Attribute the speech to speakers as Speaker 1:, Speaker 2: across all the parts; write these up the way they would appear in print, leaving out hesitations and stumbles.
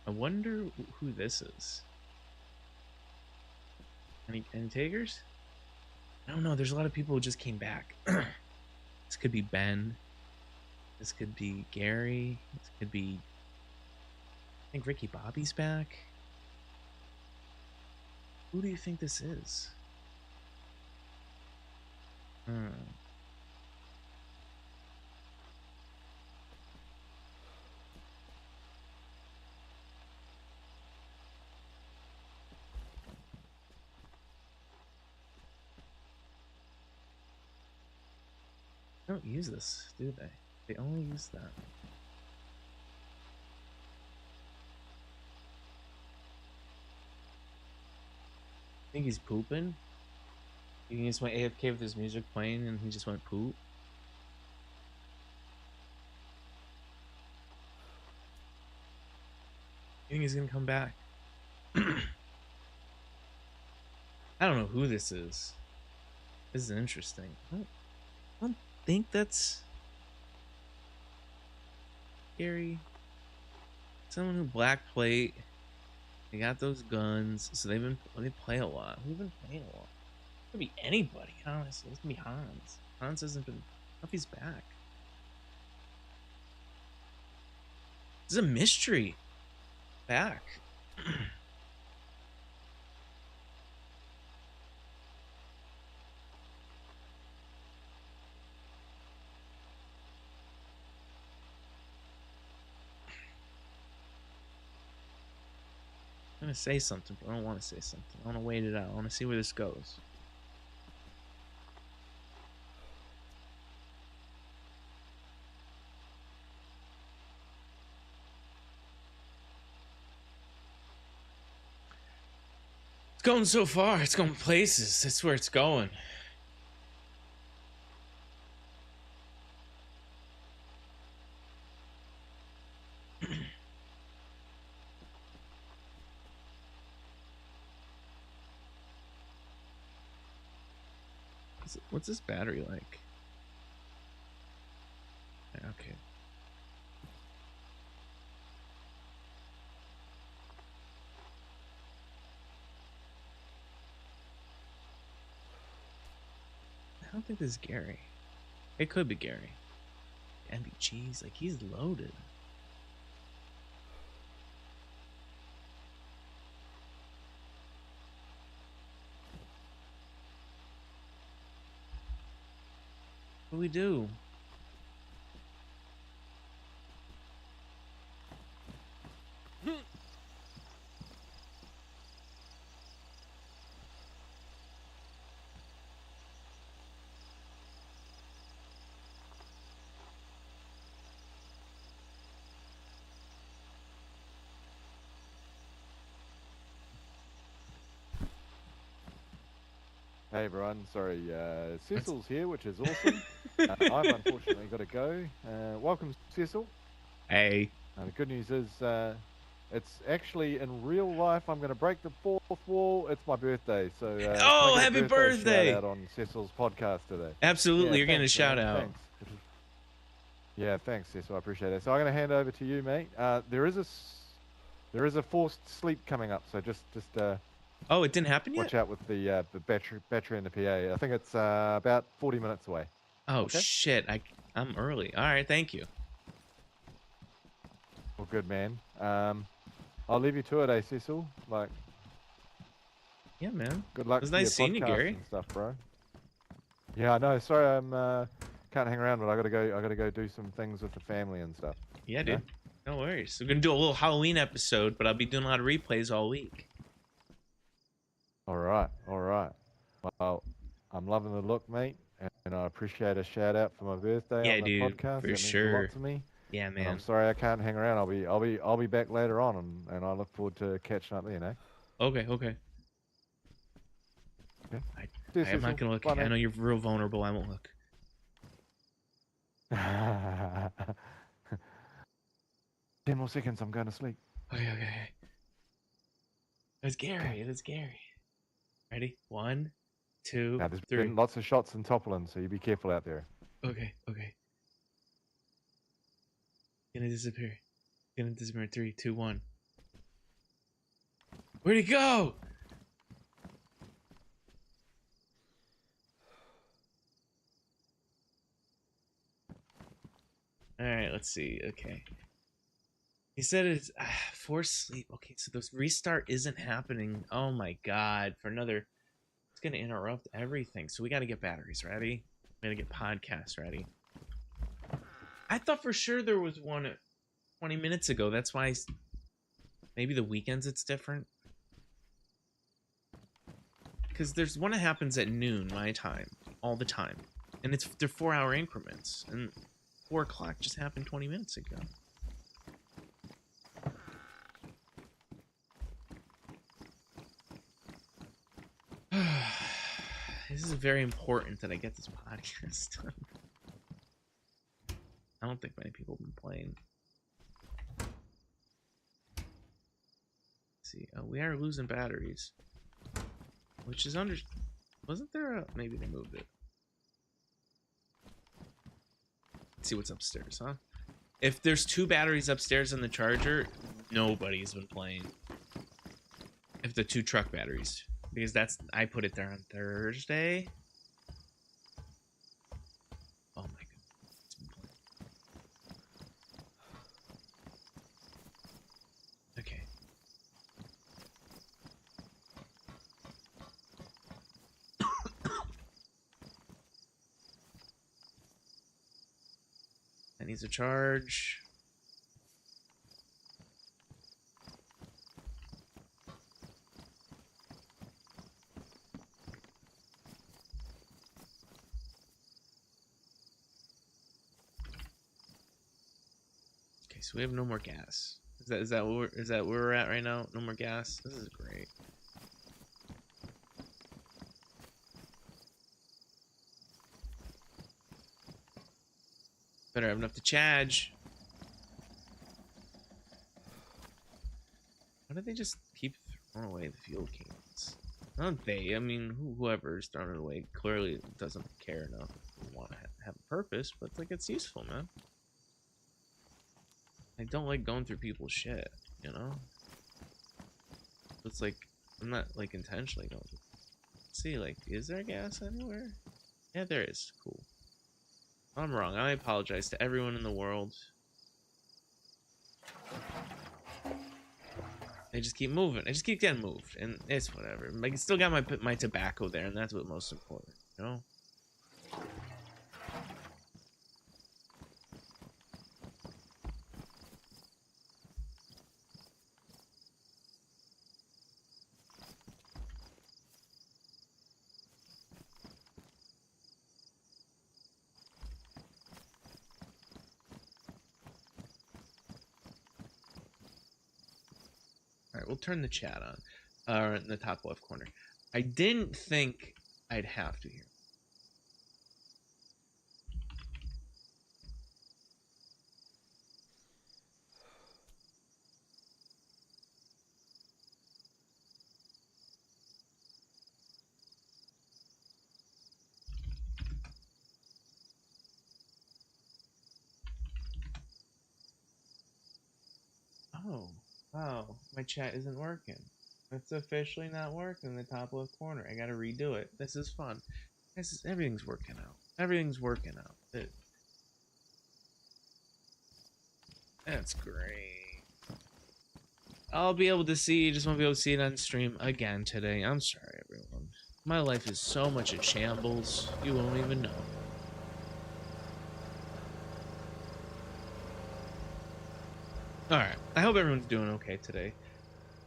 Speaker 1: I wonder who this is. Any takers? I don't know. There's a lot of people who just came back. This could be Ben. This could be Gary. This could be. I think Ricky Bobby's back. Who do you think this is? Hmm. They don't use this, do they? They only use that. I think he's pooping. You think he just went AFK with his music playing and he just went poop? You think he's gonna come back? I don't know who this is. This is interesting. I don't think that's Gary. Someone who black plate. They got those guns, so they play a lot. Who's been playing a lot? It could be anybody, honestly. It could be Hans. Hans hasn't been. If he's back. This is a mystery. Back. I'm gonna say something, but I don't want to say something. I want to wait it out. I want to see where this goes. It's going so far. It's going places. That's where it's going. What's this battery like? Okay. I don't think this is Gary. It could be Gary. MBG's like he's loaded. What do we do?
Speaker 2: Hey everyone, sorry, Cecil's here, which is awesome. I've unfortunately got to go. Welcome, Cecil.
Speaker 1: Hey.
Speaker 2: The good news is it's actually in real life. I'm going to break the fourth wall. It's my birthday, so
Speaker 1: Oh,
Speaker 2: can I get a
Speaker 1: happy birthday!
Speaker 2: Shout out on Cecil's podcast today.
Speaker 1: Absolutely,
Speaker 2: Yeah,
Speaker 1: you're getting a
Speaker 2: thanks,
Speaker 1: shout
Speaker 2: man.
Speaker 1: out.
Speaker 2: Thanks. Yeah, thanks, Cecil. I appreciate it. So I'm going to hand over to you, mate. There is a forced sleep coming up, so just
Speaker 1: Oh, it didn't happen yet?
Speaker 2: watch out with the battery in the PA. I think it's about 40 minutes away.
Speaker 1: Oh,
Speaker 2: okay?
Speaker 1: shit. I'm early. All right, thank you.
Speaker 2: Well, good, man. I'll leave you to it, Cecil? Like,
Speaker 1: yeah, man.
Speaker 2: Good luck
Speaker 1: It was
Speaker 2: with
Speaker 1: nice
Speaker 2: your
Speaker 1: seeing you,
Speaker 2: podcast
Speaker 1: Gary.
Speaker 2: and stuff, bro. Yeah, I know. Sorry, I'm can't hang around, but I gotta go do some things with the family and stuff.
Speaker 1: Yeah, dude. No worries. We're gonna do a little Halloween episode, but I'll be doing a lot of replays all week.
Speaker 2: All right. Well, I'm loving the look, mate, and I appreciate a shout out for my birthday on the podcast.
Speaker 1: For
Speaker 2: that
Speaker 1: sure.
Speaker 2: means a lot to me.
Speaker 1: Yeah, man.
Speaker 2: And I'm sorry I can't hang around. I'll be back later on, and I look forward to catching up then, eh?
Speaker 1: Okay.
Speaker 2: Okay.
Speaker 1: I'm not gonna look.
Speaker 2: Bye,
Speaker 1: I know you're real vulnerable. I won't look.
Speaker 2: 10 more seconds. I'm going to sleep.
Speaker 1: Okay. It's Gary. It is Gary. Ready? 1, 2,
Speaker 2: Now, there's
Speaker 1: 3.
Speaker 2: been lots of shots in Topolin, so you be careful out there.
Speaker 1: Okay. Gonna disappear. 3, 2, 1. Where'd he go? All right, let's see. Okay. He said it's forced sleep. Okay, so this restart isn't happening. Oh my god. For another... It's going to interrupt everything. So we got to get batteries ready. We got to get podcasts ready. I thought for sure there was one 20 minutes ago. That's why maybe the weekends it's different. Because there's one that happens at noon my time all the time. And they're 4-hour increments. And 4 o'clock just happened 20 minutes ago. This is very important that I get this podcast done. I don't think many people have been playing. Let's see, we are losing batteries, which is wasn't there a... Maybe they moved it. Let's see what's upstairs, huh? If there's 2 batteries upstairs in the charger, nobody's been playing. If the 2 truck batteries, because I put it there on Thursday. Oh my god, it's been playing. Okay. That needs a charge. Okay, so we have no more gas. Is that where we're at right now? No more gas. This is great. Better have enough to charge. Why do they just keep throwing away the fuel cans? Not they. I mean, whoever's throwing it away clearly doesn't care enough to want to have a purpose, but like it's useful, man. I don't like going through people's shit, you know? It's like, I'm not like intentionally going through. Let's see, like, is there gas anywhere? Yeah, there is. Cool. I'm wrong. I apologize to everyone in the world. I just keep moving. I just keep getting moved, and it's whatever. Like, I still got my tobacco there, and that's what's most important, you know? Alright, we'll turn the chat on. In the top left corner. I didn't think I'd have to here. Oh, wow. My chat isn't working. It's officially not working in the top left corner. I gotta redo it. This is fun. Everything's working out. Everything's working out. That's great. I'll be able to see, just won't be able to see it on stream again today. I'm sorry, everyone. My life is so much in shambles, you won't even know. Alright, I hope everyone's doing okay today.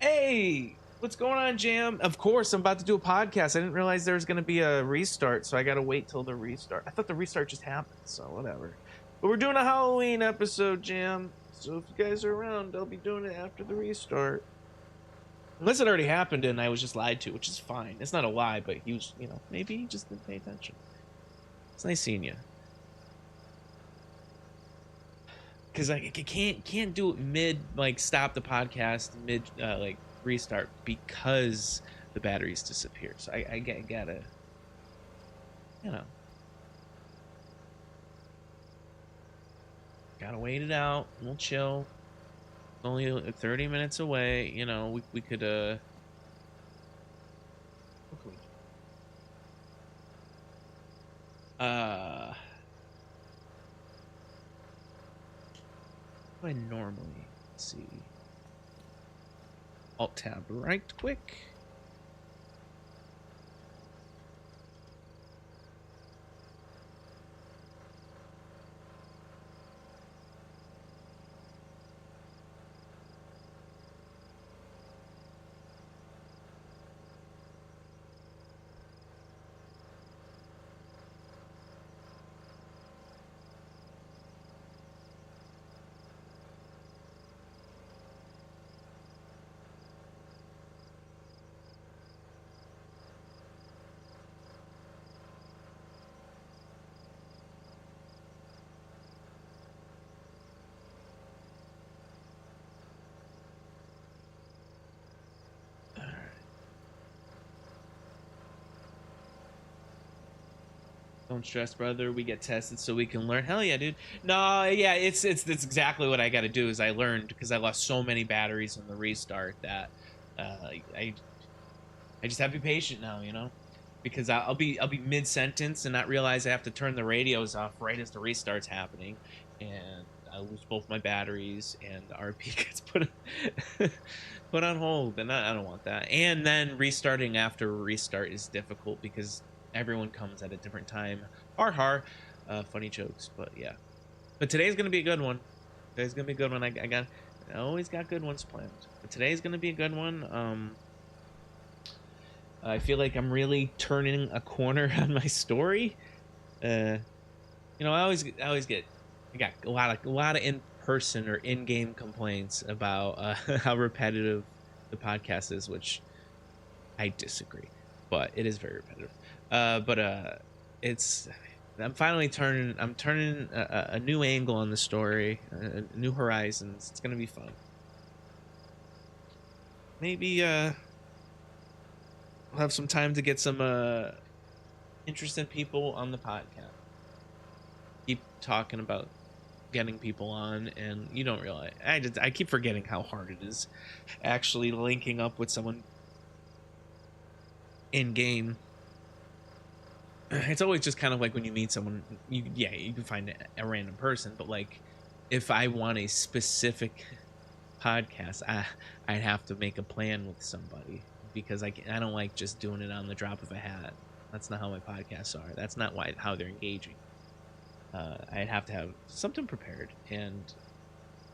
Speaker 1: Hey! What's going on, Jam? Of course, I'm about to do a podcast. I didn't realize there was going to be a restart, so I got to wait till the restart. I thought the restart just happened, so whatever. But we're doing a Halloween episode, Jam. So if you guys are around, I'll be doing it after the restart. Unless it already happened and I was just lied to, which is fine. It's not a lie, but he was, you know, maybe he just didn't pay attention. It's nice seeing you. Because I can't do it mid, like, stop the podcast mid, like, restart because the batteries disappear. So I gotta, you know, gotta wait it out. We'll chill. Only 30 minutes away. You know, we could What can we do? What do I normally see? Alt tab right quick. Don't stress, brother. We get tested so we can learn. Hell yeah, dude. No, yeah, it's exactly what I got to do. Is I learned because I lost so many batteries on the restart that I just have to be patient now, you know, because I'll be mid sentence and not realize I have to turn the radios off right as the restart's happening, and I lose both my batteries and the RP gets put on hold, and I don't want that. And then restarting after restart is difficult because everyone comes at a different time. Funny jokes, but yeah. But today's gonna be a good one. Today's gonna be a good one. I always got good ones planned, but today's gonna be a good one. I feel like I'm really turning a corner on my story. You know, I got a lot of in-person or in-game complaints about how repetitive the podcast is, which I disagree, but it is very repetitive. It's I'm finally turning a new angle on the story, new horizons. It's gonna be fun. Maybe we'll have some time to get some interesting people on the podcast. Keep talking about getting people on, and you don't realize I keep forgetting how hard it is actually linking up with someone in game. It's always just kind of like when you meet someone, you can find a random person, but like if I want a specific podcast, I'd have to make a plan with somebody because I don't like just doing it on the drop of a hat. That's not how my podcasts are. That's not how they're engaging. I'd have to have something prepared, and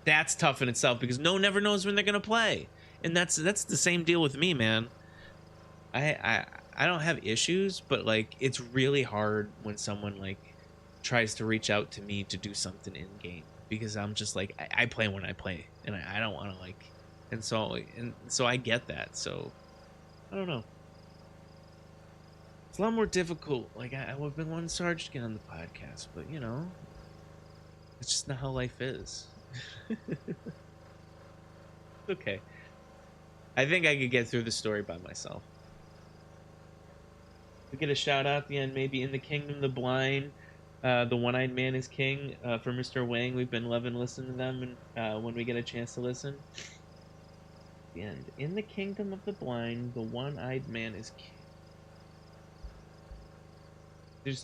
Speaker 1: that's tough in itself because no one never knows when they're gonna play, and that's the same deal with me, man. I don't have issues, but like it's really hard when someone like tries to reach out to me to do something in game because I'm just like I play when I play, and I don't want to like, and so I get that. So I don't know. It's a lot more difficult. Like I would have been one Sarge to get on the podcast, but you know, it's just not how life is. Okay. I think I could get through the story by myself. We get a shout out at the end, maybe in the kingdom, the blind, the one-eyed man is king. For Mr. Wang, we've been loving listening to them, and when we get a chance to listen. The end. In the kingdom of the blind, the one-eyed man is king.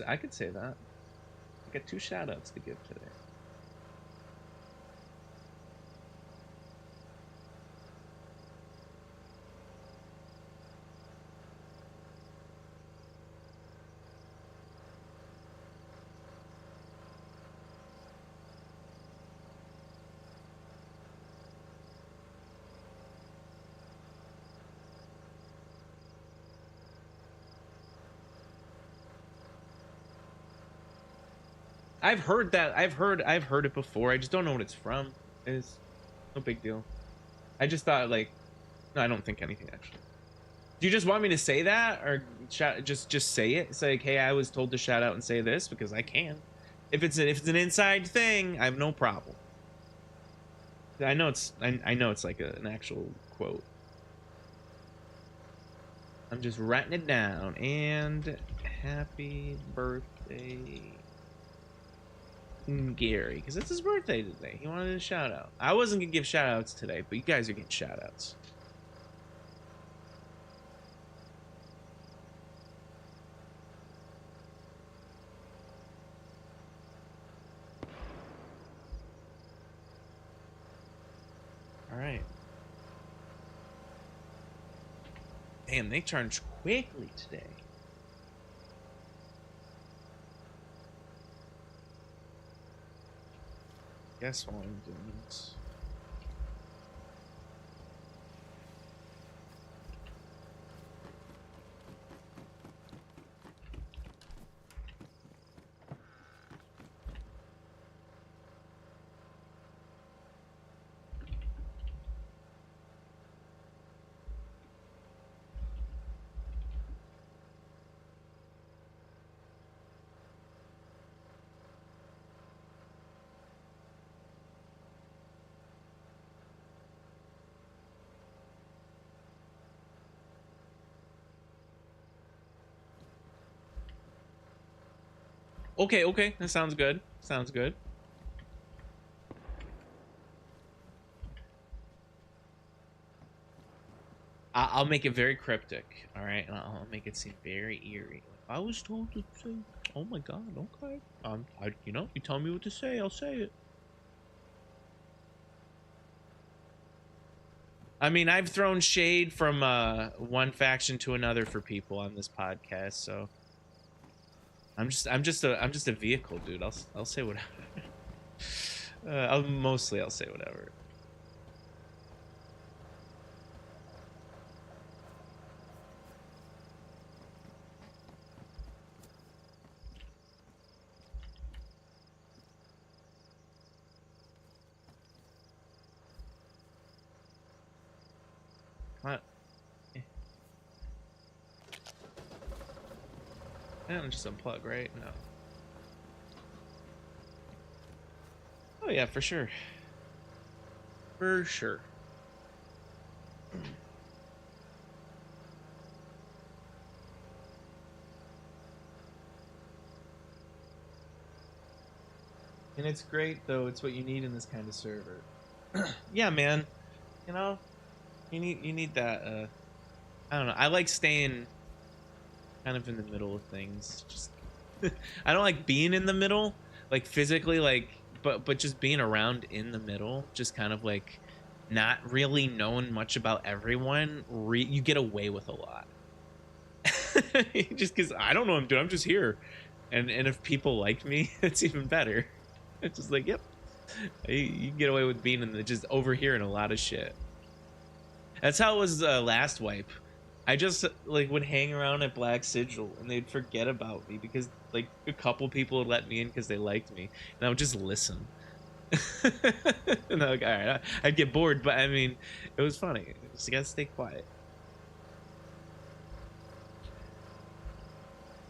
Speaker 1: I could say that. I got 2 shout outs to give today. I've heard that. I've heard it before. I just don't know what it's from. It's no big deal. I just thought like, no, I don't think anything actually. Do you just want me to say that, or just say it? It's like, hey, I was told to shout out and say this because I can. If it's an inside thing, I have no problem. I know it's like an actual quote. I'm just writing it down. And happy birthday, Gary, because it's his birthday today. He wanted a shout out. I wasn't gonna give shout outs today, but you guys are getting shout outs. Damn, they charge quickly today. Guess while I'm doing this. Okay, that sounds good. Sounds good. I'll make it very cryptic, all right? And I'll make it seem very eerie. I was told to say, "Oh my God, okay." You know, you tell me what to say, I'll say it. I mean, I've thrown shade from one faction to another for people on this podcast, so I'm just a vehicle, dude. I'll say whatever. I'll say whatever. What? And just unplug, right? No. Oh yeah, for sure. For sure. And it's great though. It's what you need in this kind of server. Yeah, man. You know, you need that. I don't know. I like staying kind of in the middle of things. Just I don't like being in the middle, like physically, like but just being around in the middle, just kind of like not really knowing much about everyone. You get away with a lot. Just because I don't know what I'm doing. I'm just here, and if people like me, it's even better. It's just like, yep, you get away with being in the just overhearing a lot of shit. That's how it was last wipe. I just like would hang around at Black Sigil and they'd forget about me because like a couple people would let me in because they liked me, and I would just listen. And I'm like, all right, I'd get bored, but I mean, it was funny. Just gotta stay quiet.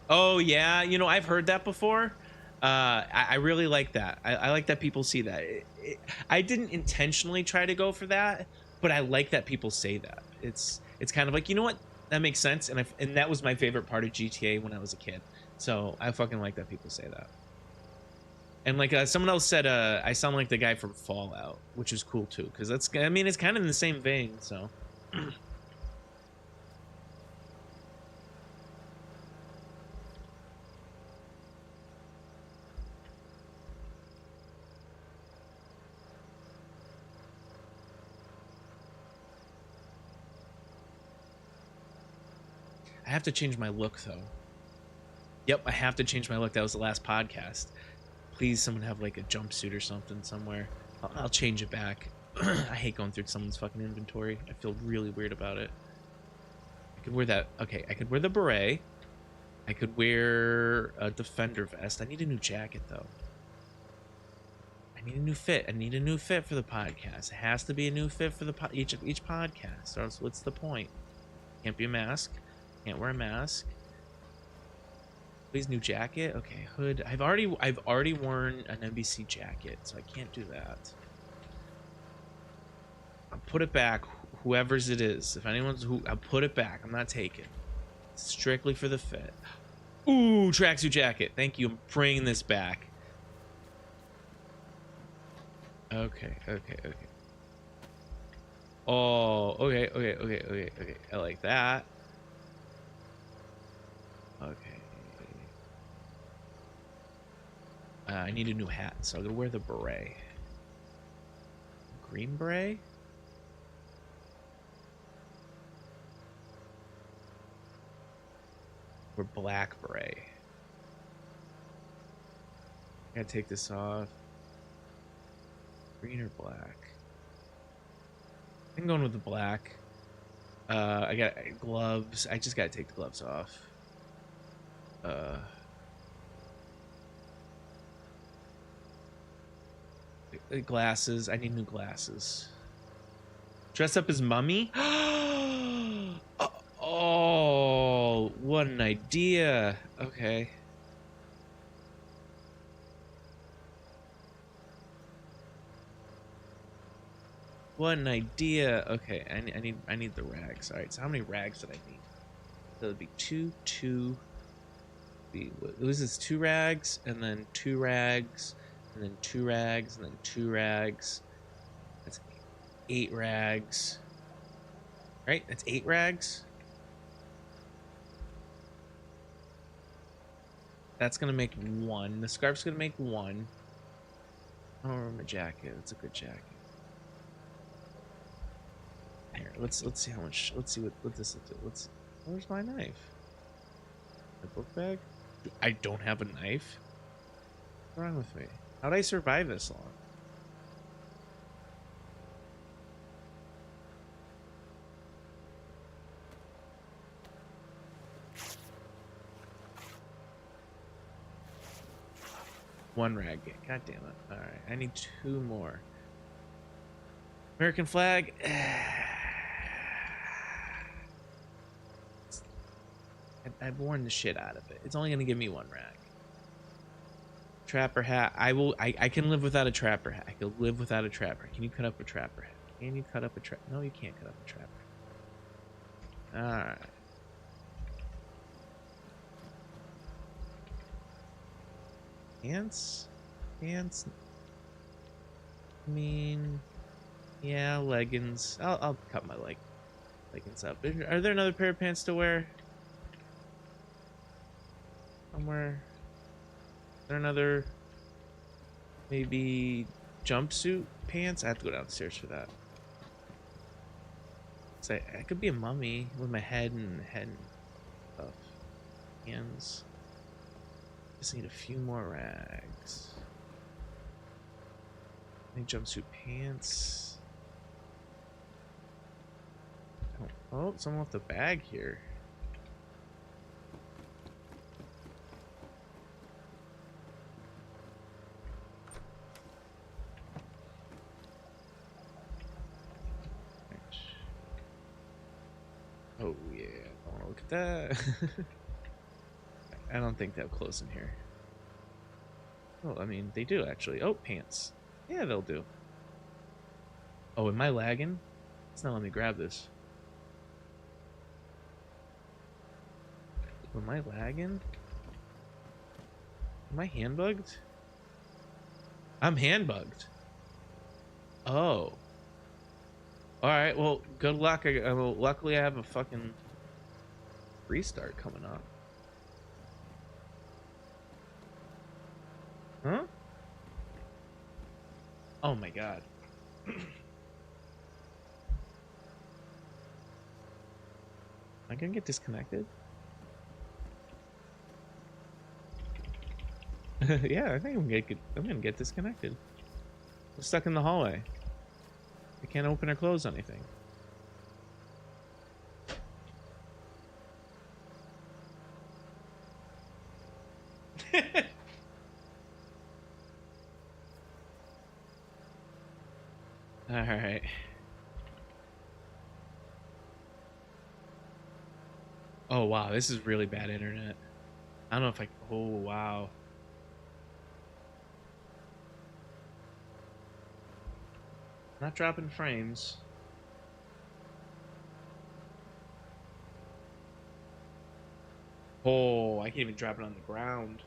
Speaker 1: Oh yeah, you know, I've heard that before. I really like that. I like that people see that. I didn't intentionally try to go for that, but I like that people say that. It's kind of like, you know what, that makes sense, and that was my favorite part of GTA when I was a kid. So I fucking like that people say that. And like someone else said, I sound like the guy from Fallout, which is cool too, because that's, I mean, it's kind of in the same vein. So. I have to change my look though. Yep, I have to change my look. That was the last podcast. Please, someone have like a jumpsuit or something somewhere. I'll change it back. I hate going through someone's fucking inventory. I feel really weird about it. I could wear that. Okay, I could wear the beret. I could wear a defender vest. I need a new jacket though. I need a new fit. I need a new fit for the podcast. It has to be a new fit for the each podcast. Or else what's the point? Can't be a mask. Can't wear a mask. Please, new jacket. Okay, hood. I've already worn an NBC jacket, so I can't do that. I'll put it back, whoever's it is. If anyone's I'll put it back. I'm not taking. Strictly for the fit. Ooh, tracksuit jacket. Thank you. I'm bringing this back. Okay. Oh, okay. I like that. Okay. I need a new hat, so I'm gonna wear the beret. Green beret? Or black beret. I gotta take this off. Green or black? I'm going with the black. I got gloves. I just gotta take the gloves off. Glasses. I need new glasses. Dress up as Mummy? Oh, what an idea. Okay. What an idea. Okay, I need the rags. All right, so how many rags did I need? That would be two. What was this? 2 rags, and then 2 rags, and then 2 rags, and then 2 rags. That's 8 rags. Right? That's 8 rags. That's gonna make 1. The scarf's gonna make 1. I don't remember my jacket. That's a good jacket. Here, let's see how much. Let's see what this is. Where's my knife? My book bag? I don't have a knife. What's wrong with me? How'd I survive this long? One rag. God damn it. All right, I need 2 more. American flag. I've worn the shit out of it. It's only gonna give me 1 rag. Trapper hat. I can live without a trapper hat. I can live without a trapper. Can you cut up a trapper hat? Can you cut up a trap? No, you can't cut up a trapper. All right. Pants. I mean, yeah, leggings. I'll cut my leggings up. Are there another pair of pants to wear? Somewhere. Is there another maybe jumpsuit pants? I have to go downstairs for that. So I could be a mummy with my head and stuff. Hands. Just need a few more rags. Any jumpsuit pants? Oh, someone left a bag here. Oh yeah, I want to look at that. I don't think they'll close in here. Oh, I mean, they do actually. Oh, pants. Yeah, they'll do. Oh, am I lagging? It's not letting me grab this. Am I lagging? Am I hand bugged? I'm hand bugged. Oh. Alright, well, good luck. Well, luckily I have a fucking restart coming up. Huh? Oh my god. Am I gonna get disconnected? Yeah, I think I'm gonna get disconnected. I'm stuck in the hallway. I can't open or close anything. Alright. Oh wow, this is really bad internet. I don't know if I... Oh wow. Not dropping frames. Oh, I can't even drop it on the ground.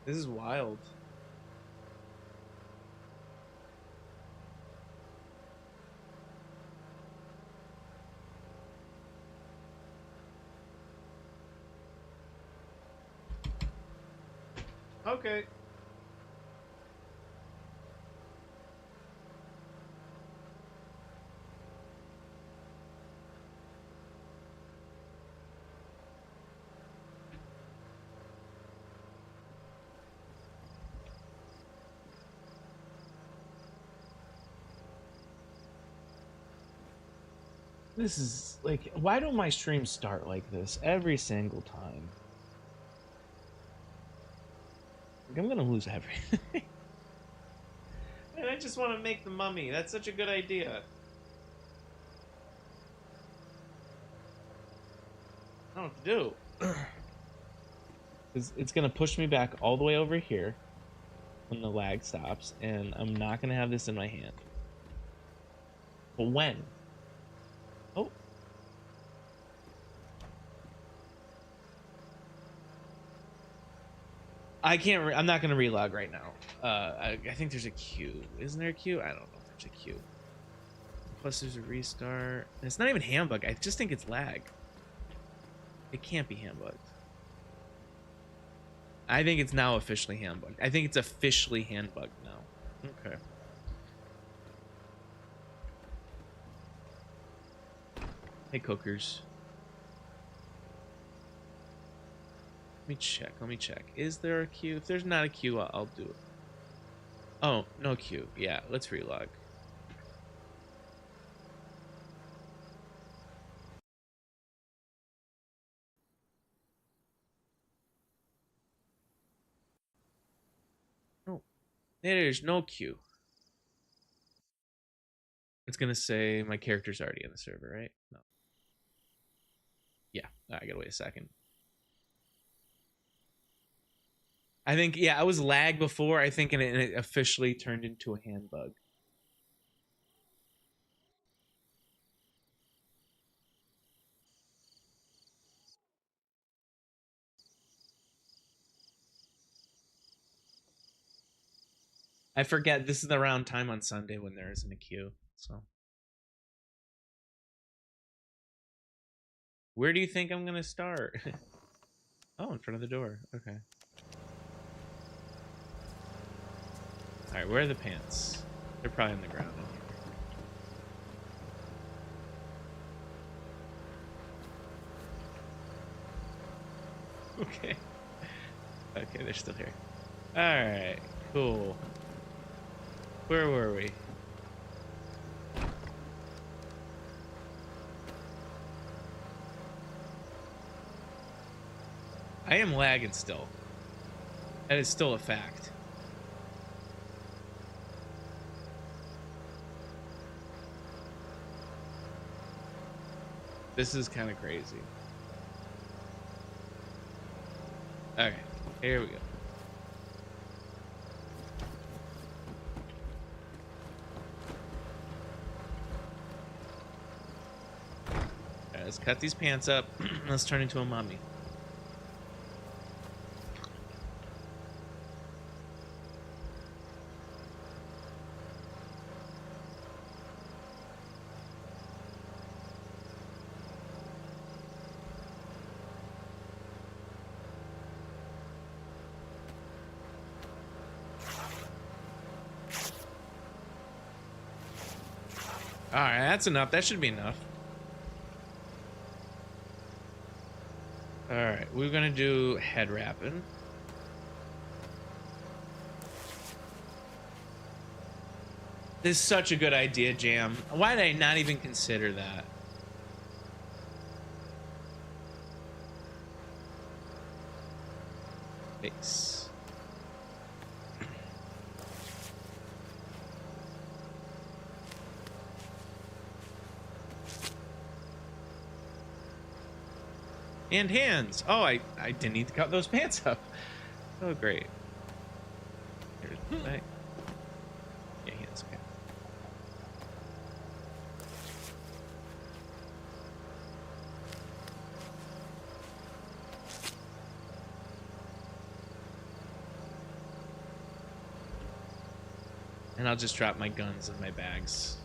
Speaker 1: This is wild. Okay. This is like, why do my streams start like this every single time? Like, I'm gonna lose everything. And I just want to make the mummy. That's such a good idea. I don't know what to do. It's gonna push me back all the way over here when the lag stops, and I'm not gonna have this in my hand. But when? Oh. I can't. I'm not gonna relog right now. I think there's a queue. Isn't there a queue? I don't know if there's a queue. Plus, there's a restart. And it's not even handbug. I just think it's lag. It can't be handbugged. I think it's now officially handbugged. I think it's officially handbugged now. Okay. Hey, cookers. Let me check. Let me check. Is there a queue? If there's not a queue, I'll do it. Oh, no queue. Yeah, let's relog. Oh, there's no queue. It's gonna say my character's already in the server, right? No. Yeah, I gotta wait a second. I think, yeah, I was lag before, I think, and it officially turned into a handbug. I forget, this is around time on Sunday when there isn't a queue, so. Where do you think I'm gonna start? Oh, in front of the door, okay. Alright, where are the pants? They're probably on the ground in here. Okay. Okay, they're still here. Alright, cool. Where were we? I am lagging still. That is still a fact. This is kind of crazy. Okay, here we go. Alright, let's cut these pants up. Let's turn into a mummy. Alright, that's enough. That should be enough. Alright, we're gonna do head wrapping. This is such a good idea, Jam. Why did I not even consider that? Face. And hands. Oh, I didn't need to cut those pants up. Oh, great. Here's the thing. Yeah, hands, okay. And I'll just drop my guns in my bags.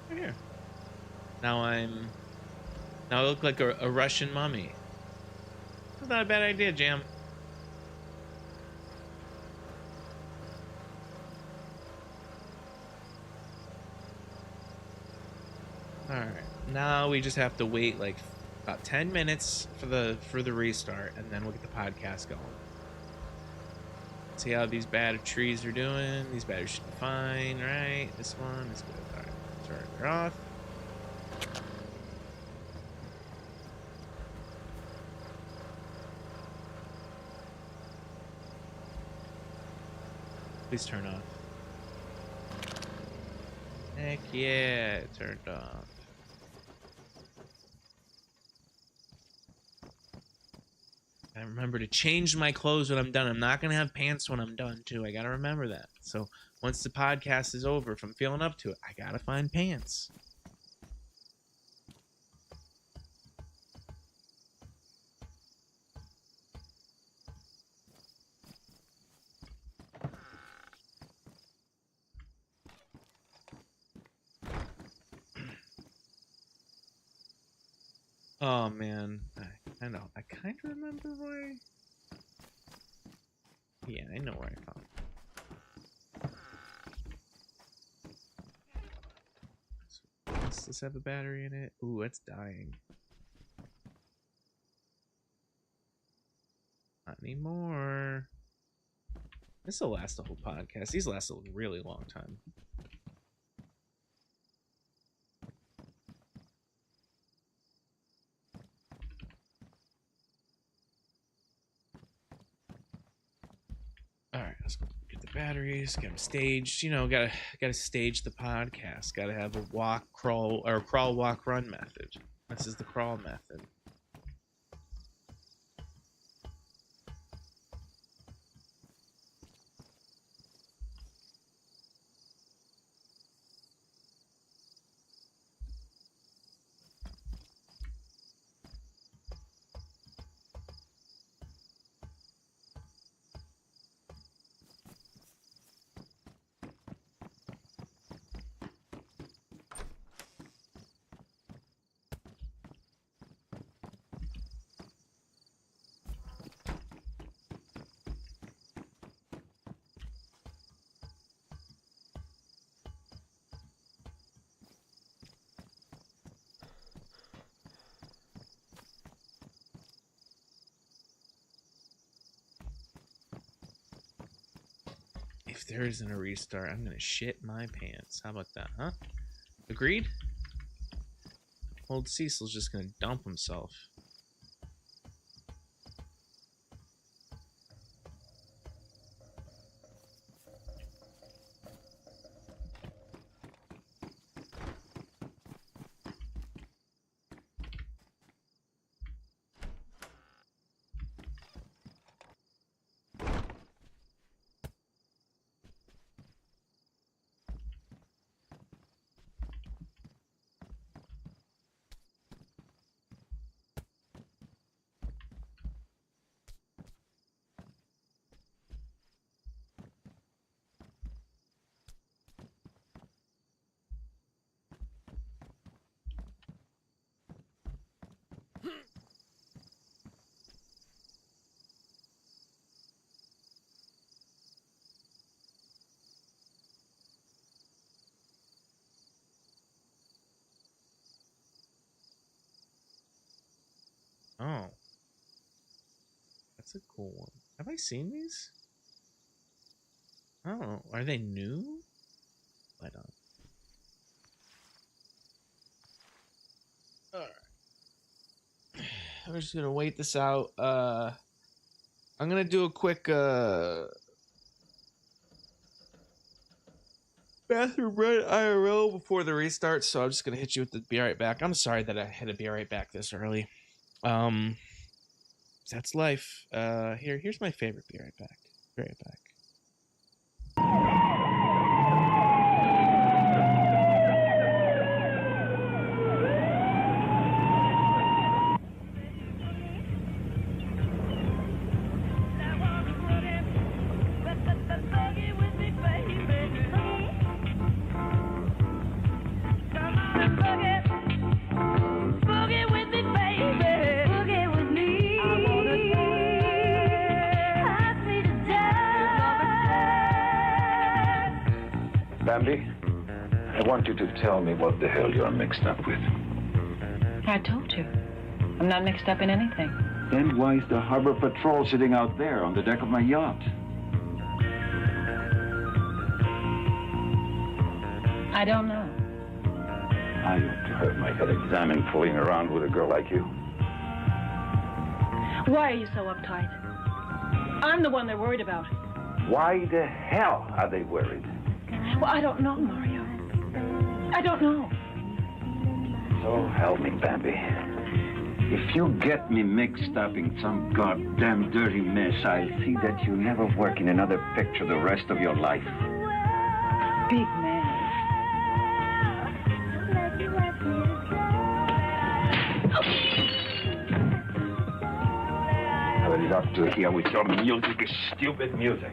Speaker 1: Right here. Now I look like a Russian mummy. That's not a bad idea, Jam. Alright. Now we just have to wait like about 10 minutes for the restart, and then we'll get the podcast going. See how these batteries are doing. These batteries should be fine, right? This one is good. All right, turn her off. Please turn off. Heck yeah, it turned off. I remember to change my clothes when I'm done. I'm not going to have pants when I'm done, too. I got to remember that. So once the podcast is over, if I'm feeling up to it, I got to find pants. Oh, man. I know. I kind of remember where... Yeah, I know where I found it. Does this have a battery in it? Ooh, it's dying. Not anymore. This will last the whole podcast. These last a really long time. All right, let's go get the batteries. Get them staged. You know, gotta stage the podcast. Gotta have a walk, crawl, or crawl, walk, run method. This is the crawl method. If there isn't a restart, I'm gonna shit my pants. How about that, huh? Agreed? Old Cecil's just gonna dump himself. Oh. That's a cool one. Have I seen these? Oh, are they new? I don't. Alright. I'm just gonna wait this out. I'm gonna do a quick bathroom run IRL before the restart, so I'm just gonna hit you with the be right back. I'm sorry that I had to be right back this early. That's life. Here's my favorite be right back. Be right back.
Speaker 3: Bambi, I want you to tell me what the hell you're mixed up with.
Speaker 4: I told you. I'm not mixed up in anything.
Speaker 3: Then why is the harbor patrol sitting out there on the deck of my yacht?
Speaker 4: I don't know.
Speaker 3: I ought to have my head examined fooling around with a girl like you.
Speaker 4: Why are you so uptight? I'm the one they're worried about.
Speaker 3: Why the hell are they worried?
Speaker 4: Well, I don't know, Mario. I don't know.
Speaker 3: So help me, Bambi. If you get me mixed up in some goddamn dirty mess, I'll see that you never work in another picture the rest of your life.
Speaker 4: Big man.
Speaker 3: I've got to hear with your music, stupid music.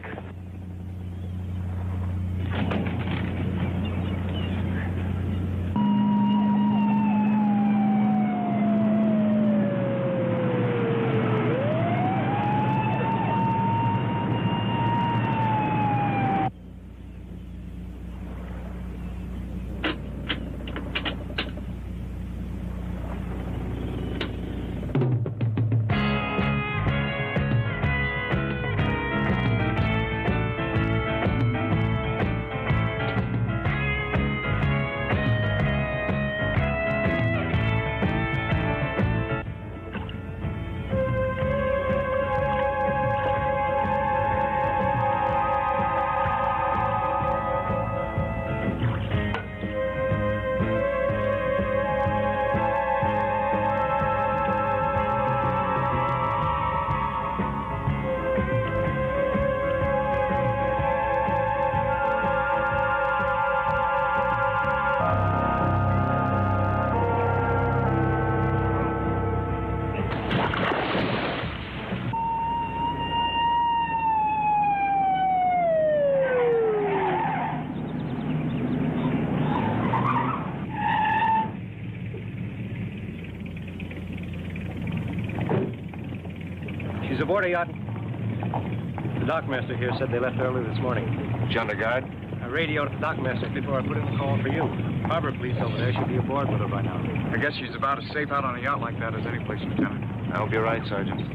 Speaker 5: She's aboard a yacht. The dockmaster here said they left early this morning.
Speaker 3: She on the guard?
Speaker 5: I radioed the dockmaster before I put in the call for you. Harbor police over there should be aboard with her by now.
Speaker 6: I guess she's about as safe out on a yacht like that as any place, Lieutenant.
Speaker 3: I hope you're right, Sergeant.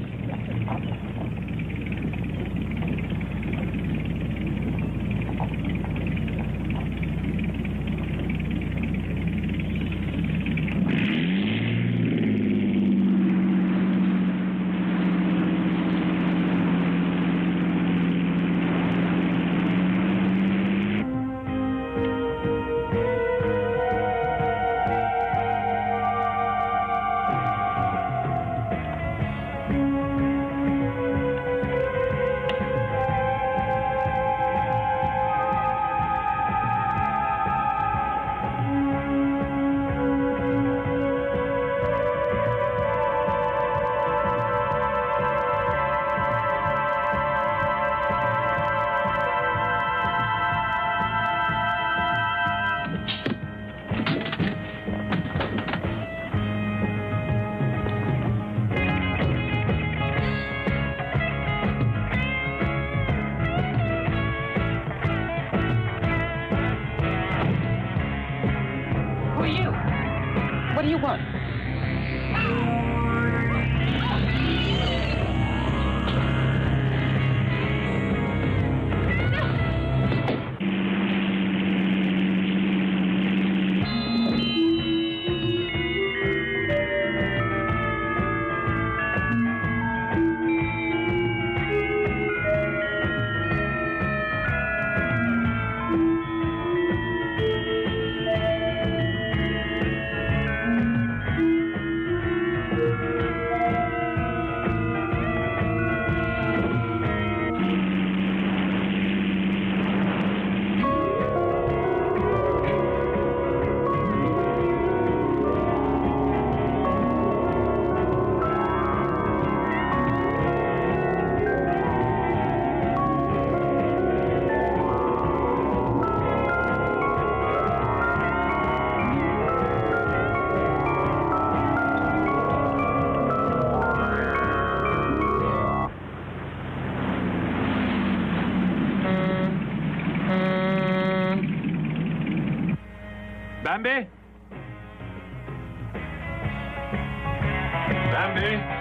Speaker 4: What do you want?
Speaker 6: Bambi? Bambi?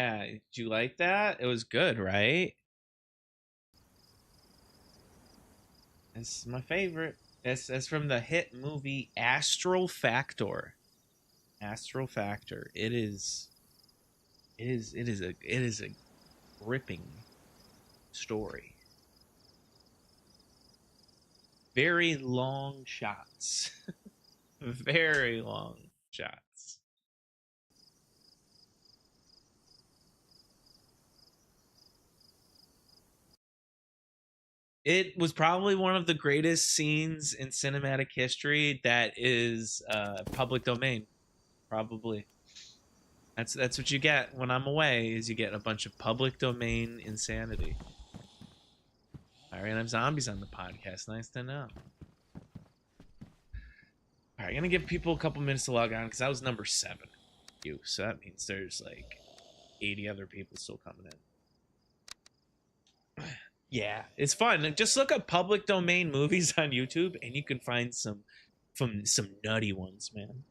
Speaker 1: Yeah, did you like that? It was good, right? It's my favorite. It's from the hit movie Astral Factor. Astral Factor. It is a gripping story. Very long shots. Very long shots. It was probably one of the greatest scenes in cinematic history that is public domain. Probably. That's what you get when I'm away, is you get a bunch of public domain insanity. All right, I have zombies on the podcast. Nice to know. All right, I'm gonna give people a couple minutes to log on because that was number 7. So that means there's like 80 other people still coming in. Yeah, it's fun. Just look up public domain movies on YouTube, and you can find some nutty ones, man.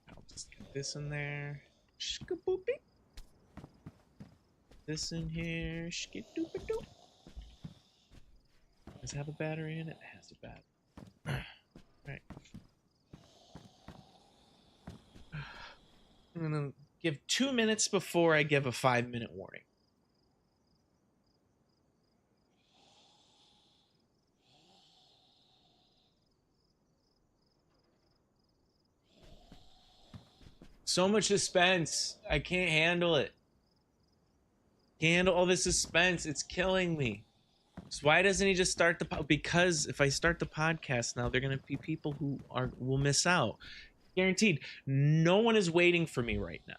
Speaker 1: I'll just get this in there. Shka-boopy. This in here. Shka-doop-a-doop. Does it have a battery in it? It has a battery. Right. I'm gonna give 2 minutes before I give a 5-minute warning. So much suspense. I can't handle it. Can't handle all this suspense. It's killing me. So why doesn't he just start the because if I start the podcast now, they're gonna be people who will miss out. Guaranteed. No one is waiting for me right now.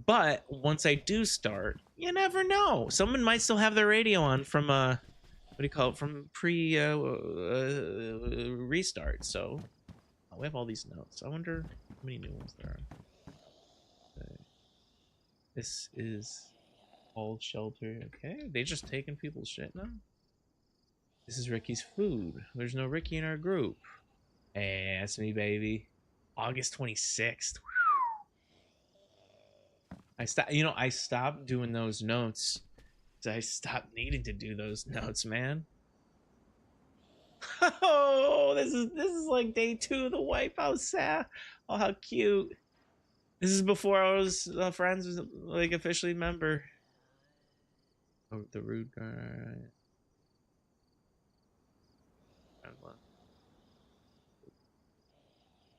Speaker 1: But once I do start, you never know. Someone might still have their radio on from what do you call it? From pre restart. So we have all these notes. I wonder how many new ones there are. Okay. This is all shelter. Okay, they just taking people's shit now. This is Ricky's food. There's no Ricky in our group. Hey, that's me, baby. August 26th. I stopped doing those notes. I stopped needing to do those notes, man. Oh, this is like day 2 of the Wipeout. Oh, how cute. This is before I was friends with, like, officially member. Oh, the rude guy.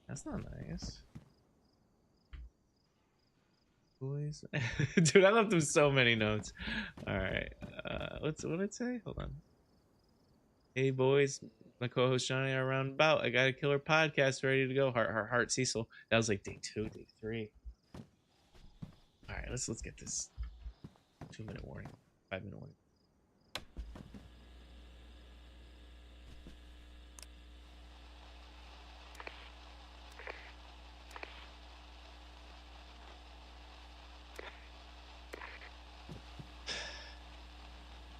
Speaker 1: That's not nice. Boys. Dude, I left them so many notes. Alright. What did it say? Hold on. Hey boys, my co-host Johnny are around about. I got a killer podcast ready to go. Heart CECIL. That was like day 2, day 3. Alright, let's get this 2-minute warning. 5-minute warning.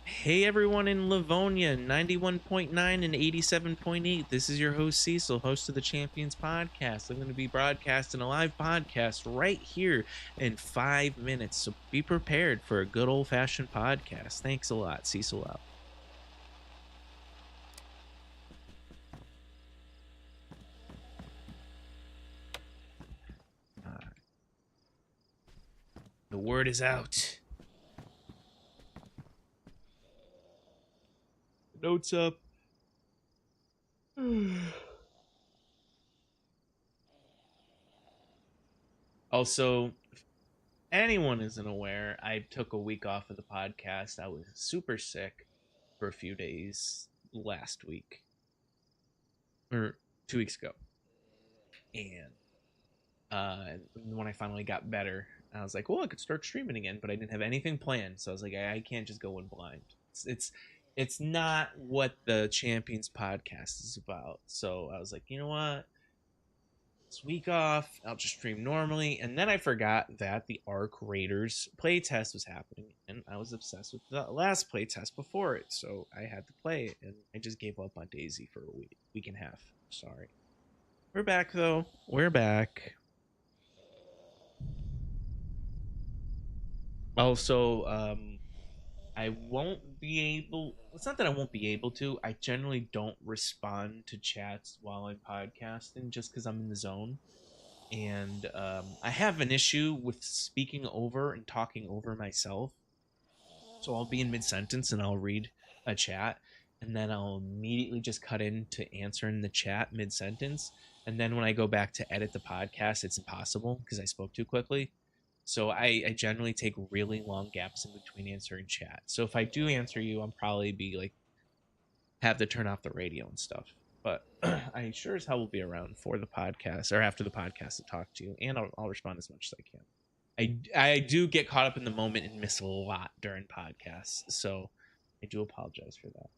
Speaker 1: Hey everyone in Livonia, 91.9 and 87.8. This is your host Cecil, host of the Champions Podcast. I'm going to be broadcasting a live podcast right here in 5 minutes, so be prepared for a good old-fashioned podcast. Thanks a lot. Cecil out. The word is out. Notes up. Also, if anyone isn't aware, I took a week off of the podcast. I was super sick for a few days last week. Or 2 weeks ago. And when I finally got better, I was like, well, I could start streaming again, but I didn't have anything planned. So I was like, I can't just go in blind. It's not what the Champions Podcast is about. So I was like, you know what? this week off. I'll just stream normally. And then I forgot that the Ark Raiders playtest was happening, and I was obsessed with the last playtest before it, so I had to play it, and I just gave up on DayZ for a week and a half. Sorry. We're back, though. We're back. Also, I won't be able... It's not that I won't be able to. I generally don't respond to chats while I'm podcasting just because I'm in the zone. And I have an issue with speaking over and talking over myself. So I'll be in mid-sentence and I'll read a chat, and then I'll immediately just cut into answering the chat mid-sentence. And then when I go back to edit the podcast, it's impossible because I spoke too quickly. So I generally take really long gaps in between answering chat. So if I do answer you, I'll probably be like, have to turn off the radio and stuff. But I sure as hell will be around for the podcast or after the podcast to talk to you, and I'll respond as much as I can. I do get caught up in the moment and miss a lot during podcasts, so I do apologize for that.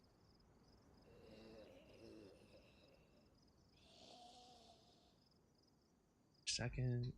Speaker 1: Second.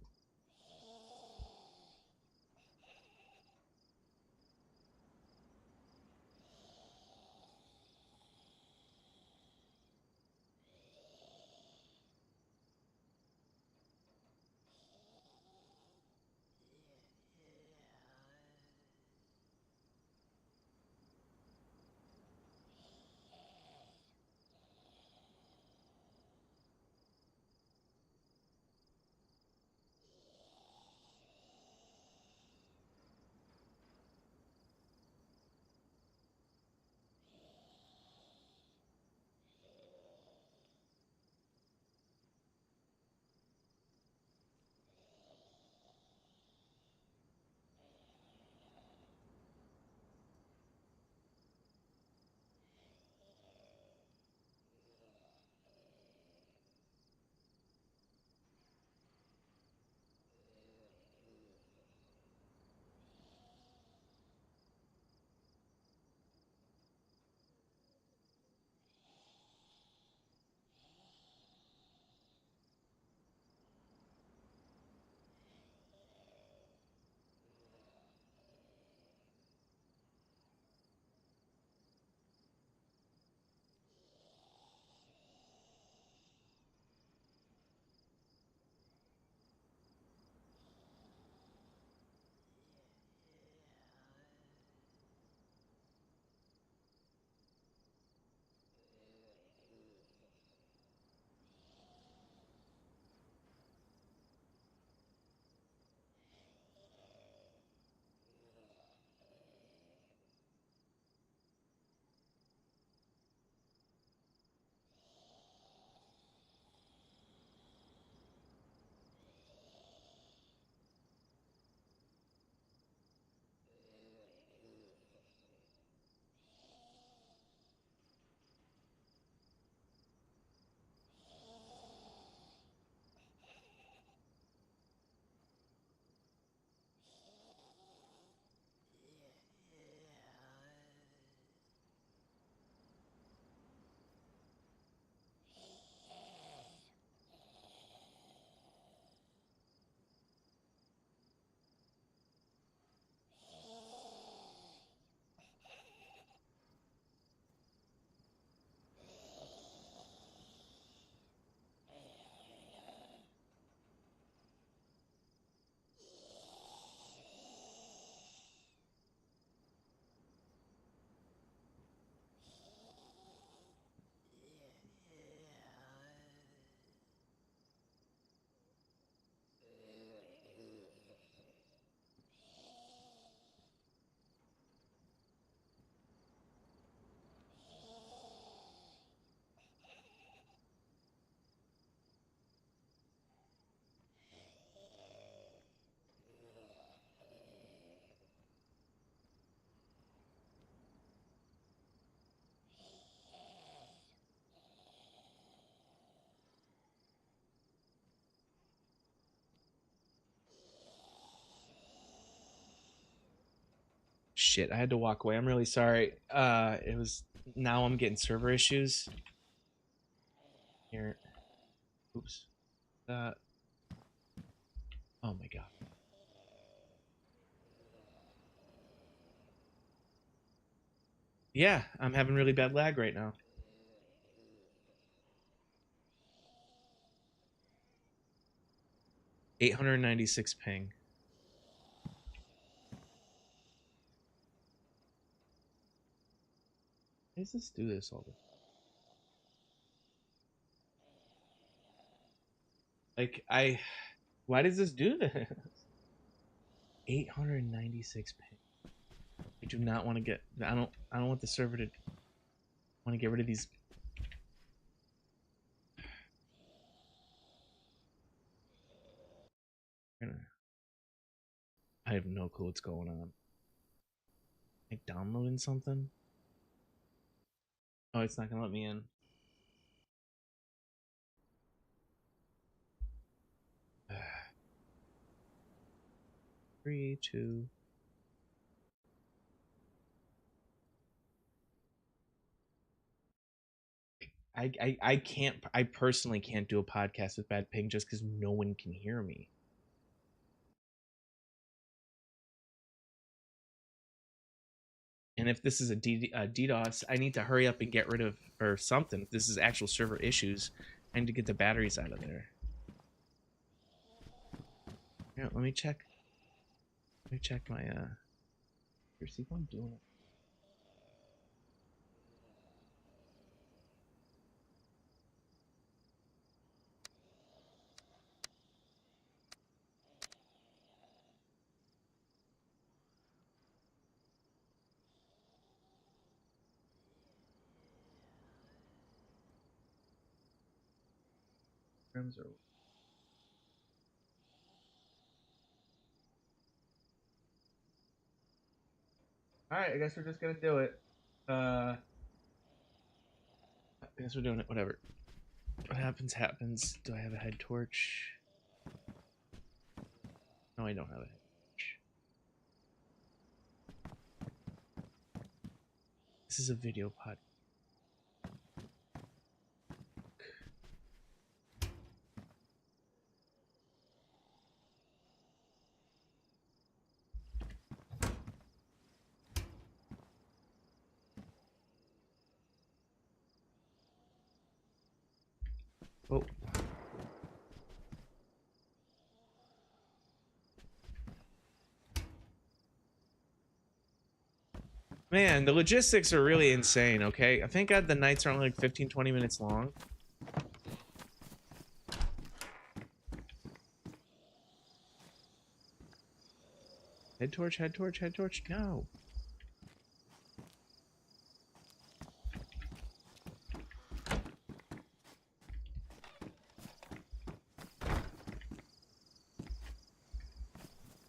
Speaker 1: Shit, I had to walk away. I'm really sorry. It was... Now I'm getting server issues. Here. Oops. Oh my god. Yeah, I'm having really bad lag right now. $896 ping. Why does this do this all the time? Like, why does this do this? 896 ping. I do not want to get, I don't want the server to want to get rid of these. I have no clue what's going on. Like downloading something? Oh, it's not gonna let me in. 3, 2. I can't, I personally can't do a podcast with bad ping just because no one can hear me. And if this is a DDoS, I need to hurry up and get rid of, or something. If this is actual server issues, I need to get the batteries out of there. Yeah, let me check. Let me check my, here, see if I'm doing it. Rooms are... Alright, I guess we're just gonna do it. I guess we're doing it, whatever. What happens, happens. Do I have a head torch? No, I don't have a head torch. This is a video pod. Oh. Man, the logistics are really insane, okay? I think the nights are only like 15-20 minutes long. Head torch, head torch, head torch. No.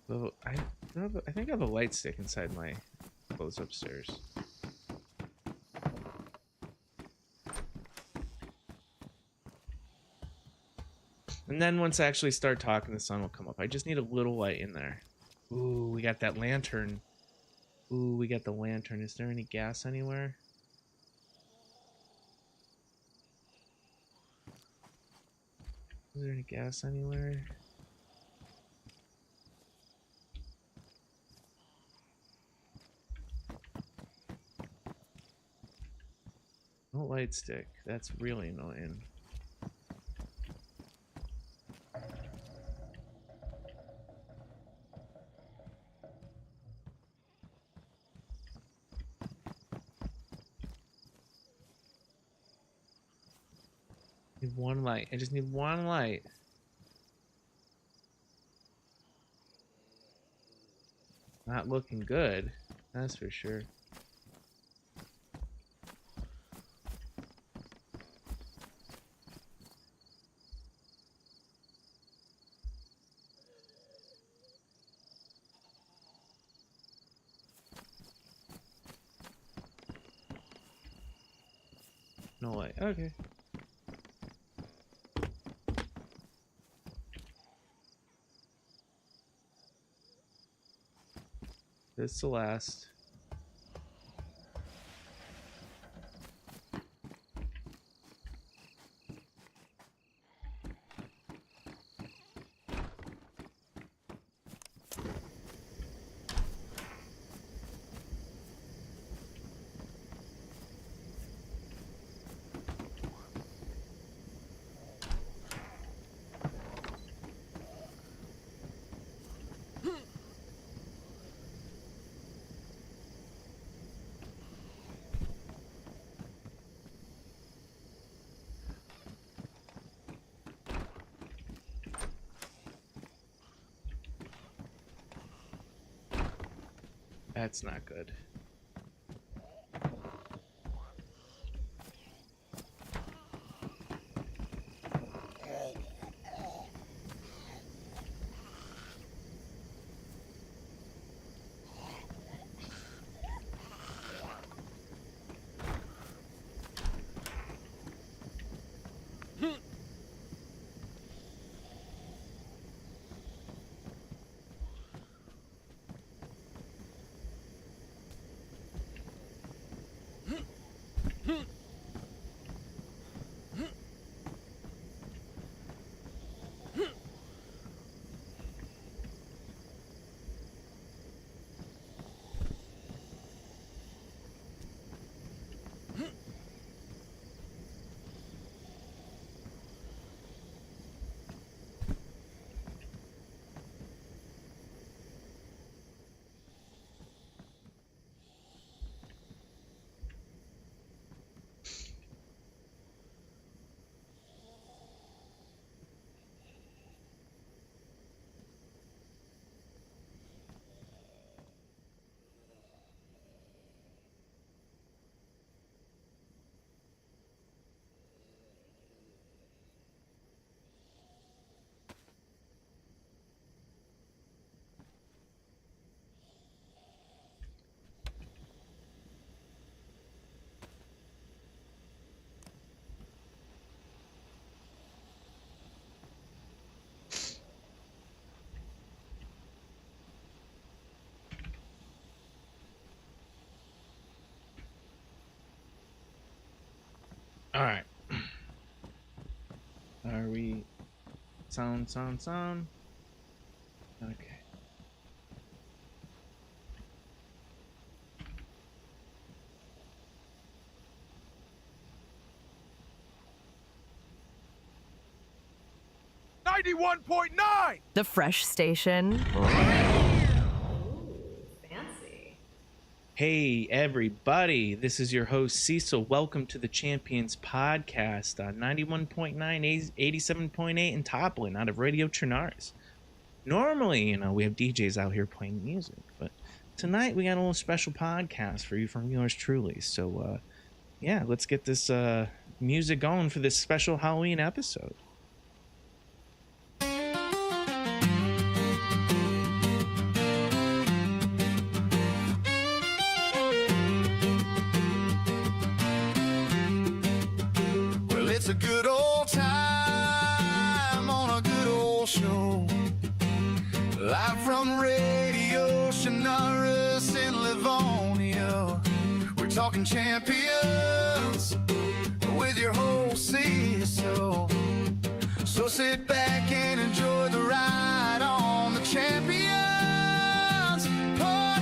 Speaker 1: Well, I think I have a light stick inside my clothes upstairs. And then once I actually start talking, the sun will come up. I just need a little light in there. Ooh, we got that lantern. Ooh, we got the lantern. Is there any gas anywhere? Is there any gas anywhere? No light stick. That's really annoying. Need one light. I just need one light. Not looking good. That's for sure. No light. Okay. This is the last. That's not good. All right. Are we sound? Okay.
Speaker 7: The Fresh Station.
Speaker 1: Hey everybody, this is your host Cecil. Welcome to the Champions Podcast on 91.9, 87.8 in Toplin out of Radio Chernarus. Normally, we have DJs out here playing music, but tonight we got a little special podcast for you from yours truly. So, yeah, let's get this music going for this special Halloween episode.
Speaker 8: It's a good old time on a good old show. Live from Radio Chernarus in Livonia. We're talking champions with your host CECIL. So sit back and enjoy the ride on the Champions Podcast.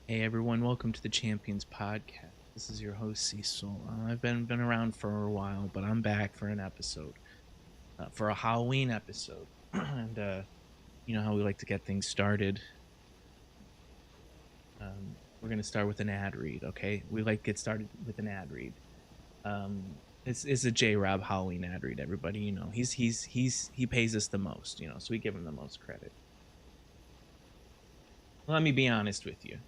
Speaker 1: Hey everyone, welcome to the Champions Podcast. This is your host Cecil. I've been around for a while, but I'm back for an episode, for a Halloween episode. And you know how we like to get things started. We're gonna start with an ad read, okay? We like to get started with an ad read. It's a J-Rob Halloween ad read, everybody. You know, he pays us the most, so we give him the most credit. Let me be honest with you.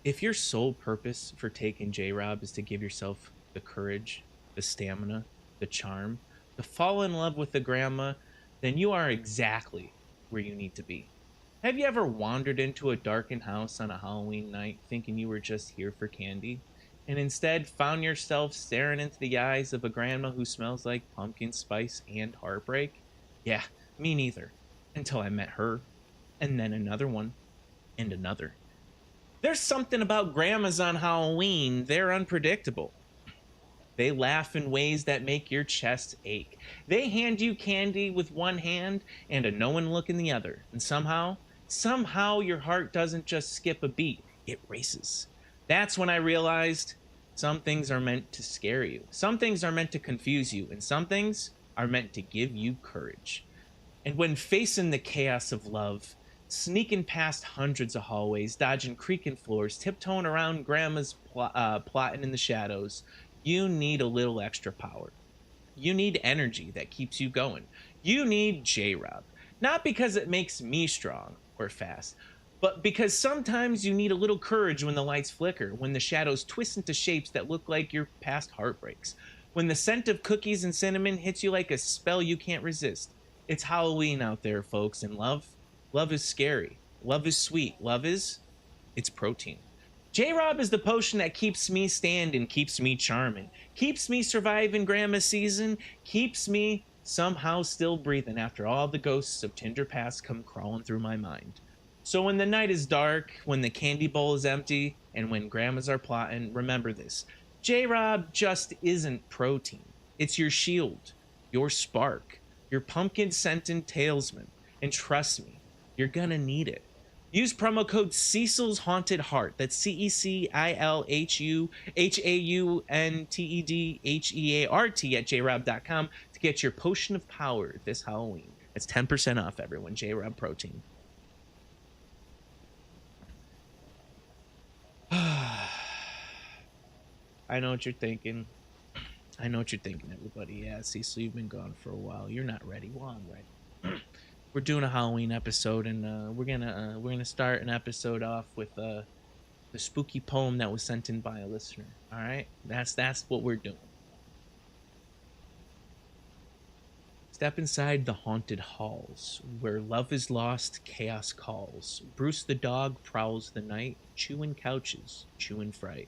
Speaker 1: If your sole purpose for taking J-Rob is to give yourself the courage, the stamina, the charm, to fall in love with the grandma, then you are exactly where you need to be. Have you ever wandered into a darkened house on a Halloween night thinking you were just here for candy, and instead found yourself staring into the eyes of a grandma who smells like pumpkin spice and heartbreak? Yeah, me neither. Until I met her, and then another one, and another. There's something about grandmas on Halloween. They're unpredictable. They laugh in ways that make your chest ache. They hand you candy with one hand and a knowing look in the other. And somehow your heart doesn't just skip a beat. It races. That's when I realized Some things are meant to scare you. Some things are meant to confuse you. And some things are meant to give you courage. And when facing the chaos of love, sneaking past hundreds of hallways, dodging creaking floors, tiptoeing around grandma's plotting in the shadows, you need a little extra power. You need energy that keeps you going. You need J-Rob. Not because it makes me strong or fast, but because sometimes you need a little courage when the lights flicker, when the shadows twist into shapes that look like your past heartbreaks, when the scent of cookies and cinnamon hits you like a spell you can't resist. It's Halloween out there, folks, and love is scary. Love is sweet. It's protein. J-Rob is the potion that keeps me standing, keeps me charming, keeps me surviving grandma's season, keeps me somehow still breathing after all the ghosts of tender past come crawling through my mind. So when the night is dark, when the candy bowl is empty, and when grandmas are plotting, remember this. J-Rob just isn't protein. It's your shield, your spark, your pumpkin-scented talesman. And trust me, you're gonna need it. Use promo code CECIL's Haunted Heart. That's CECILHUNTEDHEART at jrob.com to get your potion of power this Halloween. It's 10% off, everyone. J-Rob Protein. I know what you're thinking. Everybody. Yeah, Cecil, you've been gone for a while. You're not ready. Well, I'm ready. We're doing a Halloween episode, and we're gonna start an episode off with the spooky poem that was sent in by a listener. All right, that's what we're doing. Step inside the haunted halls, where love is lost, chaos calls. Bruce the dog prowls the night, chewing couches, chewing fright.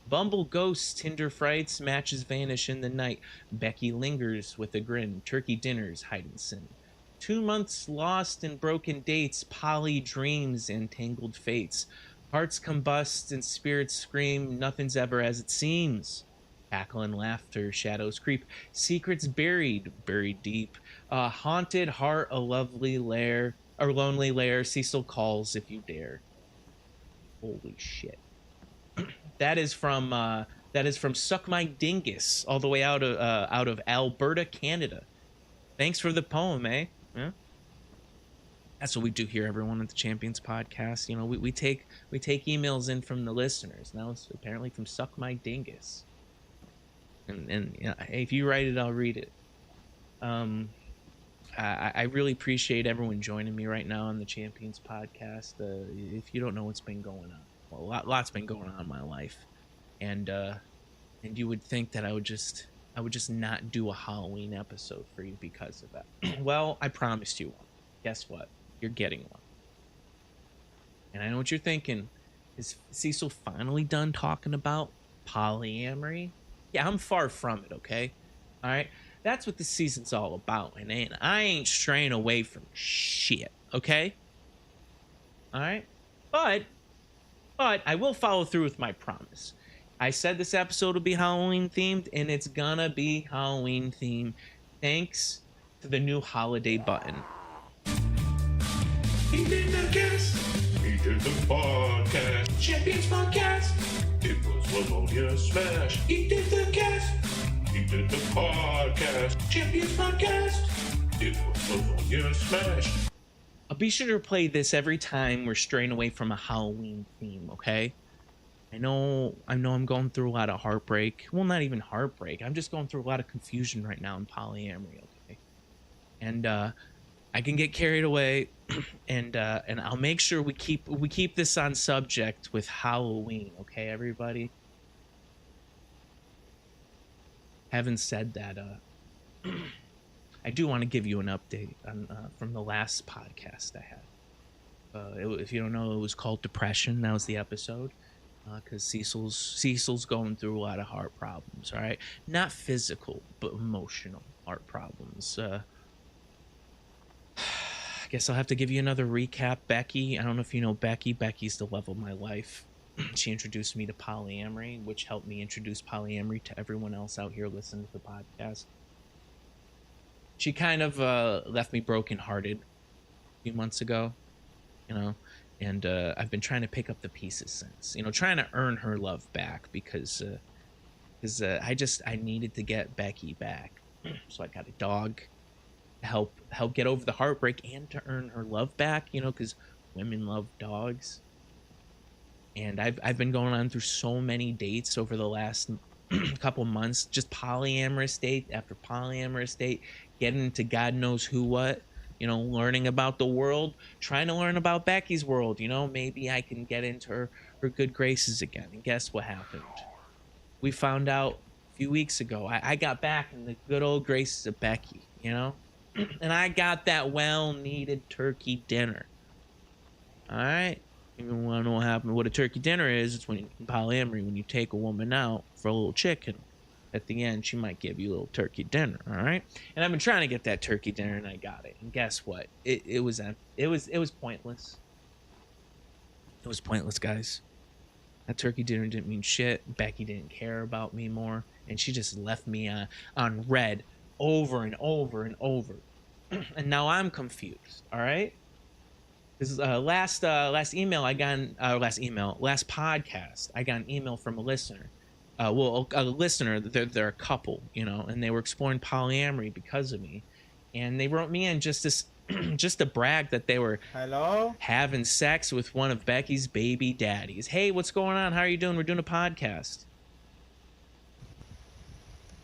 Speaker 1: Bumble ghosts, tinder frights, matches vanish in the night. Becky lingers with a grin, turkey dinners hide in sin. 2 months lost in broken dates, Polly dreams and tangled fates. Hearts combust and spirits scream, nothing's ever as it seems. Cackle and laughter, shadows creep, secrets buried deep. A haunted heart, a lovely lair, or lonely lair, Cecil calls if you dare. Holy shit. That is from Suck My Dingus, all the way out of Alberta, Canada. Thanks for the poem, eh? Yeah. That's what we do here, everyone, at the Champions Podcast. You know, we take emails in from the listeners. Now it's apparently from Suck My Dingus. And you know, if you write it, I'll read it. I really appreciate everyone joining me right now on the Champions Podcast. If you don't know what's been going on, well, lots been going on in my life, and you would think that I would just not do a Halloween episode for you because of that. Well, I promised you one. Guess what? You're getting one. And I know what you're thinking. Is Cecil finally done talking about polyamory? Yeah, I'm far from it, okay? All right? That's what this season's all about. And I ain't straying away from shit, okay? All right? But I will follow through with my promise. I said this episode will be Halloween themed, and it's gonna be Halloween themed thanks to the new holiday button.
Speaker 9: He did the guest. He did the podcast. Champions Podcast. It was Livonia Smash. He did the guest. He did the podcast. Champions Podcast. It was Livonia Smash.
Speaker 1: I'll be sure to play this every time we're straying away from a Halloween theme, okay? I know I'm going through a lot of heartbreak. Well, not even heartbreak. I'm just going through a lot of confusion right now in polyamory, okay? And I can get carried away, and I'll make sure we keep this on subject with Halloween, okay, everybody? Having said that, I do want to give you an update on from the last podcast I had. If you don't know, it was called Depression. That was the episode. Because Cecil's going through a lot of heart problems, all right? Not physical, but emotional heart problems. I guess I'll have to give you another recap. Becky, I don't know if you know Becky. Becky's the love of my life. She introduced me to polyamory, which helped me introduce polyamory to everyone else out here listening to the podcast. She kind of left me brokenhearted a few months ago, you know? And I've been trying to pick up the pieces since, you know, trying to earn her love back because because I needed to get Becky back. So I got a dog to help get over the heartbreak and to earn her love back, you know, because women love dogs. And I've been going on through so many dates over the last couple months, just polyamorous date after polyamorous date, getting into God knows who what, you know, learning about the world, trying to learn about Becky's world, you know, maybe I can get into her good graces again. And guess what happened? We found out a few weeks ago, I got back in the good old graces of Becky, you know, and I got that well-needed turkey dinner. All right. You want to know what happened? What a turkey dinner is? It's when in polyamory, when you take a woman out for a little chicken, at the end she might give you a little turkey dinner. All right, and I've been trying to get that turkey dinner, and I got it. And guess what? It was pointless. It was pointless, guys. That turkey dinner didn't mean shit. Becky didn't care about me more, and she just left me on red over and over and over. And now I'm confused. All right. This is last podcast, I got an email from a listener. A listener, they're a couple, you know, and they were exploring polyamory because of me. And they wrote me in just to brag that they were having sex with one of Becky's baby daddies. Hey, what's going on? How are you doing? We're doing a podcast.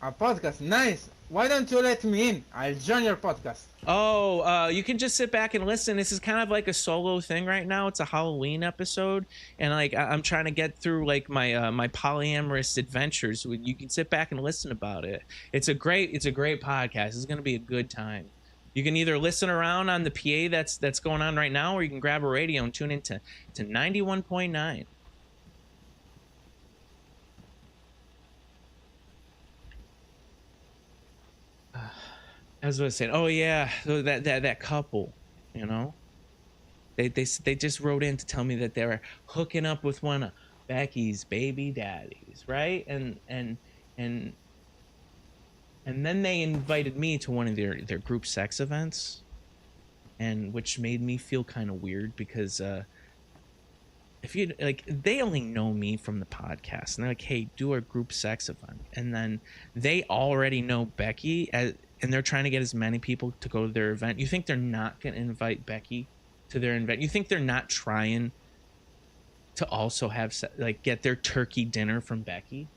Speaker 10: A podcast, nice. Why don't you let me in? I'll join your podcast.
Speaker 1: Oh, you can just sit back and listen. This is kind of like a solo thing right now. It's a Halloween episode, and like I'm trying to get through like my my polyamorous adventures. You can sit back and listen about it. It's a great podcast. It's gonna be a good time. You can either listen around on the PA that's going on right now, or you can grab a radio and tune into 91.9. As I was saying, oh yeah, that couple, you know, they just wrote in to tell me that they were hooking up with one of Becky's baby daddies, right? And then they invited me to one of their group sex events, and which made me feel kind of weird because if you like, they only know me from the podcast, and they're like, hey, do a group sex event, and then they already know Becky and they're trying to get as many people to go to their event. You think they're not going to invite Becky to their event? You think they're not trying to also have like get their turkey dinner from Becky?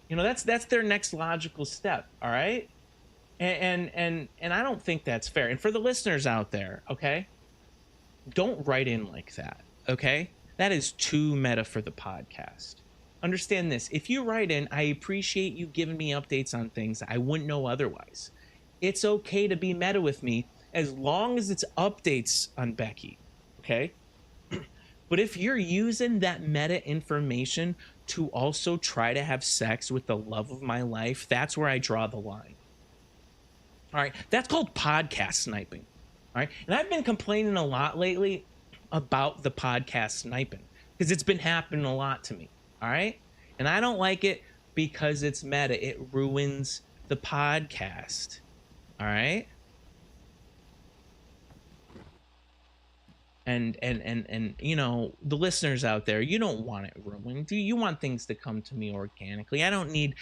Speaker 1: You know, that's their next logical step. All right. And I don't think that's fair. And for the listeners out there, okay, don't write in like that. Okay. That is too meta for the podcast. Understand this. If you write in, I appreciate you giving me updates on things I wouldn't know otherwise. It's okay to be meta with me as long as it's updates on Becky. Okay. But if you're using that meta information to also try to have sex with the love of my life, that's where I draw the line. All right. That's called podcast sniping. All right. And I've been complaining a lot lately about the podcast sniping because it's been happening a lot to me. All right. And I don't like it because it's meta. It ruins the podcast. All right. And you know, the listeners out there, you don't want it ruined. You want things to come to me organically. I don't need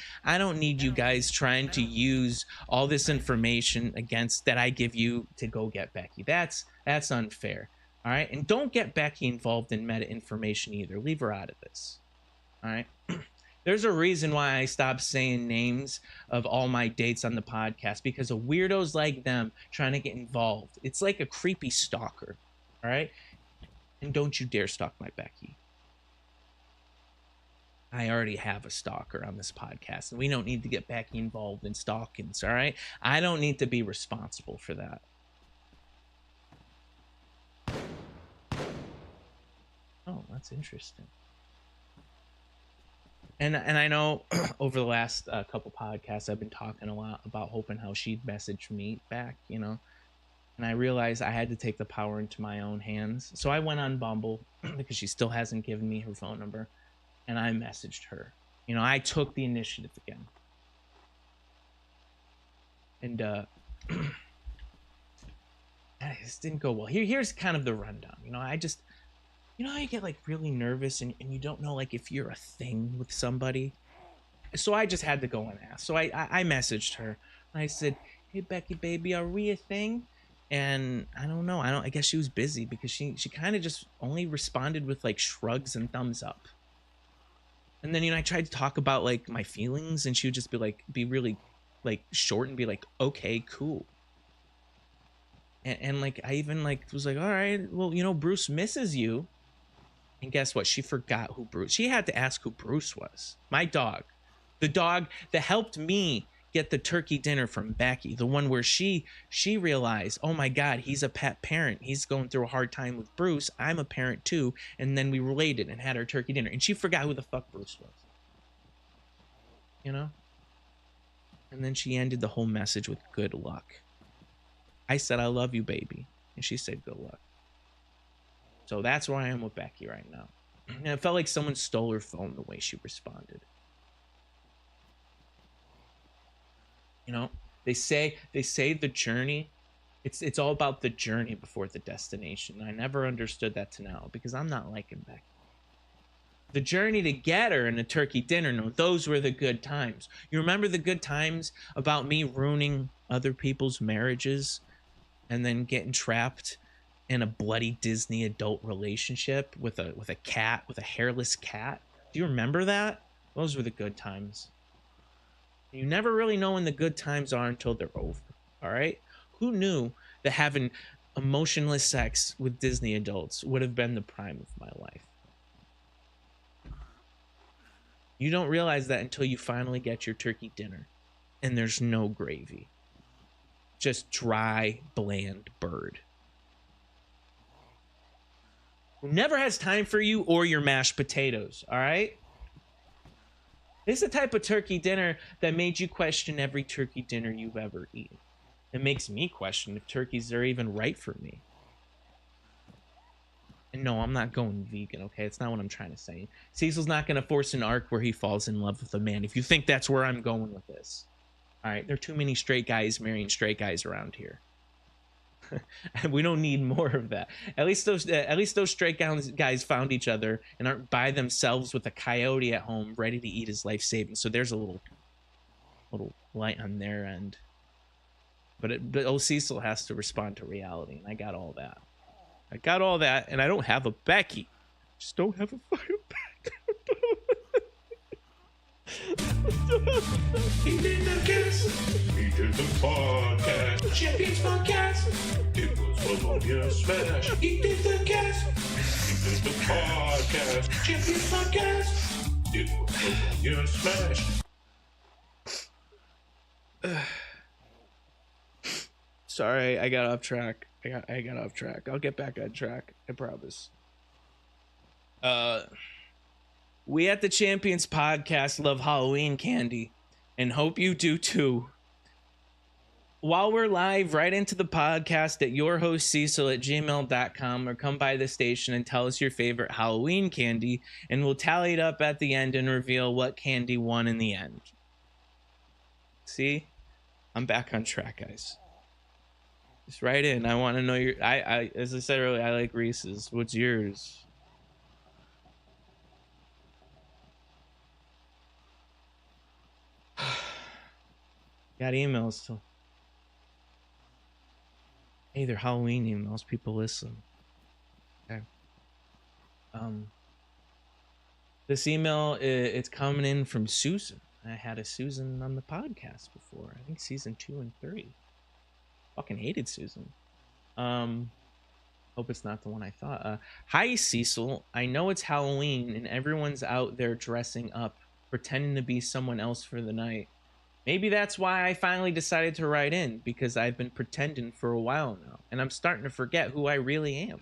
Speaker 1: you guys trying to use all this information against that I give you to go get Becky. That's unfair. All right. And don't get Becky involved in meta information either. Leave her out of this. All right. There's a reason why I stopped saying names of all my dates on the podcast, because of weirdos like them trying to get involved. It's like a creepy stalker. All right. And don't you dare stalk my Becky. I already have a stalker on this podcast, and we don't need to get Becky involved in stalkings. All right. I don't need to be responsible for that. Oh, that's interesting. And I know over the last couple podcasts, I've been talking a lot about hoping how she'd message me back, you know. And I realized I had to take the power into my own hands. So I went on Bumble because she still hasn't given me her phone number. And I messaged her. You know, I took the initiative again. And this didn't go well. Here's kind of the rundown. You know, you know how you get like really nervous and you don't know like if you're a thing with somebody, I just had to go and ask. So I messaged her. I said, "Hey Becky, baby, are we a thing?" And I don't know. I guess she was busy because she kind of just only responded with like shrugs and thumbs up. And then, you know, I tried to talk about like my feelings, and she would just be really like short and be like, "Okay, cool." And like I even like was like, "All right, well, you know, Bruce misses you." And guess what? She forgot who Bruce. She had to ask who Bruce was. My dog. The dog that helped me get the turkey dinner from Becky. The one where she realized, "Oh my God, he's a pet parent. He's going through a hard time with Bruce. I'm a parent too." And then we related and had our turkey dinner. And she forgot who the fuck Bruce was. You know? And then she ended the whole message with "good luck." I said, "I love you, baby." And she said, "Good luck." So that's where I am with Becky right now. And it felt like someone stole her phone the way she responded. You know, they say the journey, it's all about the journey before the destination. I never understood that to now because I'm not liking Becky. The journey to get her and the turkey dinner, no, those were the good times. You remember the good times about me ruining other people's marriages and then getting trapped in a bloody Disney adult relationship with a cat, with a hairless cat? Do you remember that? Those were the good times. You never really know when the good times are until they're over. All right? Who knew that having emotionless sex with Disney adults would have been the prime of my life? You don't realize that until you finally get your turkey dinner and there's no gravy. Just dry, bland bird. Who never has time for you or your mashed potatoes, all right? This is the type of turkey dinner that made you question every turkey dinner you've ever eaten. It makes me question if turkeys are even right for me. And no, I'm not going vegan, okay? It's not what I'm trying to say. Cecil's not going to force an arc where he falls in love with a man. If you think that's where I'm going with this. All right, there are too many straight guys marrying straight guys around here. We don't need more of that. At least those straight guys found each other and aren't by themselves with a coyote at home ready to eat his life savings. So there's a little light on their end. But old Cecil has to respond to reality, and I got all that. And I don't have a Becky. Just don't have a fucking Becky.
Speaker 9: He did the podcast. Champions Podcast. It was Livonia Smash. He did the cast. He did the podcast. Champions Podcast. It was Livonia Smash.
Speaker 1: Sorry, I got off track. I got off track. I'll get back on track. I promise. We at the Champions Podcast love Halloween candy and hope you do too. While we're live, write into the podcast at YourHostCecil@gmail.com or come by the station and tell us your favorite Halloween candy, and we'll tally it up at the end and reveal what candy won in the end. See? I'm back on track, guys. Just write in. I want to know your... I as I said earlier, I like Reese's. What's yours? Got emails still. Hey, they're Halloween emails. People listen. Okay. This email, it's coming in from Susan. I had a Susan on the podcast before. I think season 2 and 3. Fucking hated Susan. Hope it's not the one I thought. Hi, Cecil. I know it's Halloween and everyone's out there dressing up, pretending to be someone else for the night. Maybe that's why I finally decided to write in, because I've been pretending for a while now, and I'm starting to forget who I really am.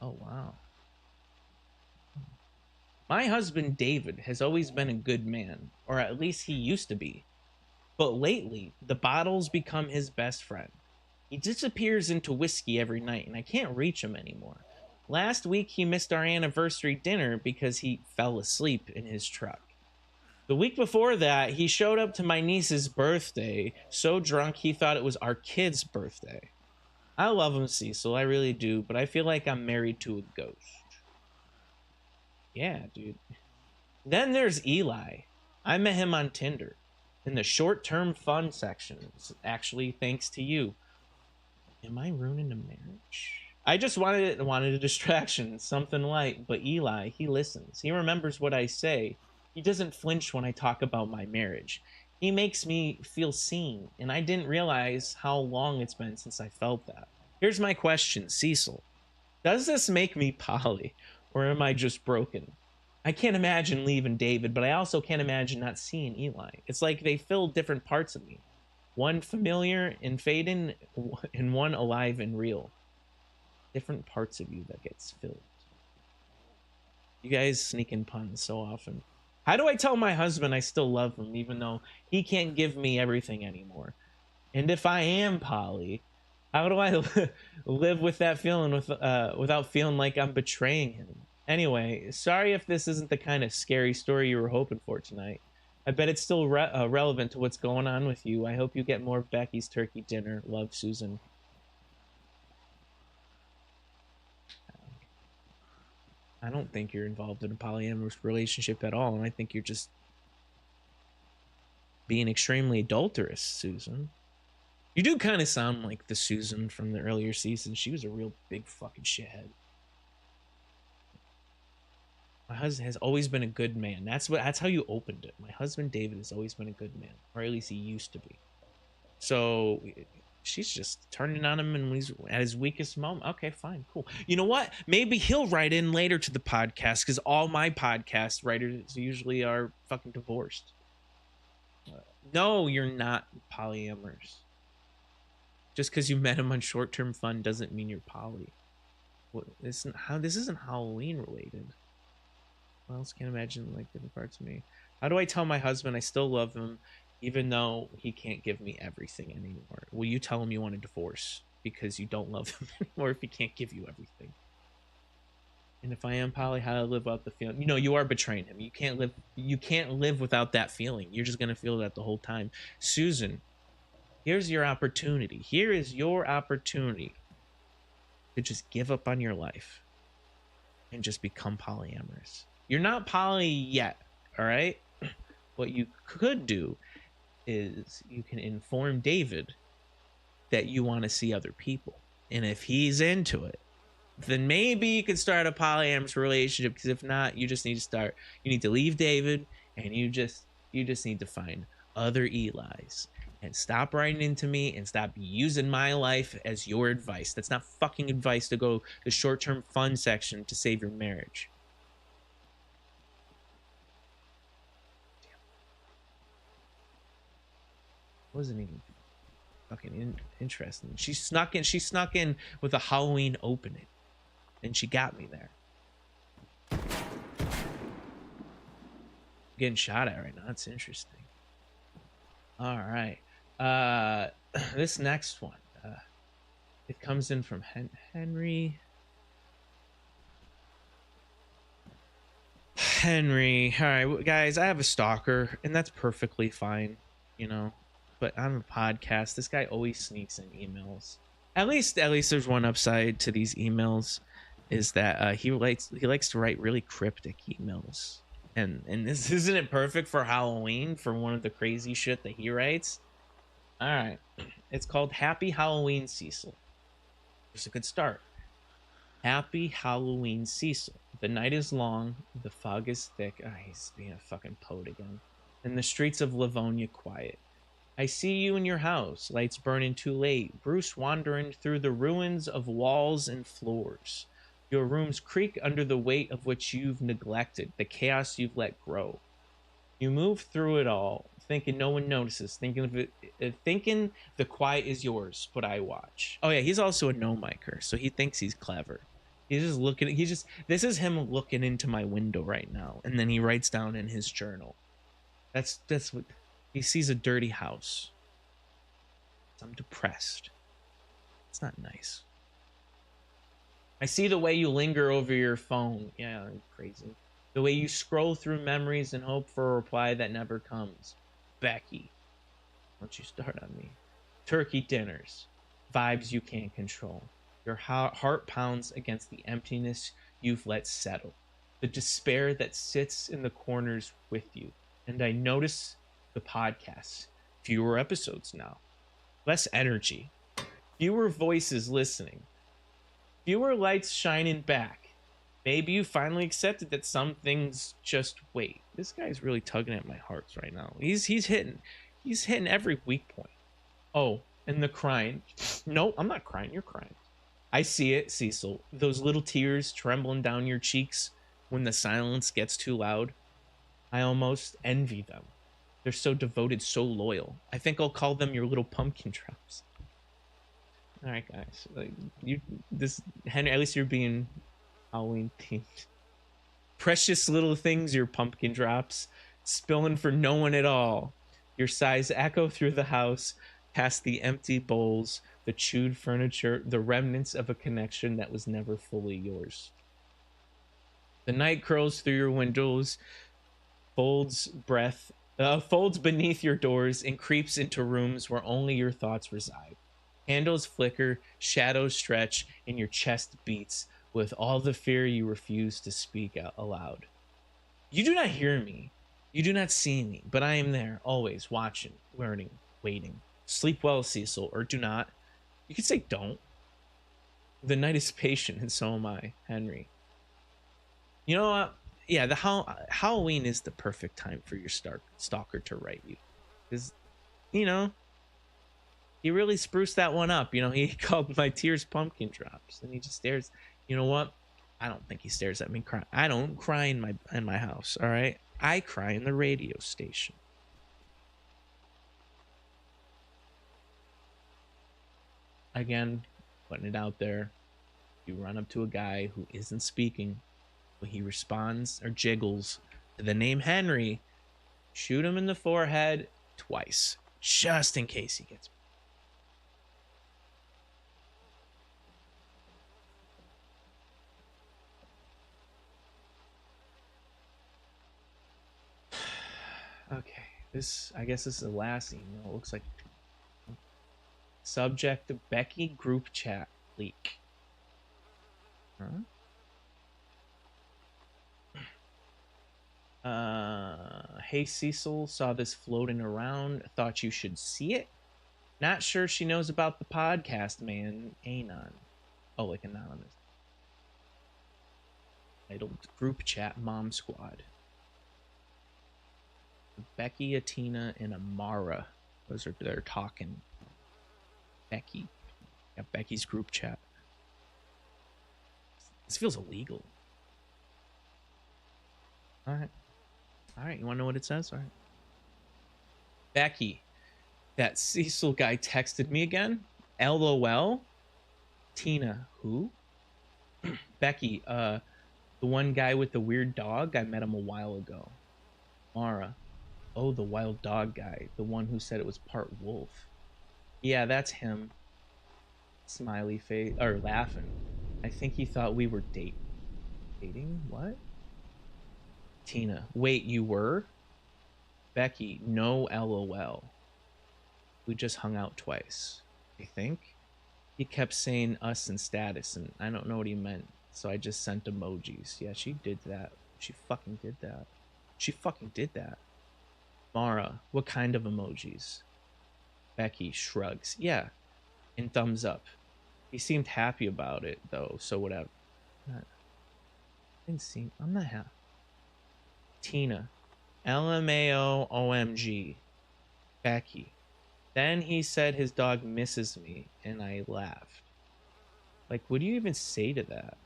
Speaker 1: Oh, wow. My husband, David, has always been a good man, or at least he used to be. But lately, the bottle's become his best friend. He disappears into whiskey every night, and I can't reach him anymore. Last week, he missed our anniversary dinner because he fell asleep in his truck. The week before that, he showed up to my niece's birthday, so drunk he thought it was our kid's birthday. I love him, Cecil, I really do, but I feel like I'm married to a ghost. Yeah, dude. Then there's Eli. I met him on Tinder in the short-term fun section. It's actually, thanks to you. Am I ruining a marriage? I just wanted a distraction, something light. But Eli, he listens. He remembers what I say. He doesn't flinch when I talk about my marriage. He makes me feel seen, and I didn't realize how long it's been since I felt that. Here's my question, Cecil. Does this make me poly, or am I just broken? I can't imagine leaving David, but I also can't imagine not seeing Eli. It's like they fill different parts of me. One familiar and fading, and one alive and real. Different parts of you that gets filled. You guys sneak in puns so often. How do I tell my husband I still love him, even though he can't give me everything anymore? And if I am poly, how do I live with that feeling without feeling like I'm betraying him? Anyway, sorry if this isn't the kind of scary story you were hoping for tonight. I bet it's still relevant to what's going on with you. I hope you get more of Becky's turkey dinner. Love, Susan. I don't think you're involved in a polyamorous relationship at all, and I think you're just being extremely adulterous, Susan. You do kind of sound like the Susan from the earlier seasons. She was a real big fucking shithead. My husband has always been a good man. That's how you opened it. My husband David has always been a good man, or at least he used to be. So she's just turning on him and he's at his weakest moment. Okay, fine, cool. You know what? Maybe he'll write in later to the podcast, because all my podcast writers usually are fucking divorced. No, you're not polyamorous. Just because you met him on short-term fun doesn't mean you're poly. This isn't Halloween related. What else can I imagine like different parts of me? How do I tell my husband I still love him, even though he can't give me everything anymore? Will you tell him you want a divorce because you don't love him anymore if he can't give you everything? And if I am poly, how do I live out the feeling? You know, you are betraying him. You can't live without that feeling. You're just gonna feel that the whole time. Susan, here's your opportunity. Here is your opportunity to just give up on your life and just become polyamorous. You're not poly yet, all right? What you could do is you can inform David that you want to see other people. And if he's into it, then maybe you could start a polyamorous relationship. Because if not, you just need to leave David, and you just need to find other Elis. And stop writing into me and stop using my life as your advice. That's not fucking advice to go the short-term fun section to save your marriage. Wasn't even fucking interesting. She snuck in with a Halloween opening, and she got me there. Getting shot at right now. That's interesting. All right. This next one, it comes in from Henry. All right, guys, I have a stalker, and that's perfectly fine, you know. But on a podcast, this guy always sneaks in emails. At least there's one upside to these emails, is that he likes to write really cryptic emails. And this isn't it perfect for Halloween for one of the crazy shit that he writes. All right, it's called Happy Halloween, Cecil. It's a good start. Happy Halloween, Cecil. The night is long, the fog is thick. He's being a fucking poet again. And the streets of Livonia quiet. I see you in your house, lights burning too late. Bruce wandering through the ruins of walls and floors. Your rooms creak under the weight of which you've neglected, the chaos you've let grow. You move through it all, thinking no one notices, thinking the quiet is yours, but I watch. Oh yeah, he's also a no-micer, so he thinks he's clever. This is him looking into my window right now, and then he writes down in his journal. That's what he sees, a dirty house. I'm depressed. It's not nice. I see the way you linger over your phone. Yeah, crazy. The way you scroll through memories and hope for a reply that never comes. Becky, don't you start on me. Turkey dinners. Vibes you can't control. Your heart pounds against the emptiness you've let settle. the despair that sits in the corners with you. And I notice the podcast. Fewer episodes now. Less energy. Fewer voices listening. Fewer lights shining back. Maybe you finally accepted that some things just wait. This guy's really tugging at my hearts right now. He's hitting every weak point. Oh, and the crying. No, I'm not crying. You're crying. I see it, Cecil. Those little tears trembling down your cheeks when the silence gets too loud. I almost envy them. They're so devoted, so loyal. I think I'll call them your little pumpkin drops. All right, guys. Henry, at least you're being Halloween themed. Precious little things, your pumpkin drops, spilling for no one at all. Your sighs echo through the house, past the empty bowls, the chewed furniture, the remnants of a connection that was never fully yours. The night curls through your windows, folds beneath your doors, and creeps into rooms where only your thoughts reside. Candles flicker, shadows stretch, and your chest beats with all the fear you refuse to speak out aloud. You do not hear me. You do not see me, but I am there, always watching, learning, waiting. Sleep well, Cecil, or do not. You could say don't. The night is patient, and so am I, Henry. You know what? Yeah, Halloween is the perfect time for your stalker to write you. Because, you know, he really spruced that one up. You know, he called my tears pumpkin drops. And he just stares. You know what? I don't think he stares at me crying. I don't cry in my house, all right? I cry in the radio station. Again, putting it out there. You run up to a guy who isn't speaking. When he responds or jiggles to the name Henry, shoot him in the forehead twice, just in case he gets. Okay, I guess this is the last email. It looks like subject to Becky group chat leak. Huh? Hey Cecil, saw this floating around, thought you should see it. Not sure she knows about the podcast, man. Anon. Oh, like anonymous. Titled Group Chat Mom Squad. Becky, Atina, and Amara. They're talking. Becky. Yeah, Becky's group chat. This feels illegal. Alright, you want to know what it says? All right. Becky, that Cecil guy texted me again. LOL. Tina, who? Becky, the one guy with the weird dog. I met him a while ago. Mara, oh, the wild dog guy. The one who said it was part wolf. Yeah, that's him. Smiley face, or laughing. I think he thought we were dating? What? Tina, wait, you were? Becky, no LOL. We just hung out twice. I think? He kept saying us in status, and I don't know what he meant, so I just sent emojis. Yeah, she did that. She fucking did that. Mara, what kind of emojis? Becky shrugs. Yeah, and thumbs up. He seemed happy about it, though, so whatever. I'm not happy. Tina, LMAO OMG. Becky. Then he said his dog misses me, and I laughed. Like, what do you even say to that?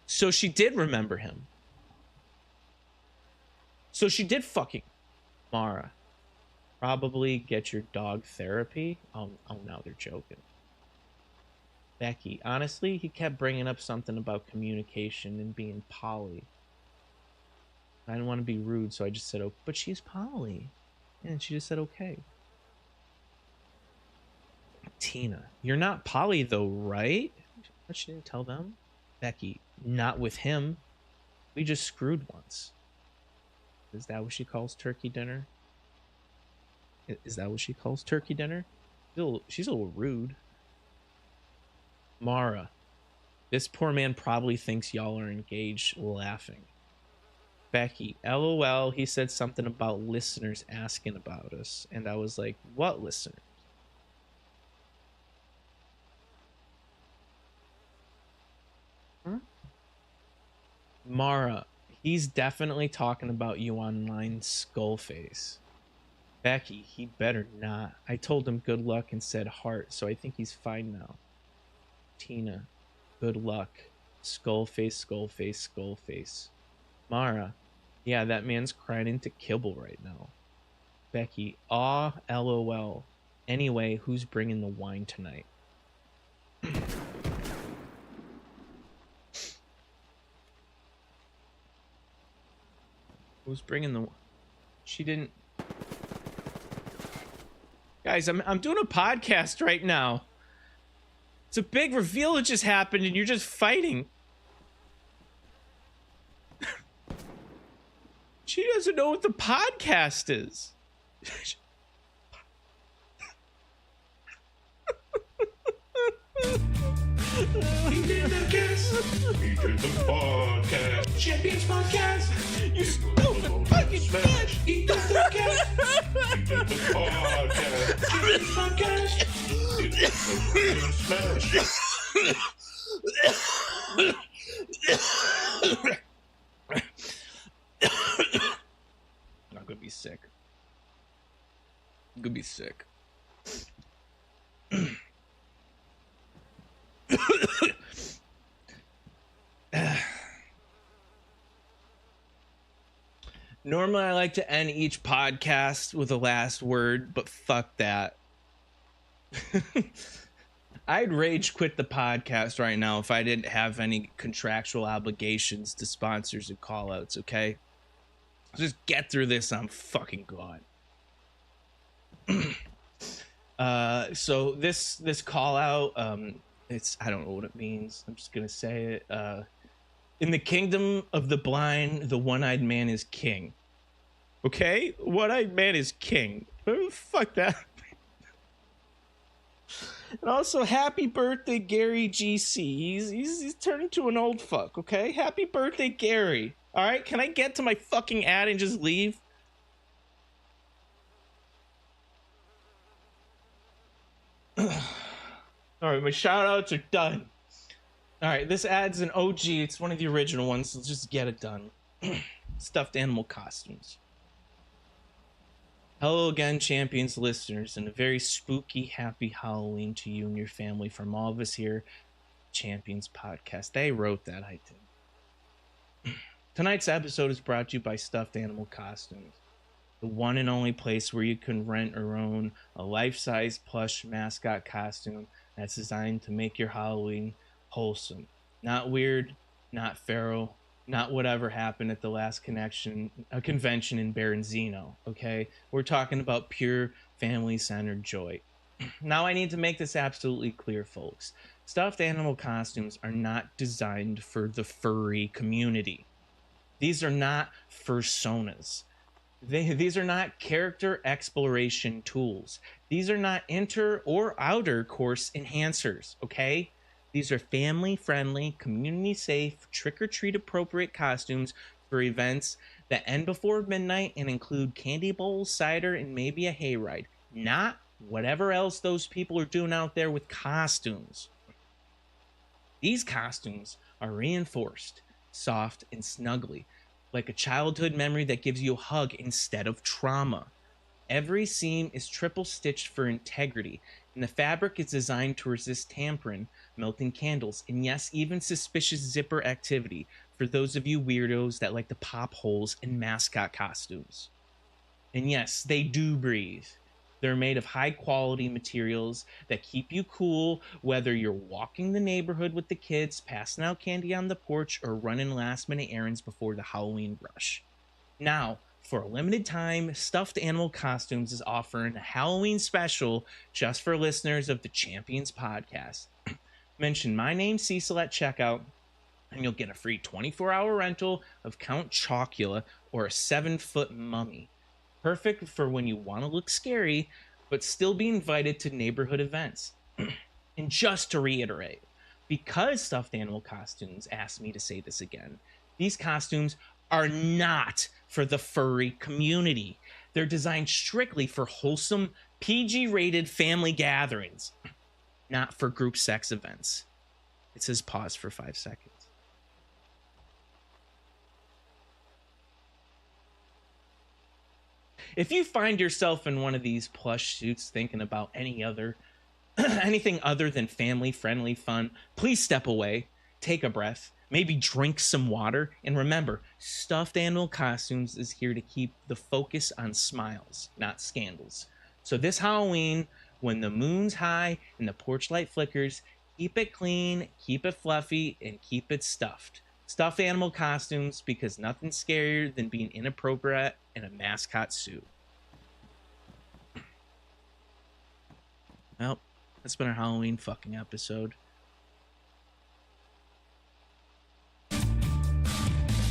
Speaker 1: So she did remember him. So she did fucking Mara. Probably get your dog therapy. Oh, now they're joking. Becky, honestly, he kept bringing up something about communication and being poly. I didn't want to be rude, so I just said, oh, but she's poly. And she just said, okay. Tina, you're not poly though, right? But she didn't tell them. Becky, not with him. We just screwed once. Is that what she calls turkey dinner? Is that what she calls turkey dinner? She's a little rude. Mara, This poor man probably thinks y'all are engaged, laughing. Becky, LOL, he said something about listeners asking about us. And I was like, what listeners? Mara, he's definitely talking about you online, Skullface. Becky, he better not. I told him good luck and said heart, so I think he's fine now. Tina, good luck. Skullface, Skullface, Skullface. Mara, yeah, that man's crying into kibble right now. Becky, aw, LOL. Anyway, who's bringing the wine tonight? Who's bringing the... She didn't... Guys, I'm doing a podcast right now. It's a big reveal that just happened and you're just fighting. She doesn't know what the podcast is.
Speaker 9: He did the podcast. Champions Podcast.
Speaker 1: You stupid fucking bitch.
Speaker 9: He did the cast. He did the podcast. Champions Podcast. He did the smash.
Speaker 1: I'm gonna be sick. I'm gonna be sick. Normally I like to end each podcast with a last word, but fuck that. I'd rage quit the podcast right now if I didn't have any contractual obligations to sponsors and call outs, okay? Just get through this, I'm fucking gone. So this call out, it's, I don't know what it means. I'm just gonna say it. In the kingdom of the blind, the one-eyed man is king. Okay? One-eyed man is king. Fuck that. And also, happy birthday, Gary GC. He's turning to an old fuck, okay? Happy birthday, Gary. All right? Can I get to my fucking ad and just leave? All right, my shout-outs are done. All right, this ad's an OG. It's one of the original ones, so let's just get it done. Stuffed animal costumes. Hello again, Champions listeners, and a very spooky, happy Halloween to you and your family from all of us here, Champions Podcast. They wrote that, I did. Tonight's episode is brought to you by Stuffed Animal Costumes, the one and only place where you can rent or own a life-size plush mascot costume that's designed to make your Halloween wholesome. Not weird, not feral, not whatever happened at the last convention in Berenzino, okay? We're talking about pure family-centered joy. Now I need to make this absolutely clear, folks. Stuffed animal costumes are not designed for the furry community. These are not fursonas. These are not character exploration tools. These are not inter or outer course enhancers, okay? These are family-friendly, community-safe, trick-or-treat appropriate costumes for events that end before midnight and include candy bowls, cider, and maybe a hayride. Not whatever else those people are doing out there with costumes. These costumes are reinforced, soft, and snuggly, like a childhood memory that gives you a hug instead of trauma. Every seam is triple stitched for integrity, and the fabric is designed to resist tampering, melting candles, and yes, even suspicious zipper activity for those of you weirdos that like to pop holes in mascot costumes. And yes, they do breathe. They're made of high quality materials that keep you cool, whether you're walking the neighborhood with the kids, passing out candy on the porch, or running last minute errands before the Halloween rush. Now, for a limited time, Stuffed Animal Costumes is offering a Halloween special just for listeners of the Champions Podcast. Mention my name, Cecil, at checkout, and you'll get a free 24-hour rental of Count Chocula or a 7-foot mummy. Perfect for when you want to look scary, but still be invited to neighborhood events. And just to reiterate, because Stuffed Animal Costumes asked me to say this again. These costumes are not for the furry community. They're designed strictly for wholesome, PG-rated family gatherings, not for group sex events. It says pause for 5 seconds. If you find yourself in one of these plush suits thinking about anything other than family-friendly fun, please step away, take a breath, maybe drink some water, and remember, Stuffed Animal Costumes is here to keep the focus on smiles, not scandals. So this Halloween, when the moon's high and the porch light flickers, keep it clean, keep it fluffy, and keep it stuffed. Stuffed Animal Costumes, because nothing's scarier than being inappropriate in a mascot suit. Well, that's been our Halloween fucking episode.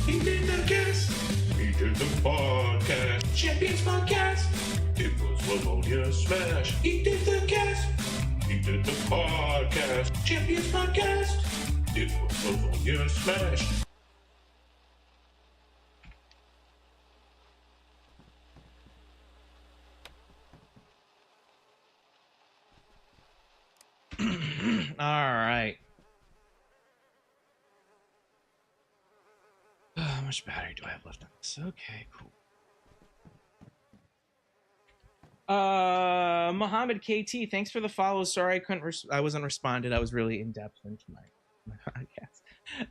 Speaker 9: He did the cast. He did the podcast. Champions Podcast. It was Livonia Smash. He did the cast. He did the podcast. Champions Podcast. It was Livonia Smash.
Speaker 1: All right. How much battery do I have left on this? Okay, cool. Mohammed KT, thanks for the follow. Sorry I wasn't responded. I was really in depth into my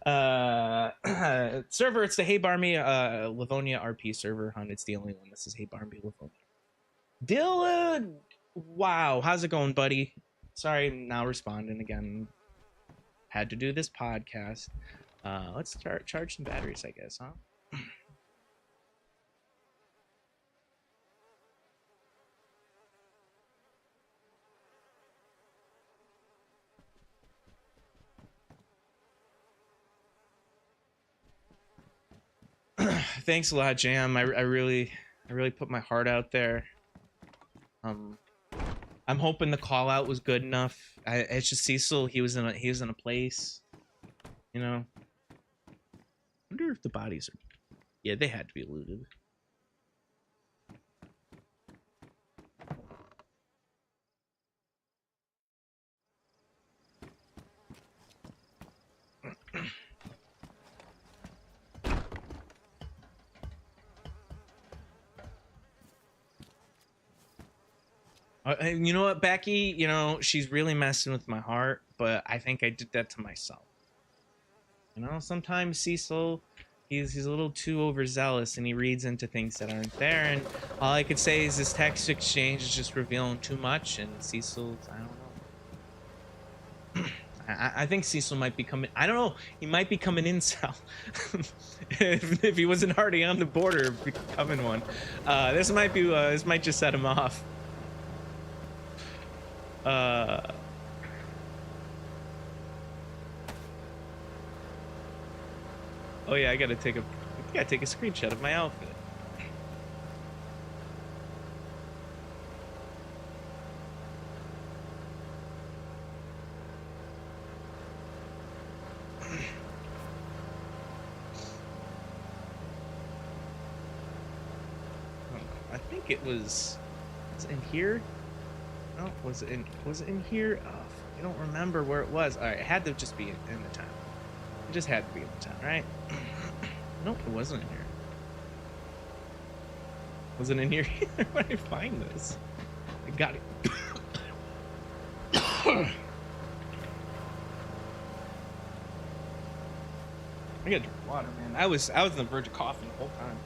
Speaker 1: podcast. Server, it's the Hey Barmy Livonia RP server, hun. It's the only one that says Hey Barmy Livonia. Dylan, wow, how's it going, buddy? Sorry, I'm now responding again. Had to do this podcast. Let's start charge some batteries, I guess, huh? Thanks a lot, Jam. I really put my heart out there. I'm hoping the call out was good enough. It's just CECIL. He was in a place, you know. I wonder if the bodies are. Yeah, they had to be looted. You know what, Becky? You know, she's really messing with my heart, but I think I did that to myself. You know, sometimes CECIL, he's a little too overzealous and he reads into things that aren't there. And all I could say is this text exchange is just revealing too much. And CECIL, I don't know. I think CECIL might be coming. I don't know. He might become an incel. if he wasn't already on the border of becoming one. This might be. This might just set him off. Oh yeah, I gotta take a screenshot of my outfit. I think it was in here. Oh, was it in here? Oh, I don't remember where it was. All right, it had to just be in the town. It just had to be in the town, right? Nope, it wasn't in here. Wasn't in here either. Where did I find this? I got it. I gotta drink water, man. I was on the verge of coughing the whole time.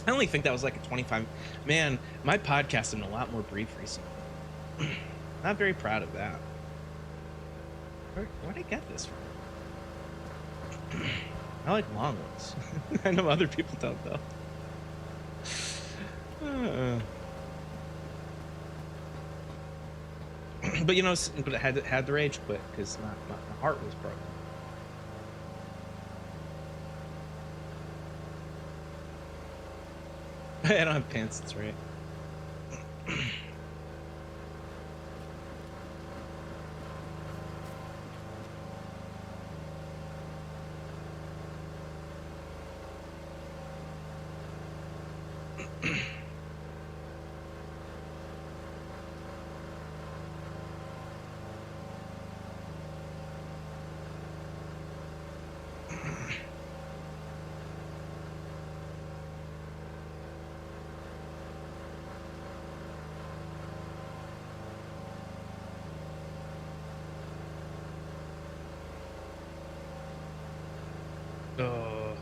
Speaker 1: I only think that was like a 25. Man, my podcast has been a lot more brief recently. Not very proud of that. Where'd I get this from? I like long ones. I know other people don't though. But you know, but it had the rage quit because my heart was broken. I don't have pants, that's right. Oh.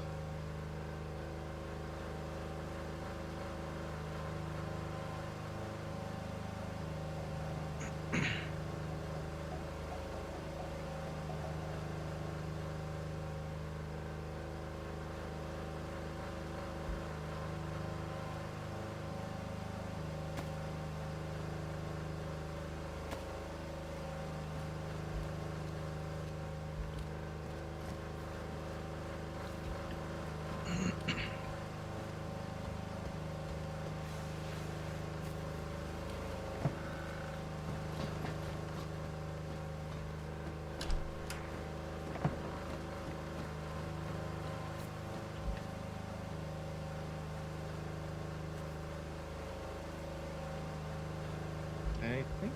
Speaker 1: I think.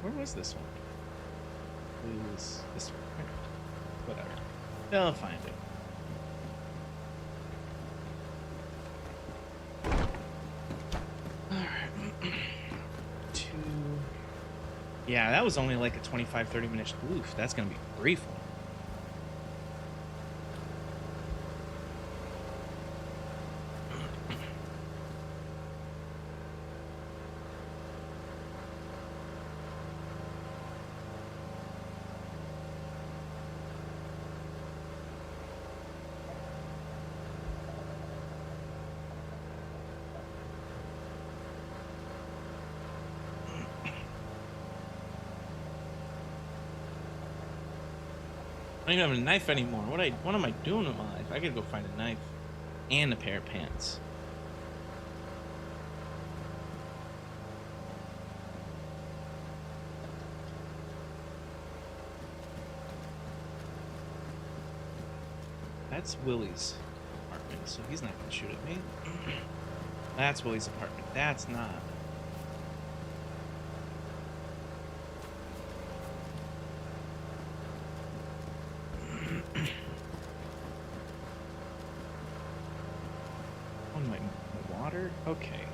Speaker 1: Where was this one? It was this one. Whatever. They'll find it. Alright. Yeah, that was only like a 25-30 minute spoof. That's gonna be a brief one. I don't even have a knife anymore. What am I doing with my life? I gotta go find a knife and a pair of pants. That's Willie's apartment, so he's not gonna shoot at me. That's Willie's apartment. That's not. Okay.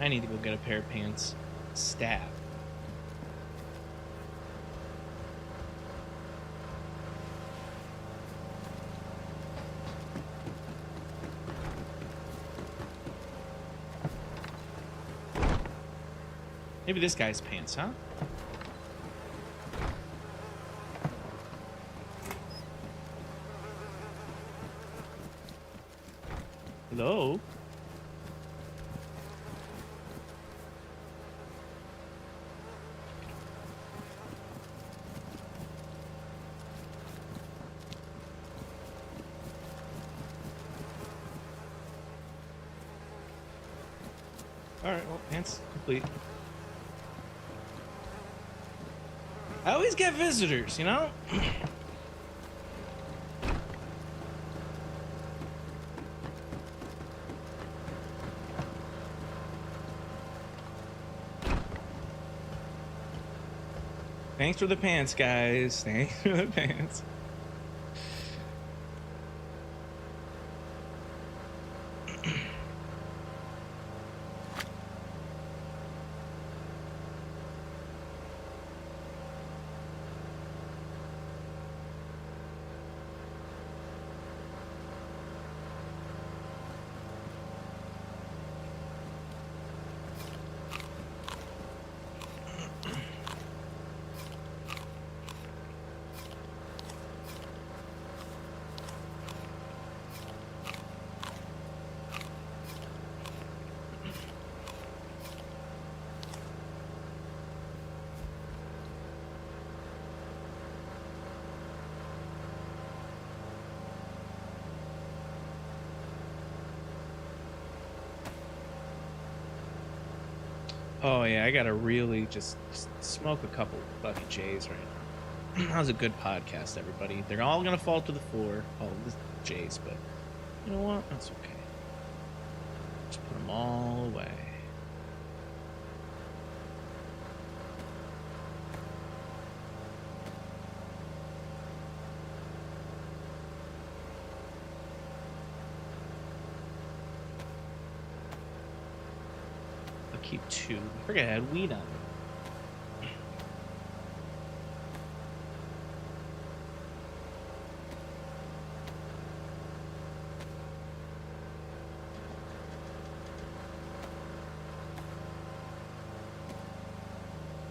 Speaker 1: I need to go get a pair of pants. Stab. Maybe this guy's pants, huh? Hello? Alright, well, pants complete. I always get visitors, you know? Thanks for the pants, guys. Thanks for the pants. Oh yeah, I gotta really just smoke a couple fucking J's right now. That was a good podcast, everybody. They're all gonna fall to the floor, all the J's, but you know what? That's okay. Just put them all away. I'll keep 2. I forgot I had weed on it.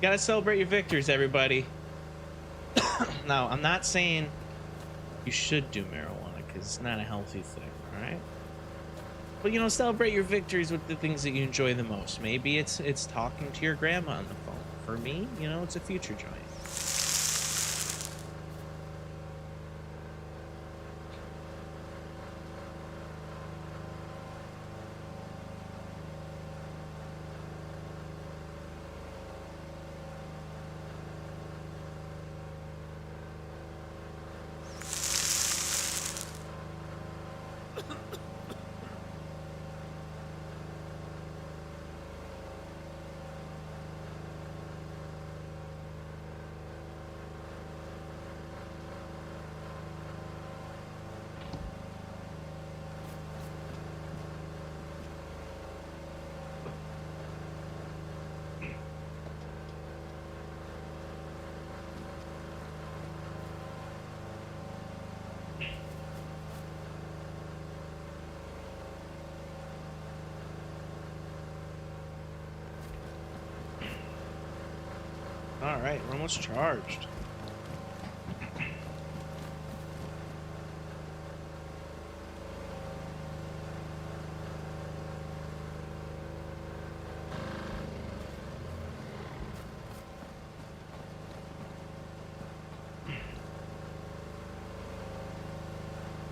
Speaker 1: Gotta celebrate your victories, everybody. Now, I'm not saying you should do marijuana because it's not a healthy thing, all right? But you know, celebrate your victories with the things that you enjoy the most. Maybe it's talking to your grandma on the phone. For me, you know, it's a future joint. All right, we're almost charged.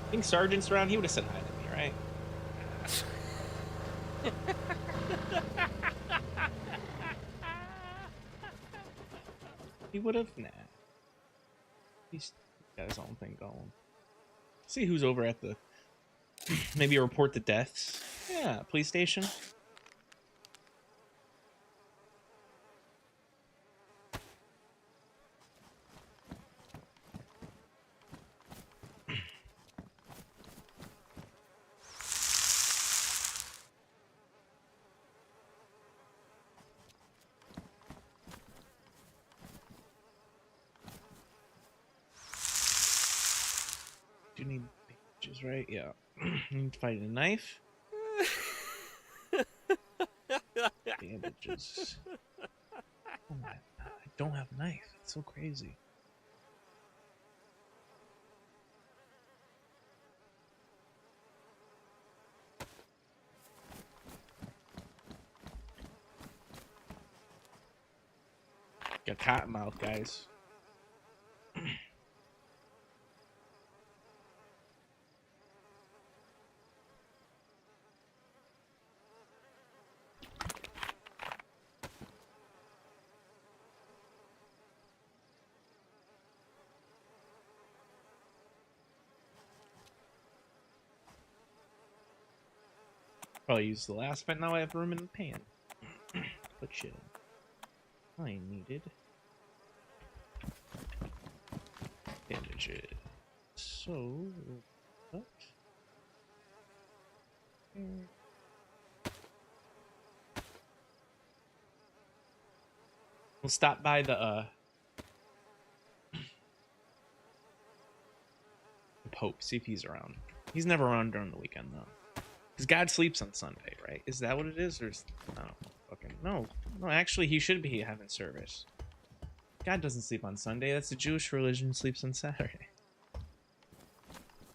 Speaker 1: I think Sergeant's around. He would have said hi to me, right? He would have. Nah. He's got his own thing going. See who's over at the. Maybe report the deaths. Yeah, police station. Do you need bandages, right? Yeah. You need to find a knife. Bandages. Oh my! I don't have a knife. It's so crazy. Got cotton mouth, guys. Probably used the last, but now I have room in the pan. Put shit in. I needed bandages. So what? We'll stop by the Pope, see if he's around. He's never around during the weekend though. Because God sleeps on Sunday, right? Is that what it is? Or is, I don't know. Fucking no. No, actually, he should be having service. God doesn't sleep on Sunday. That's the Jewish religion. Sleeps on Saturday.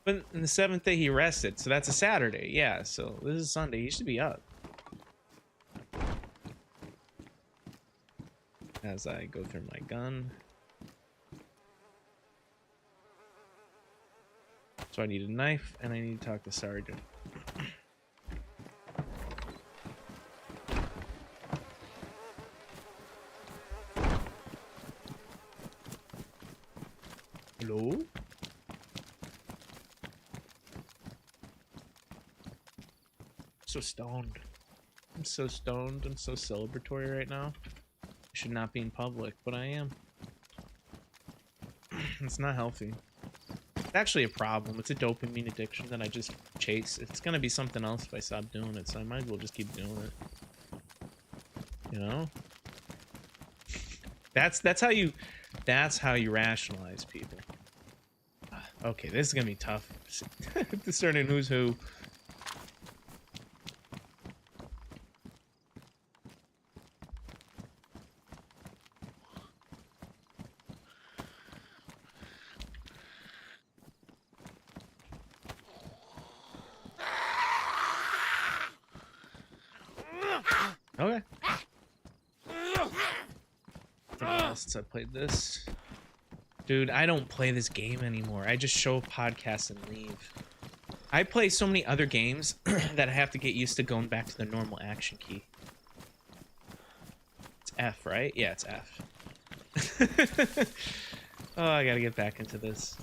Speaker 1: But in the 7th day, he rested. So that's a Saturday. Yeah, so this is Sunday. He should be up. As I go through my gun. So I need a knife, and I need to talk to Sergeant. so stoned. I'm so stoned. I'm so celebratory right now. I should not be in public, but I am. It's not healthy. It's actually a problem. It's a dopamine addiction that I just chase. It's gonna be something else if I stop doing it, so I might as well just keep doing it. You know? That's how you rationalize people. Okay, this is gonna be tough. Discerning who's who. Okay. Since I played this. Dude, I don't play this game anymore. I just show podcasts and leave. I play so many other games that I have to get used to going back to the normal action key. It's F, right? Yeah, it's F. Oh, I gotta get back into this.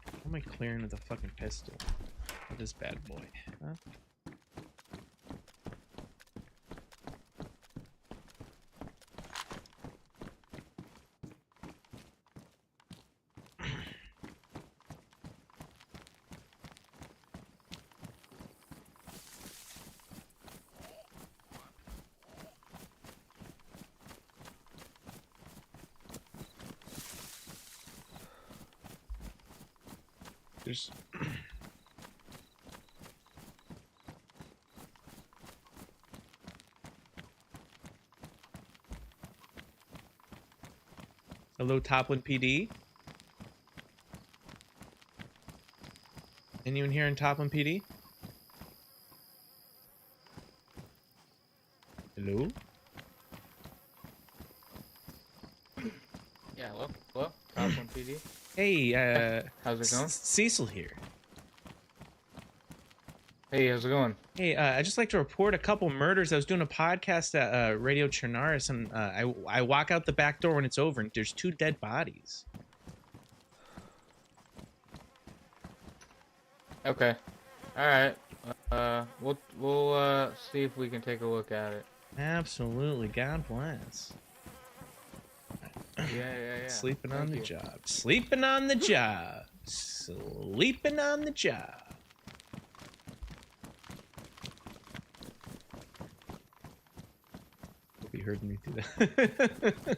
Speaker 1: How am I clearing with a fucking pistol? This bad boy, huh? There's hello, Toplin PD. Anyone here in Toplin PD? Hello?
Speaker 10: Yeah, hello? Hello? Toplin PD?
Speaker 1: Hey,
Speaker 10: how's it going?
Speaker 1: Cecil here.
Speaker 10: Hey, how's it going?
Speaker 1: Hey, I just like to report a couple murders. I was doing a podcast at Radio Chernaris, and I walk out the back door when it's over, and there's 2 dead bodies.
Speaker 10: Okay. Alright. We'll see if we can take a look at it.
Speaker 1: Absolutely. God bless.
Speaker 10: Yeah.
Speaker 1: Sleeping
Speaker 10: Thank
Speaker 1: on the
Speaker 10: you.
Speaker 1: job. Sleeping on the job. Sleeping on the job. Hope you heard me do that.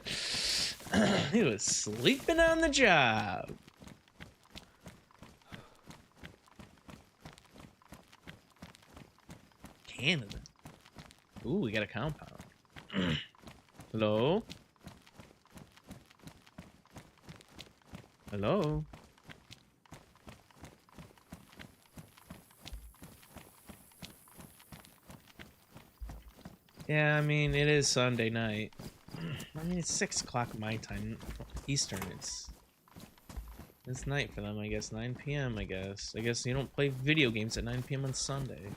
Speaker 1: He was sleeping on the job. Canada. Ooh, we got a compound. Hello? Hello? Yeah, I mean, it is Sunday night. I mean, it's 6 o'clock my time, Eastern. It's night for them, I guess. 9 p.m., I guess. I guess you don't play video games at 9 p.m. on Sunday.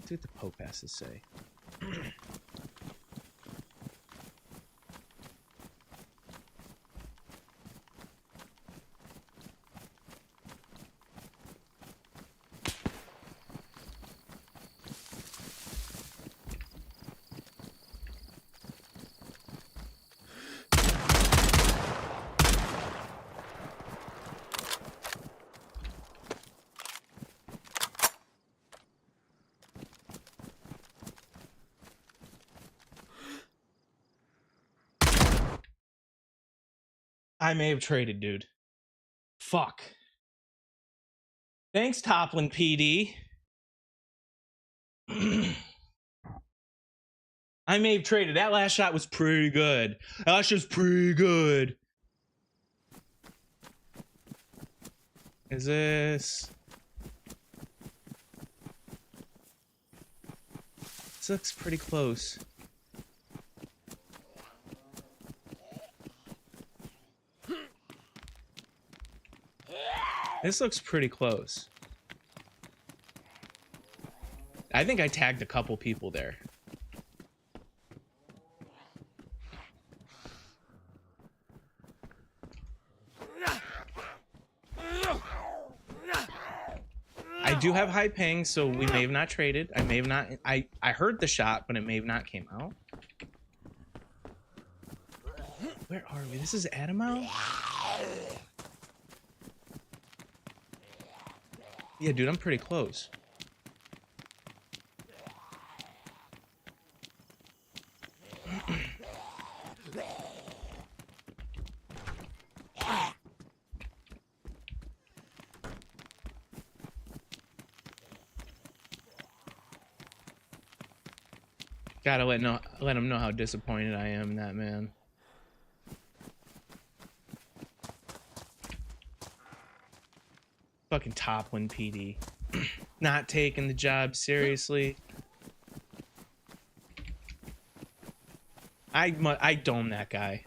Speaker 1: See what the Pope has to say. I may have traded, dude. Fuck. Thanks, Toplin PD. I may have traded. That last shot was pretty good. That last shot was pretty good. Is this? This looks pretty close. This looks pretty close. I think I tagged a couple people there. I do have high ping, so we may have not traded. I may have not. I heard the shot, but it may have not came out. Where are we? This is Adamo? Yeah, dude, I'm pretty close. Gotta let him know how disappointed I am in that man. Fucking Toplin PD. Not taking the job seriously. I dome that guy.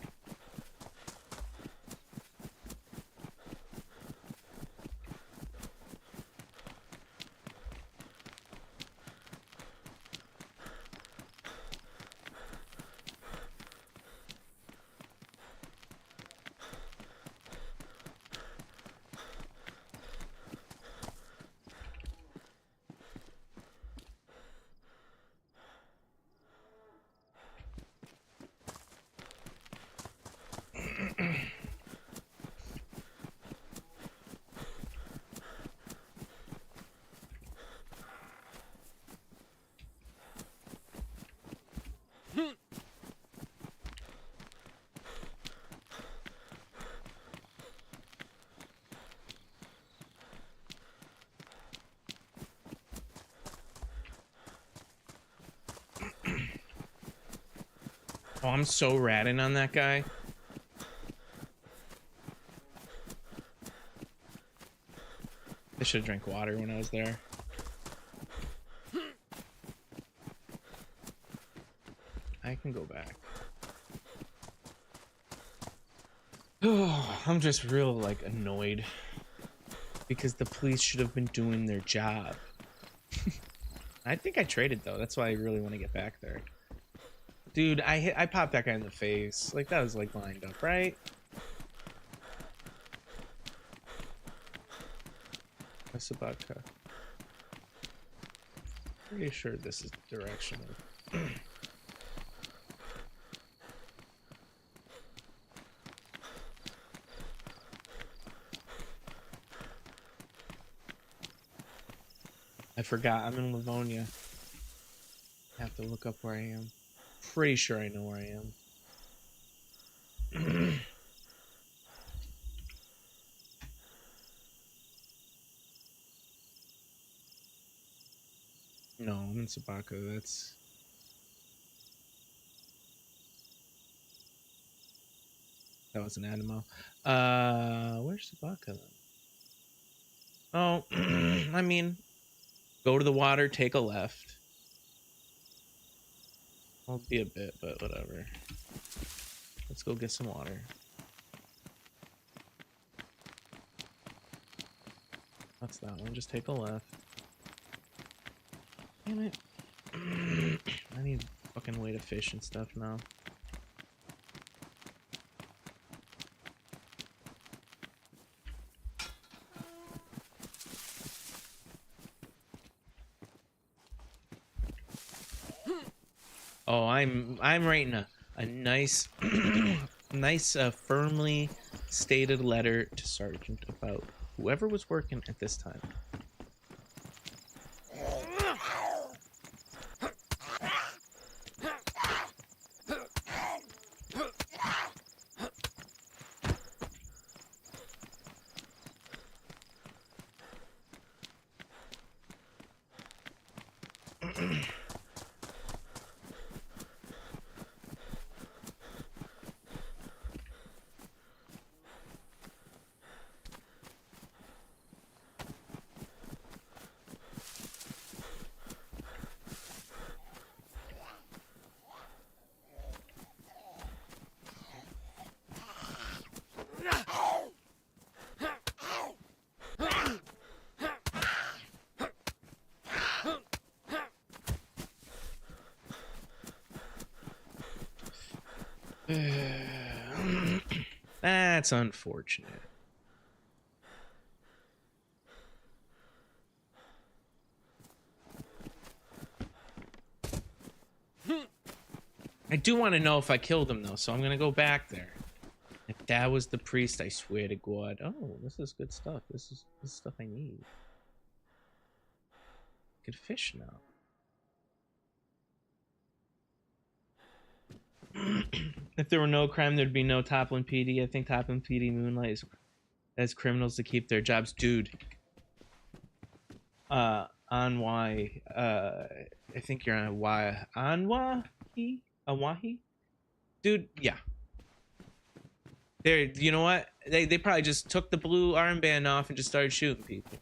Speaker 1: Oh, I'm so ratting on that guy. I should have drank water when I was there. I can go back. Oh, I'm just real like annoyed because the police should have been doing their job. I think I traded though. That's why I really want to get back there. Dude, I popped that guy in the face. Like, that was, like, lined up, right? That's about cut. Pretty sure this is the direction of... I forgot. I'm in Livonia. I have to look up where I am. Pretty sure I know where I am. No, I'm in Sabaka. That was an Adamo. Where's Sabaka then? Oh, I mean, go to the water, take a left. I'll be a bit, but whatever. Let's go get some water. That's that one. Just take a left. Damn it. I need a fucking way to fish and stuff now. Oh, I'm writing a nice firmly stated letter to Sergeant about whoever was working at this time. That's unfortunate. I do want to know if I killed him though, so I'm gonna go back there. If that was the priest, I swear to God. Oh, this is good stuff. This is stuff I need. Good fish now. If there were no crime, there'd be no Toplin PD. I think Toplin PD moonlight as criminals to keep their jobs, dude. On why? I think you're on why? Anwahi? Awahi? Dude, yeah. There, you know what? They probably just took the blue armband off and just started shooting people.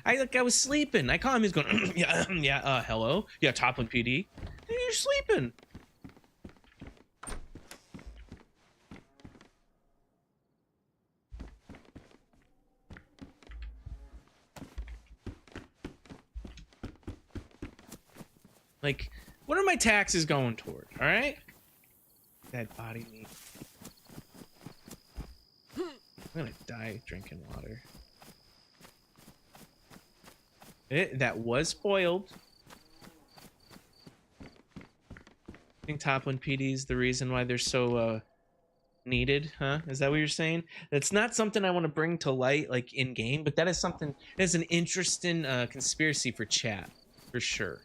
Speaker 1: I was sleeping. I call him. He's going, yeah. Hello, yeah, Toplin PD. You're sleeping. Like, what are my taxes going toward? All right. Dead body meat. I'm gonna die drinking water. That was spoiled. I think Toplin PD is the reason why they're so needed, huh? Is that what you're saying? That's not something I want to bring to light like in game, but that is something that's an interesting conspiracy for chat, for sure.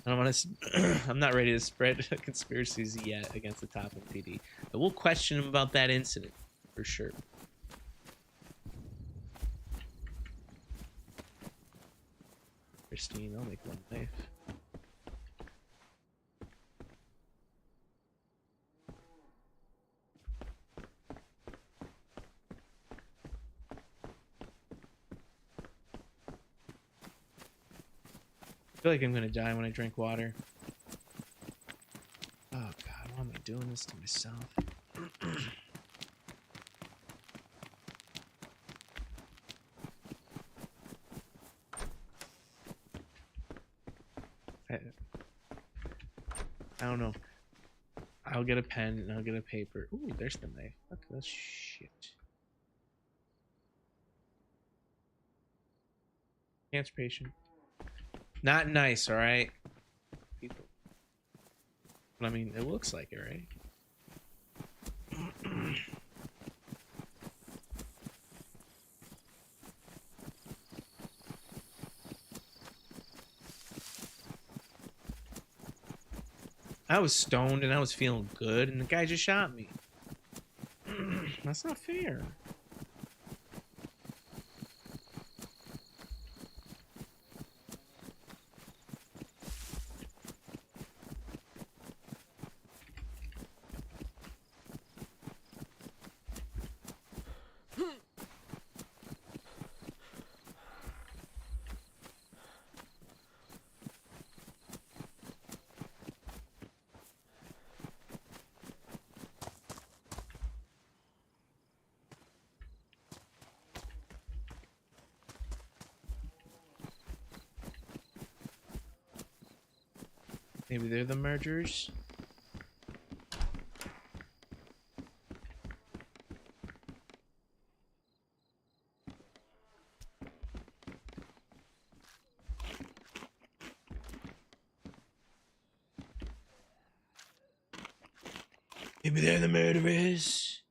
Speaker 1: I don't want to. I'm not ready to spread conspiracies yet against the Toplin PD, but we'll question him about that incident for sure. Christine, I'll make one knife. I feel like I'm gonna die when I drink water. Oh God, why am I doing this to myself? I don't know. I'll get a pen and I'll get a paper. Ooh, there's the knife. Look at this shit. Cancer patient. Not nice, alright? People. But I mean, it looks like it, right? I was stoned and I was feeling good, and the guy just shot me. That's not fair. Maybe they're the murderers. Maybe they're the murderers.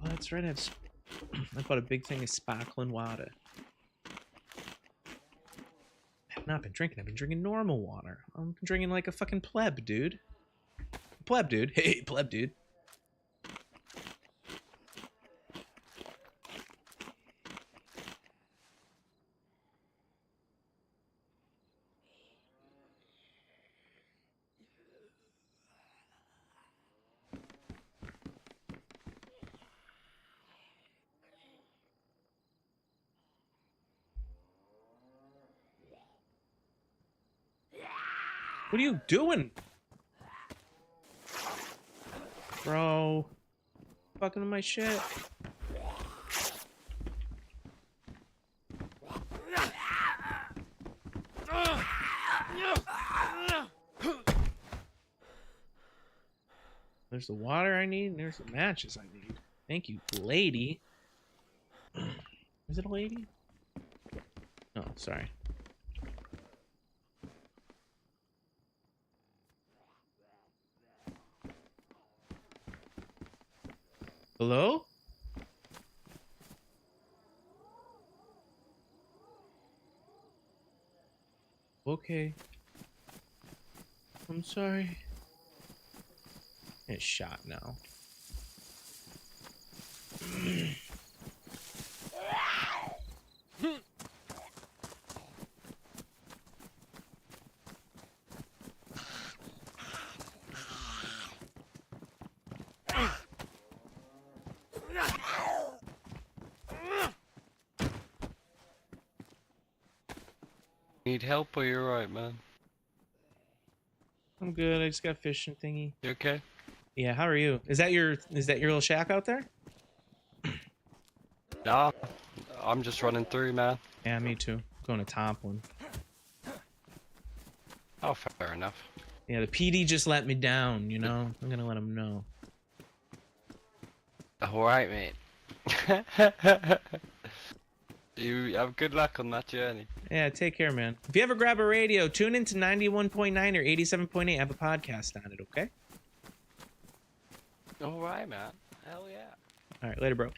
Speaker 1: Oh, that's right. I bought a big thing of sparkling water. I've not been drinking. I've been drinking normal water. I'm drinking like a fucking pleb, dude. Pleb, dude. Hey, pleb, dude. What are you doing? Bro. Fucking with my shit. There's the water I need, and there's the matches I need. Thank you, lady. Is it a lady? Oh, sorry. Hello? Okay. I'm sorry. It's shot now.
Speaker 11: Need help or you're right, man?
Speaker 1: I'm good. I just got fishing thingy.
Speaker 11: You okay?
Speaker 1: Yeah, how are you? Is that your little shack out there?
Speaker 11: Nah, I'm just running through, man.
Speaker 1: Yeah, me too. Going to top one.
Speaker 11: Oh, fair enough.
Speaker 1: Yeah, the PD just let me down, you know? I'm gonna let him know.
Speaker 11: Alright, mate. You have good luck on that journey.
Speaker 1: Yeah, take care, man. If you ever grab a radio, tune into 91.9 or 87.8. I have a podcast on it, okay?
Speaker 11: Alright, man. Hell yeah.
Speaker 1: Alright, later, bro.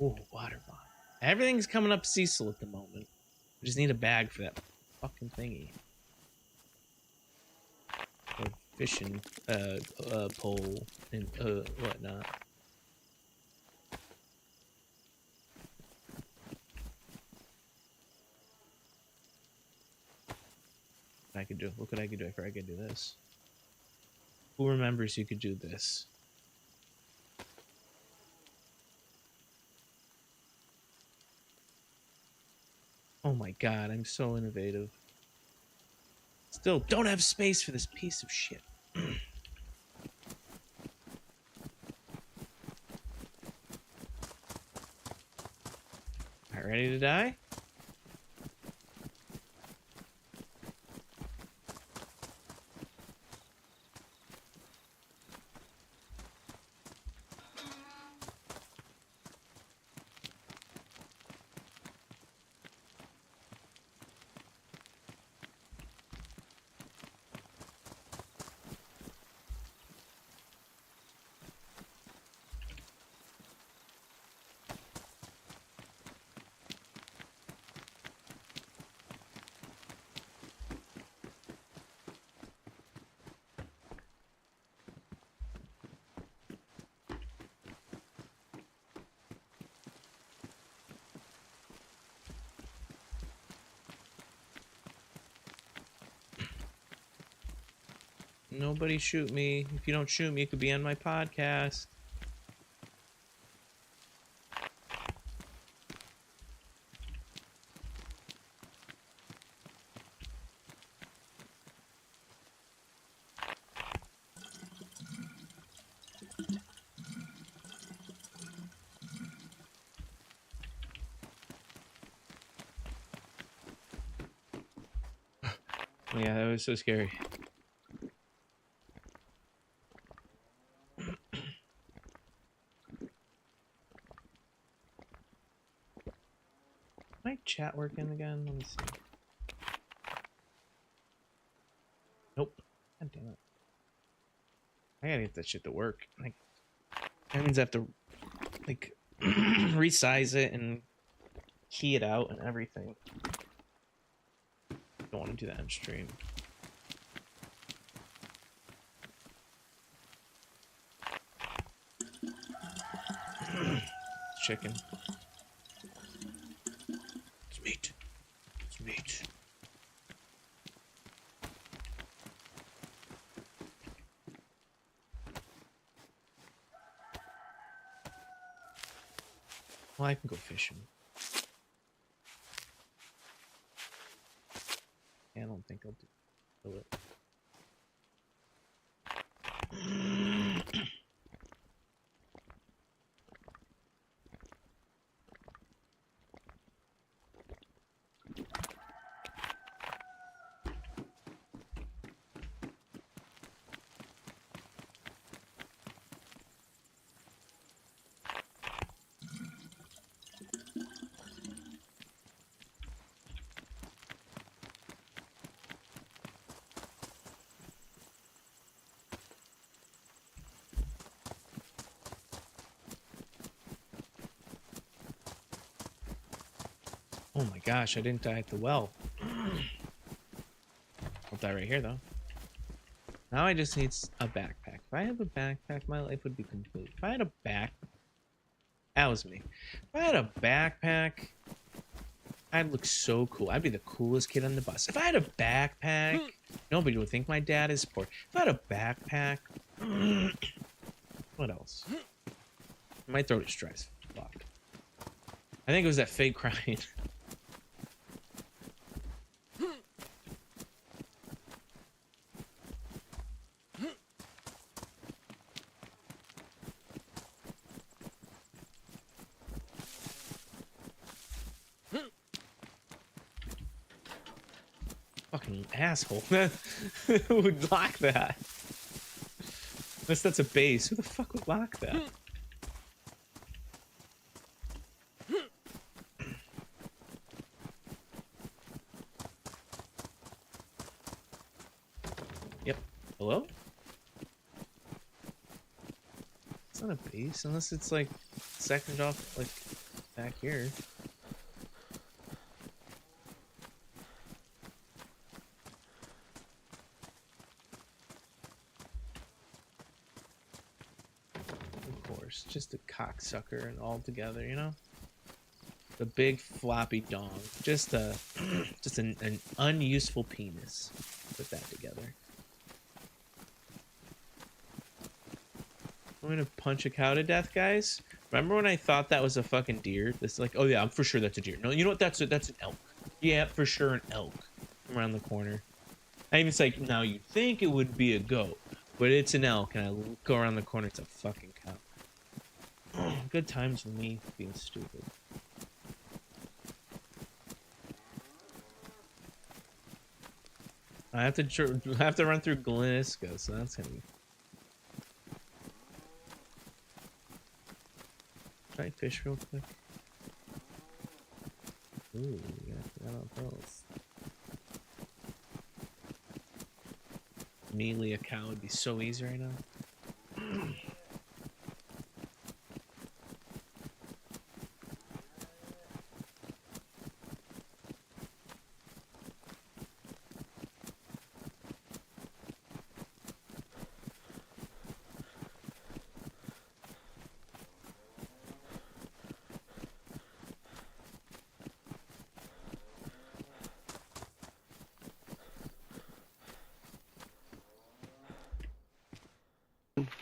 Speaker 1: Oh, water bottle. Everything's coming up CECIL at the moment. I just need a bag for that fucking thingy. Or fishing pole and whatnot. I could do. What could I do if I could do this? Who remembers you could do this? Oh my god, I'm so innovative. Still don't have space for this piece of shit. Alright, ready to die? Nobody shoot me. If you don't shoot me, it could be on my podcast. Oh, yeah, that was so scary. My chat working again? Let me see. Nope. God damn it. I gotta get that shit to work. Like, that means I have to, like, resize it and key it out and everything. Don't want to do that on stream. Chicken. It's meat. It's meat. Well, I can go fishing. I don't think I'll do it. Oh my gosh, I didn't die at the well. I'll die right here though. Now I just need a backpack. If I have a backpack, my life would be complete. If I had a that was me. If I had a backpack, I'd look so cool. I'd be the coolest kid on the bus. If I had a backpack, nobody would think my dad is poor. If I had a backpack, what else? My throat is dry as fuck. I think it was that fake crying. Fucking asshole. Who would lock that? Unless that's a base. Who the fuck would lock that? Yep. Hello? It's not a base unless it's like second off like back here. Just a cocksucker and all together, you know? The big floppy dong. Just a just an unuseful penis. Put that together. I'm gonna punch a cow to death, guys. Remember when I thought that was a fucking deer? This is like, oh yeah, I'm for sure that's a deer. No, you know what? That's an elk. Yeah, for sure an elk. Around the corner. I even say, now you think it would be a goat, but it's an elk, and I go around the corner, it's a fucking cow. Good times with me being stupid. I have to run through Glenisco, so that's gonna be. Try and fish real quick. Ooh, yeah, I forgot about those. Melee a cow would be so easy right now.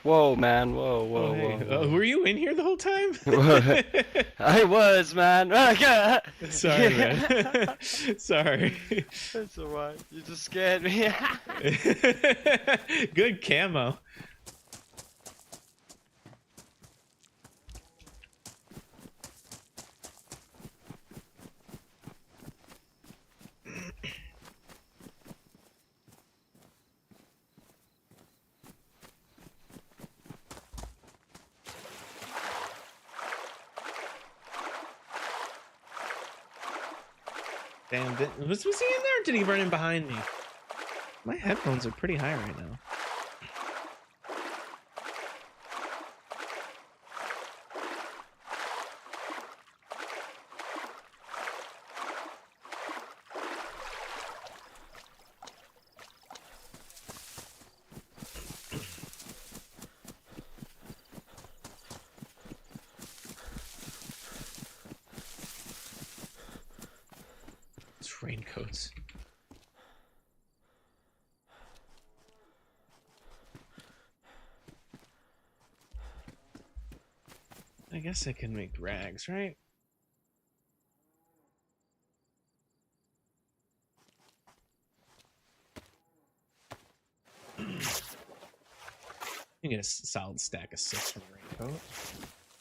Speaker 11: Whoa, man. Whoa, whoa, whoa.
Speaker 1: Were you in here the whole time?
Speaker 11: I was, man.
Speaker 1: Sorry, man. Sorry.
Speaker 11: That's alright. You just scared me.
Speaker 1: Good camo. Damn, was he in there or did he run in behind me? My headphones are pretty high right now. Raincoats. I guess I can make rags, right? You can get a solid stack of 6 from the raincoat.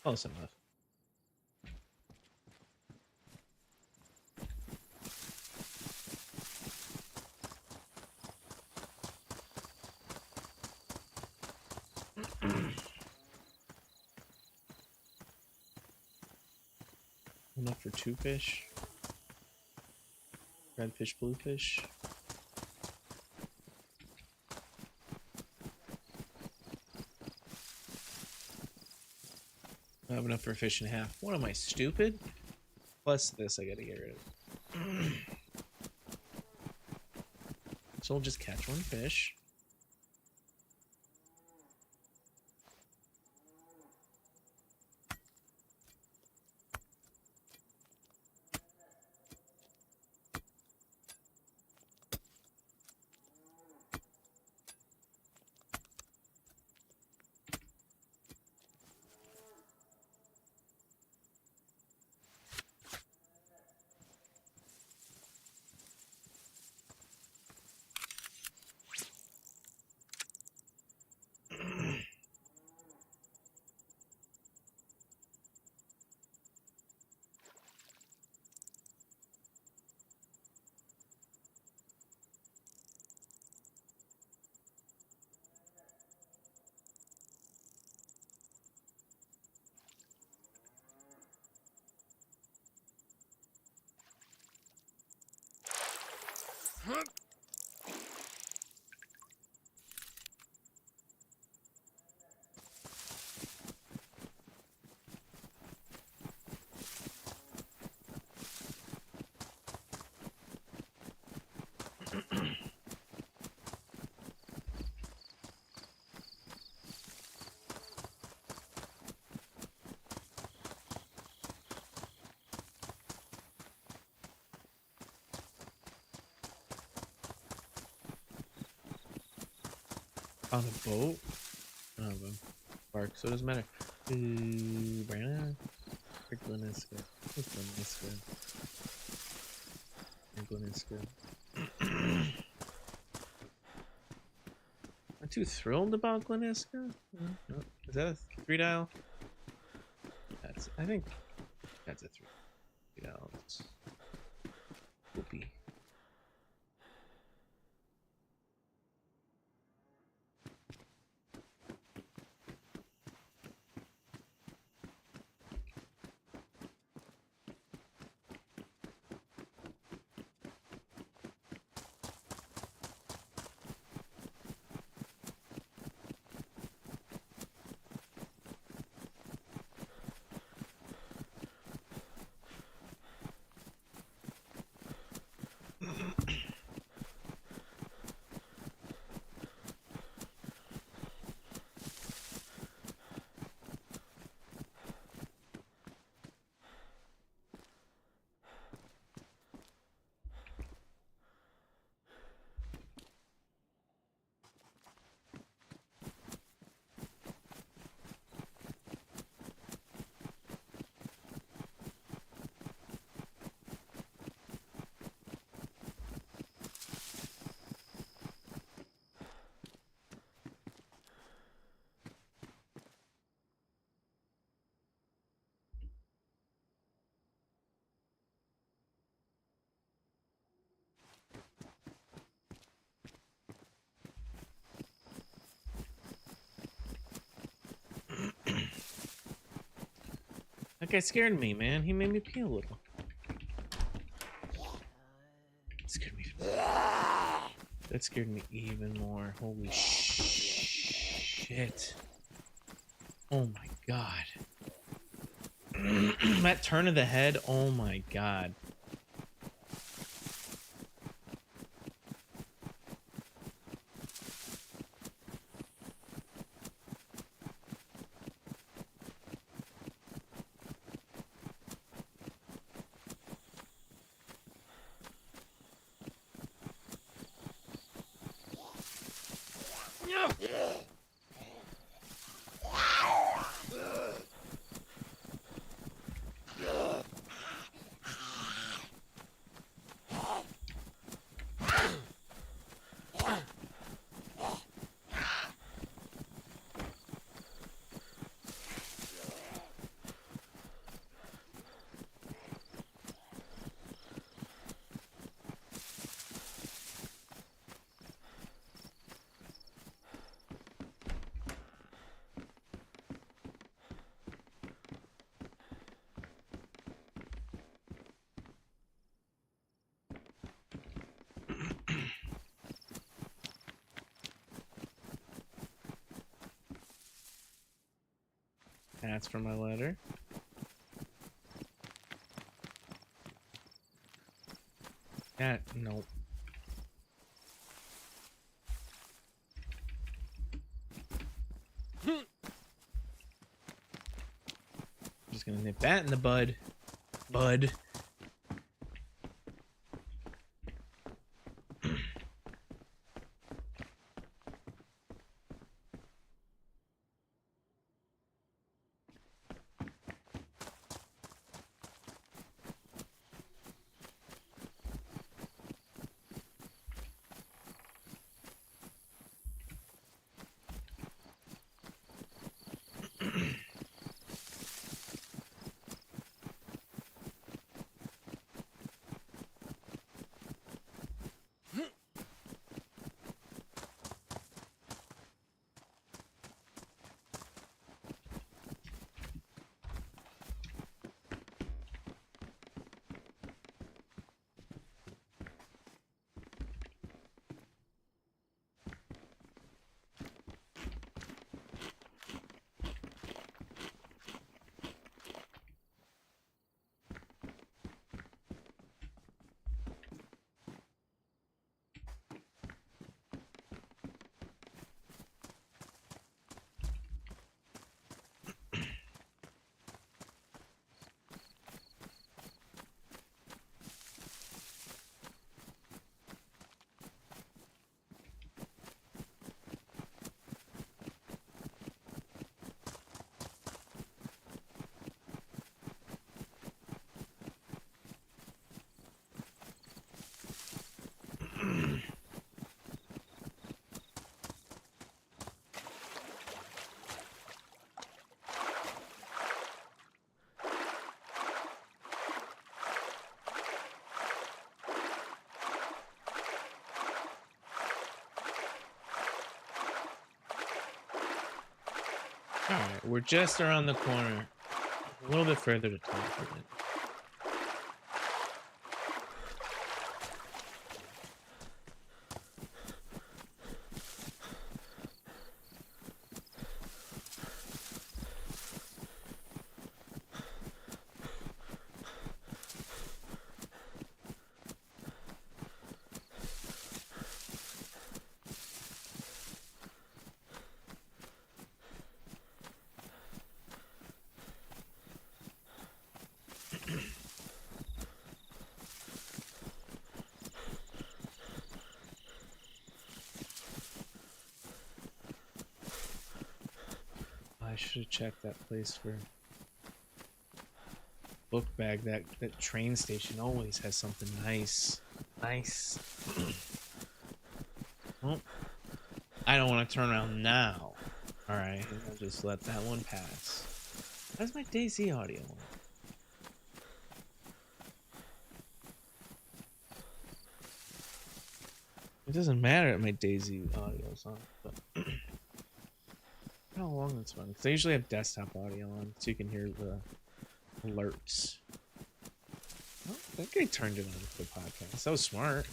Speaker 1: Close enough. Enough for 2 fish. Red fish, blue fish. I have enough for a fish and a half. What am I, stupid? Plus this I gotta get rid of. So we'll just catch one fish. On a boat? On a bark, so it doesn't matter. Brandon? Franklin is good. Franklin is good. Franklin is good. I'm too thrilled about Gleniska. No. Is that a 3-dial? I think that's a 3-dial. Whoopee. That guy scared me, man. He made me pee a little. Scared me. That scared me even more. Holy shit. Oh my god. That turn of the head, oh my god. That's for my letter. No. Just gonna nip that in the bud. Bud. Alright, we're just around the corner. A little bit further to talk with it. I should have checked that place for book bag. That train station always has something nice. Nice. Well, I don't want to turn around now. Alright, I'll just let that one pass. How's my DAYZ audio on? It doesn't matter if my DAYZ audio is on, but how long that's fun? Because I usually have desktop audio on, so you can hear the alerts. Oh, that guy turned it on for the podcast. That was smart.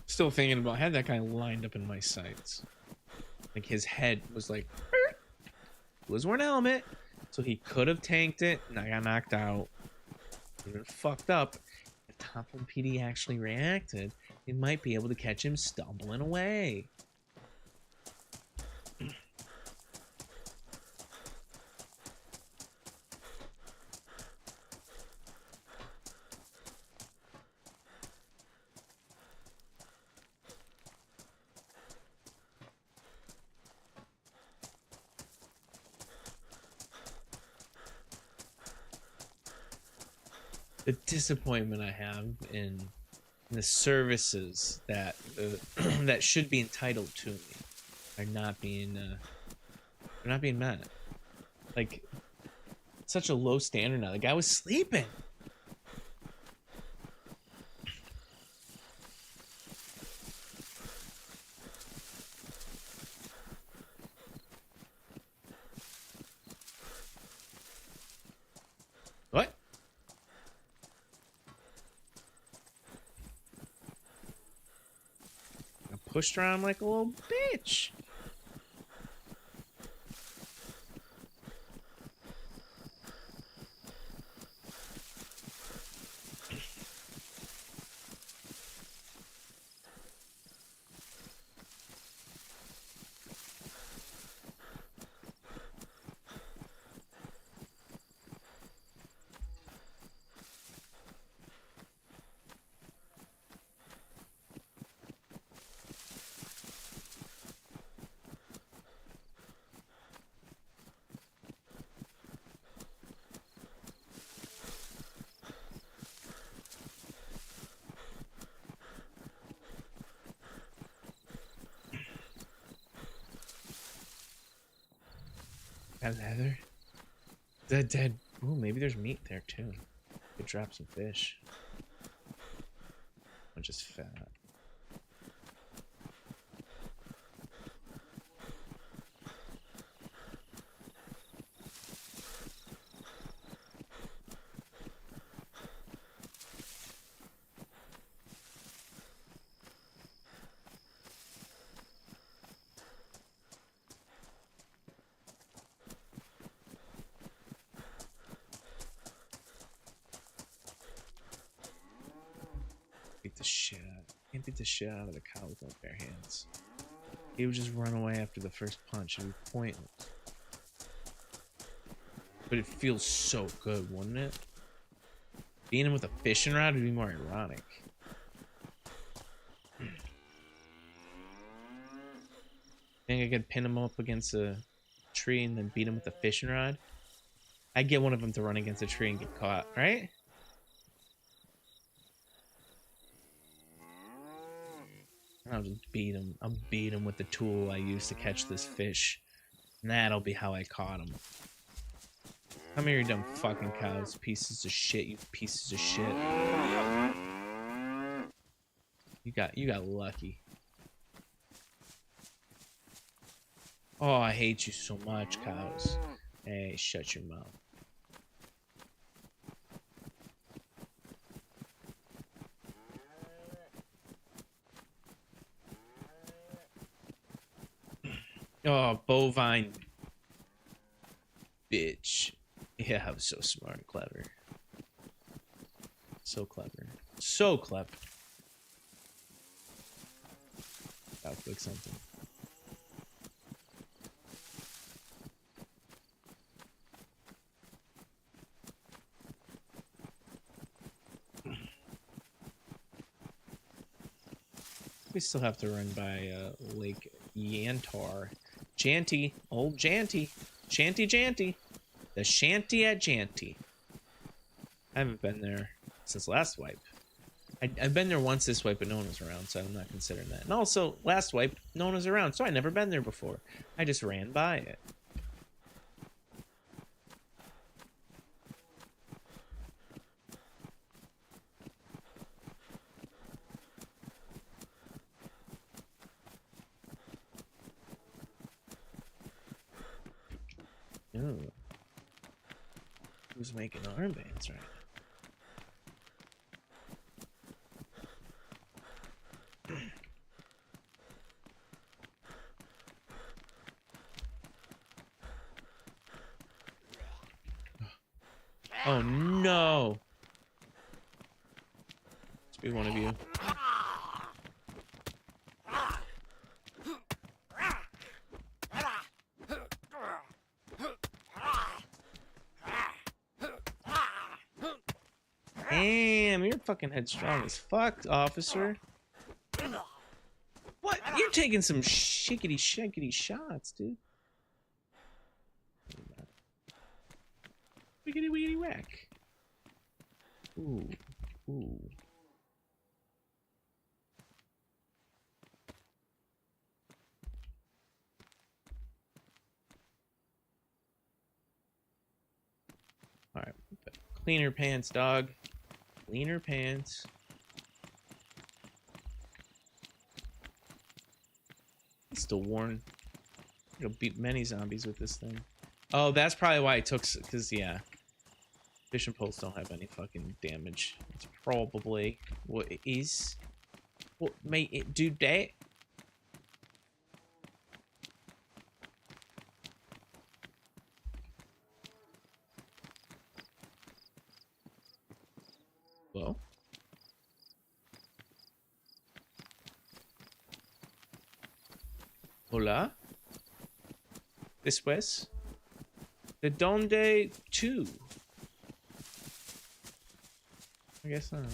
Speaker 1: Still thinking about, I had that guy lined up in my sights. Like his head was like, he was wearing a helmet, so he could have tanked it, and I got knocked out. Even fucked up. If Topham PD actually reacted, they might be able to catch him stumbling away. The disappointment I have in the services that that should be entitled to me are not being met. Like, such a low standard now. The guy was sleeping. pushed around like a little bitch. That leather? That dead. Ooh, maybe there's meat there too. Could drop some fish. I'm just fat. Beat the shit out. Can't beat the shit out of the cow with my bare hands. He would just run away after the first punch. It would be pointless. But it feels so good, wouldn't it? Beating him with a fishing rod would be more ironic. Think I could pin him up against a tree and then beat him with a fishing rod? I'd get one of them to run against a tree and get caught, right? I'll just beat him. I'll beat him with the tool I used to catch this fish. And that'll be how I caught him. Come here, you dumb fucking cows. Pieces of shit, you pieces of shit. You got lucky. Oh, I hate you so much, cows. Hey, shut your mouth. Oh, bovine. Bitch. Yeah, I was so smart and clever. So clever. So clever. I'll click something. We still have to run by Lake Yantar. Janty, old Janty, Shanty Janty, the shanty at Janty. I haven't been there since last wipe. I've been there once this wipe, but no one was around, so I'm not considering that. And also, last wipe, no one was around, so I never been there before. I just ran by it. Ooh. Who's making armbands right now? Oh no! Must be one of you. Damn, you're fucking headstrong as fuck, officer. What? You're taking some shickety shankety shots, dude. Wiggity wiggity whack. Ooh, ooh. All right, cleaner pants, dog. Cleaner pants. It's still worn. You'll beat many zombies with this thing. Oh, that's probably why it took. Cause yeah, fishing poles don't have any fucking damage. It's probably what it is. What made it do that? Well. Hola. Después. De donde tú? I guess not.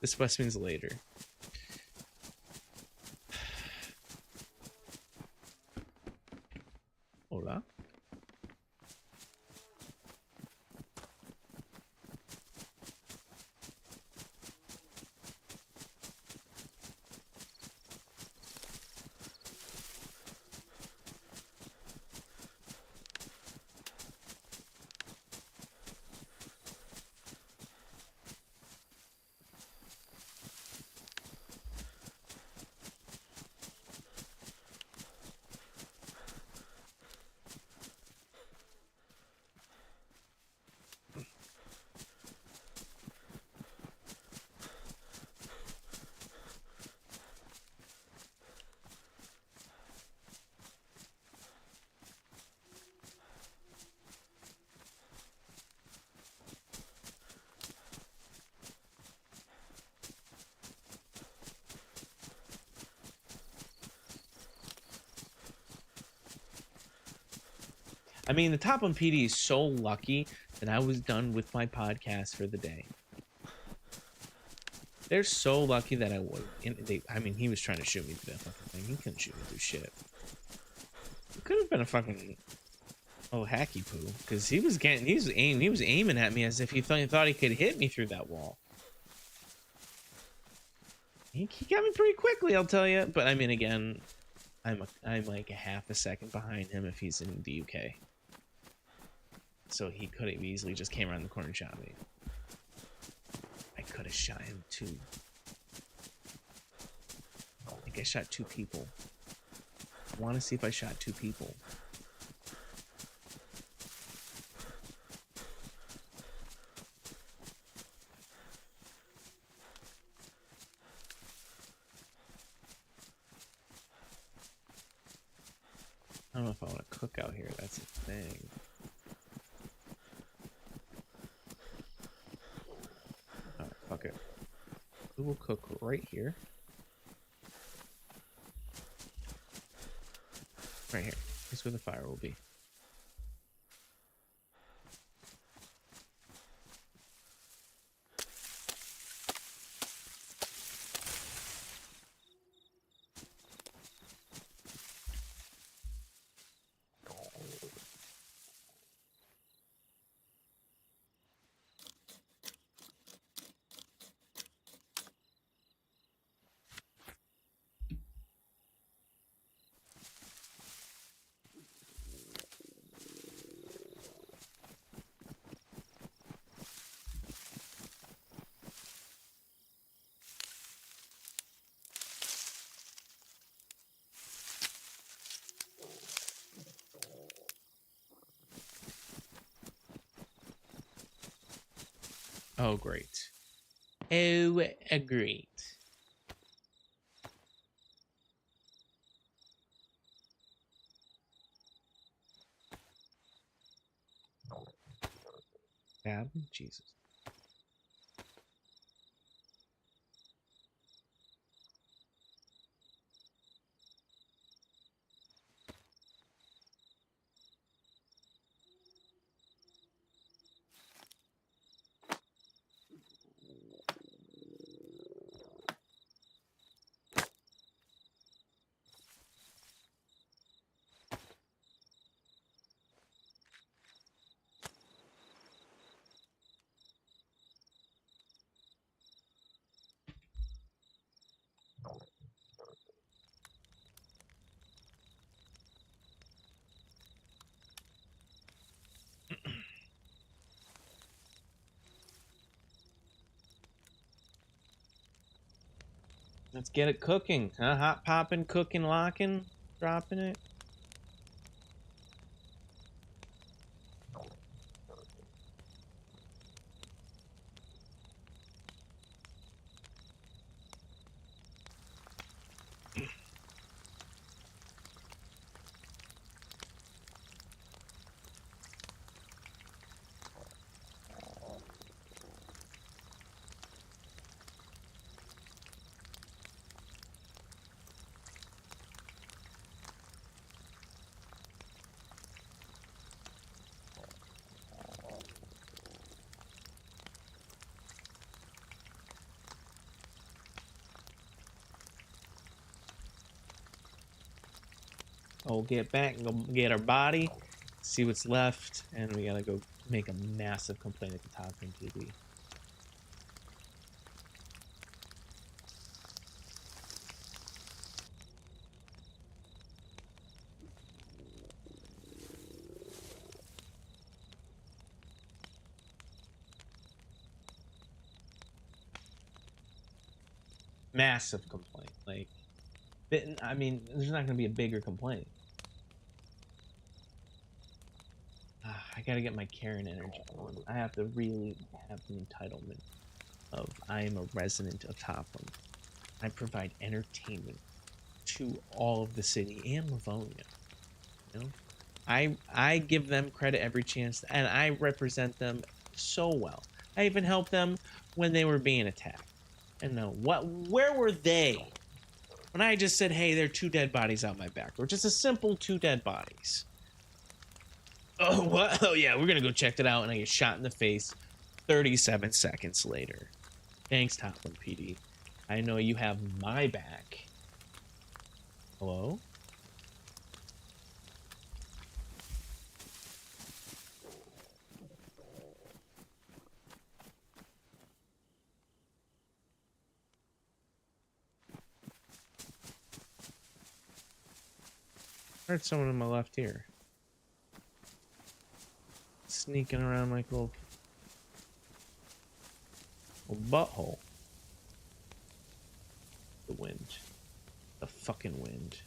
Speaker 1: Después means later. Hola. I mean, the Top 1 PD is so lucky that I was done with my podcast for the day. They're so lucky that I would. I mean, he was trying to shoot me through that fucking thing. He couldn't shoot me through shit. It could have been a fucking hacky poo, because he was aiming at me as if he thought he could hit me through that wall. He got me pretty quickly, I'll tell you. But I mean, again, I'm like a half a second behind him if he's in the UK. So he could have easily just came around the corner and shot me. I could have shot him too. I think I shot 2 people. I want to see if I shot 2 people. I don't know if I want to cook out here. That's the thing. Alright, fuck it. We will cook right here. Right here. This is where the fire will be. Oh, great. Oh, great. Dad? Jesus. Let's get it cooking. Huh? Hot popping, cooking, locking, dropping it. I'll get back and go get our body, see what's left, and we gotta go make a massive complaint at the top MPD. Massive complaint. Like, I mean, there's not gonna be a bigger complaint. I gotta get my Karen energy on. I have to really have the entitlement of I am a resident of Topham. I provide entertainment to all of the city and Livonia. You know, I give them credit every chance, and I represent them so well. I even helped them when they were being attacked. And no, where were they when I just said, hey, there are 2 dead bodies out my back, or just a simple 2 dead bodies? Oh, what? Oh, yeah, we're gonna go check it out, and I get shot in the face 37 seconds later. Thanks, Topham PD. I know you have my back. Hello? I heard someone on my left here. Sneaking around like a little butthole. The wind. The fucking wind.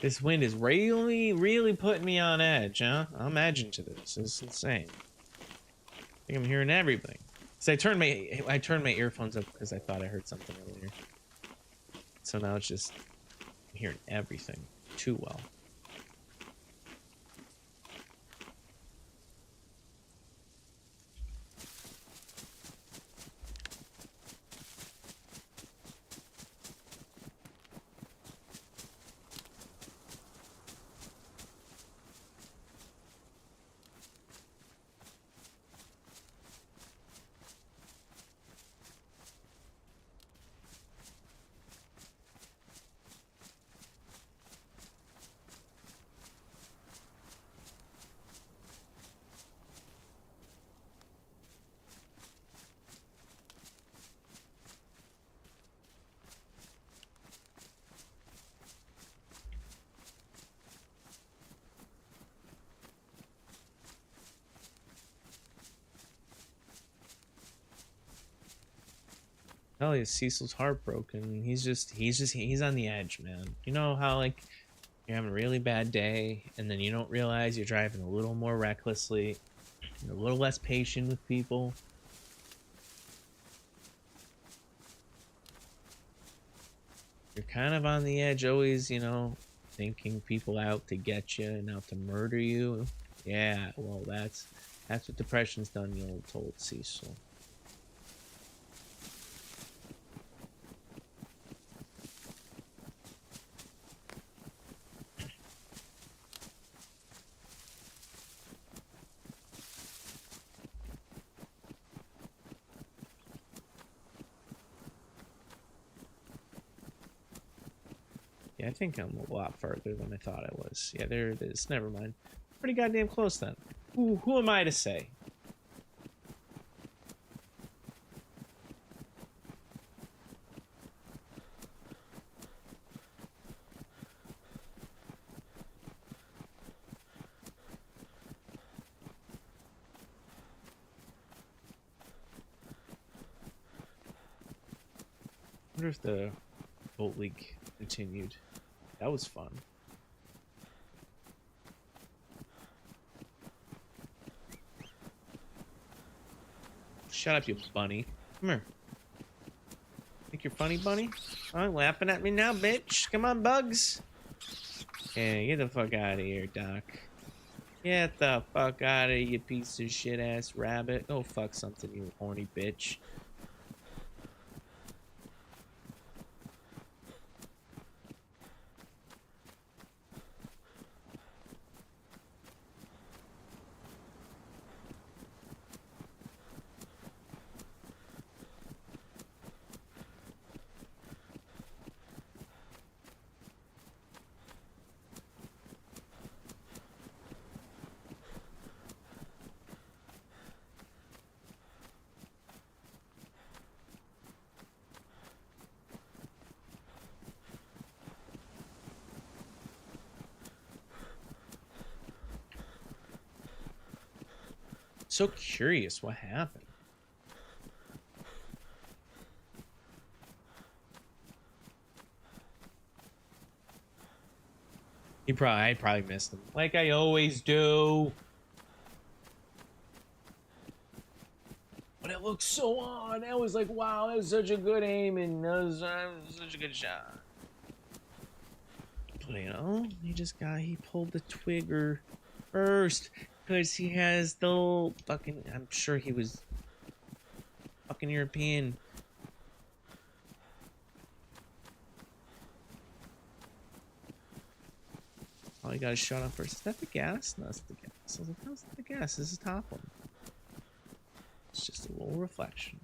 Speaker 1: This wind is really putting me on edge, huh? I'm edging to this. This is insane. I think I'm hearing everything. So I turned my earphones up because I thought I heard something earlier. So now it's just I'm hearing everything too well. Hell yeah, Cecil's heartbroken. He's on the edge, man. You know how like you're having a really bad day and then you don't realize you're driving a little more recklessly, you're a little less patient with people. You're kind of on the edge always, you know, thinking people out to get you and out to murder you. Yeah, well that's what depression's done, the old told Cecil. Yeah, I think I'm a lot farther than I thought I was. Yeah, there it is. Never mind. Pretty goddamn close then. Who am I to say? I wonder if the boat leak continued. That was fun. Shut up, you bunny. Come here. Think you're funny, bunny? Oh, laughing at me now, bitch. Come on, Bugs. Yeah, get the fuck out of here, Doc. Get the fuck out of here, you piece of shit ass rabbit. Oh, fuck something, you horny bitch. So curious what happened. I probably missed him. Like I always do. But it looked so odd. I was like, wow, that was such a good aim and that was such a good shot. But you know, he pulled the trigger first. Because he has the little fucking... I'm sure he was fucking European. Oh, he got his shot on first. Is that the gas? No, that's the gas. I was like, how's the gas? This is top one. It's just a little reflection.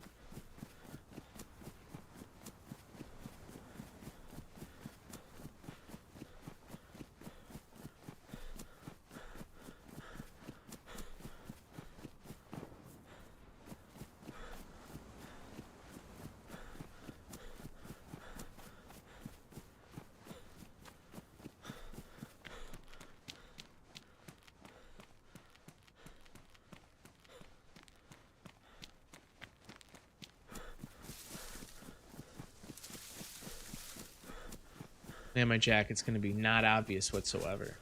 Speaker 1: And my jacket's gonna be not obvious whatsoever.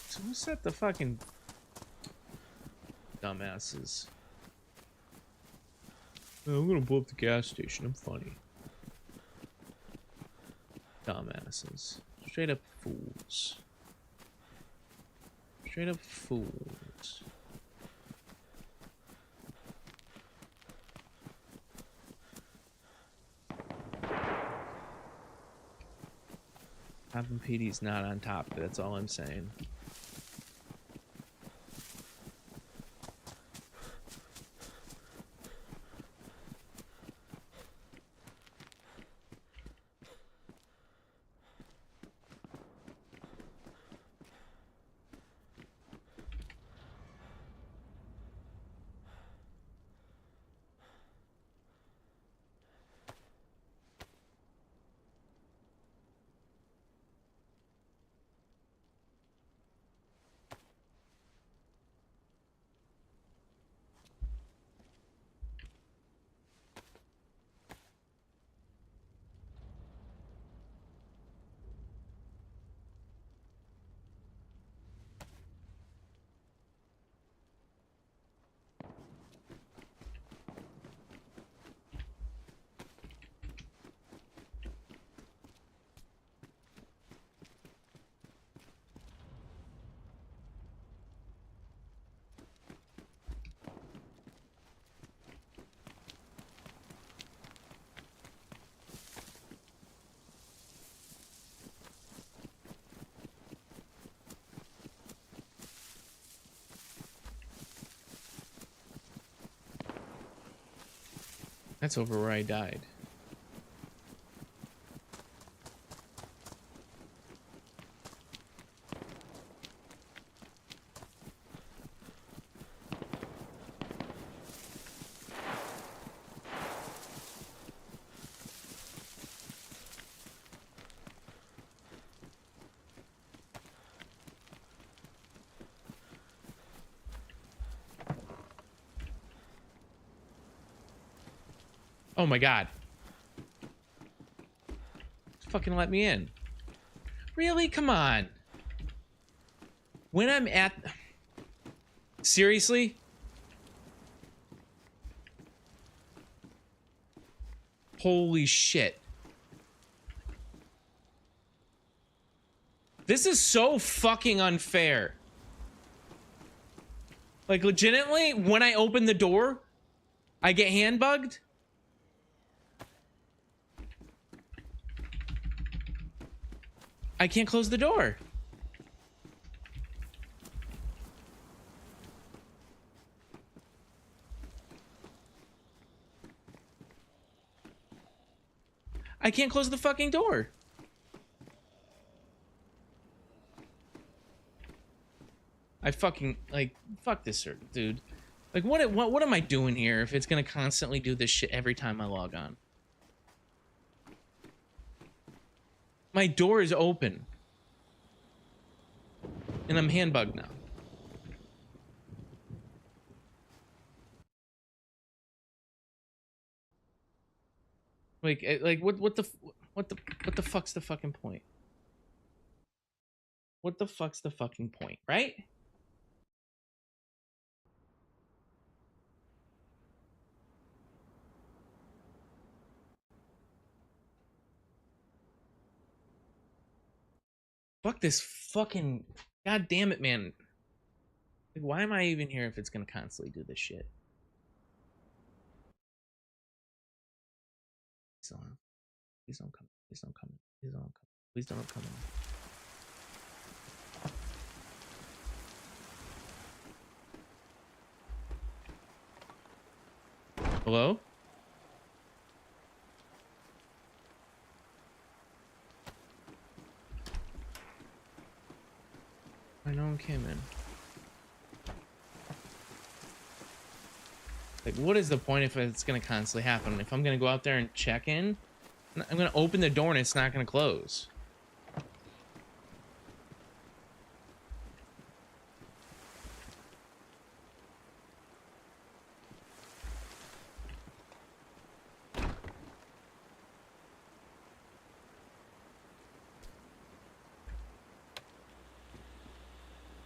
Speaker 1: So who set the fucking dumbasses? Oh, I'm gonna blow up the gas station. I'm funny. Dumbasses. Straight up fools. Straight up fools. Poppin' PD's not on top, but that's all I'm saying. That's over where I died. Oh my god. Fucking let me in. Really? Come on. When I'm at... Seriously? Holy shit. This is so fucking unfair. Like, legitimately, when I open the door, I get hand bugged? I can't close the door. I can't close the fucking door. I fucking, like, fuck this, dude. Like, what am I doing here if it's gonna constantly do this shit every time I log on? My door is open. And I'm hand bugged now. Like what the fuck's the fucking point? What the fuck's the fucking point, right? Fuck this fucking... God damn it, man. Like, why am I even here if it's gonna constantly do this shit? Please don't come. Please don't come. Please don't come. Please don't come in. Hello? No one came in. Like, what is the point if it's gonna constantly happen? If I'm gonna go out there and check in, I'm gonna open the door and it's not gonna close.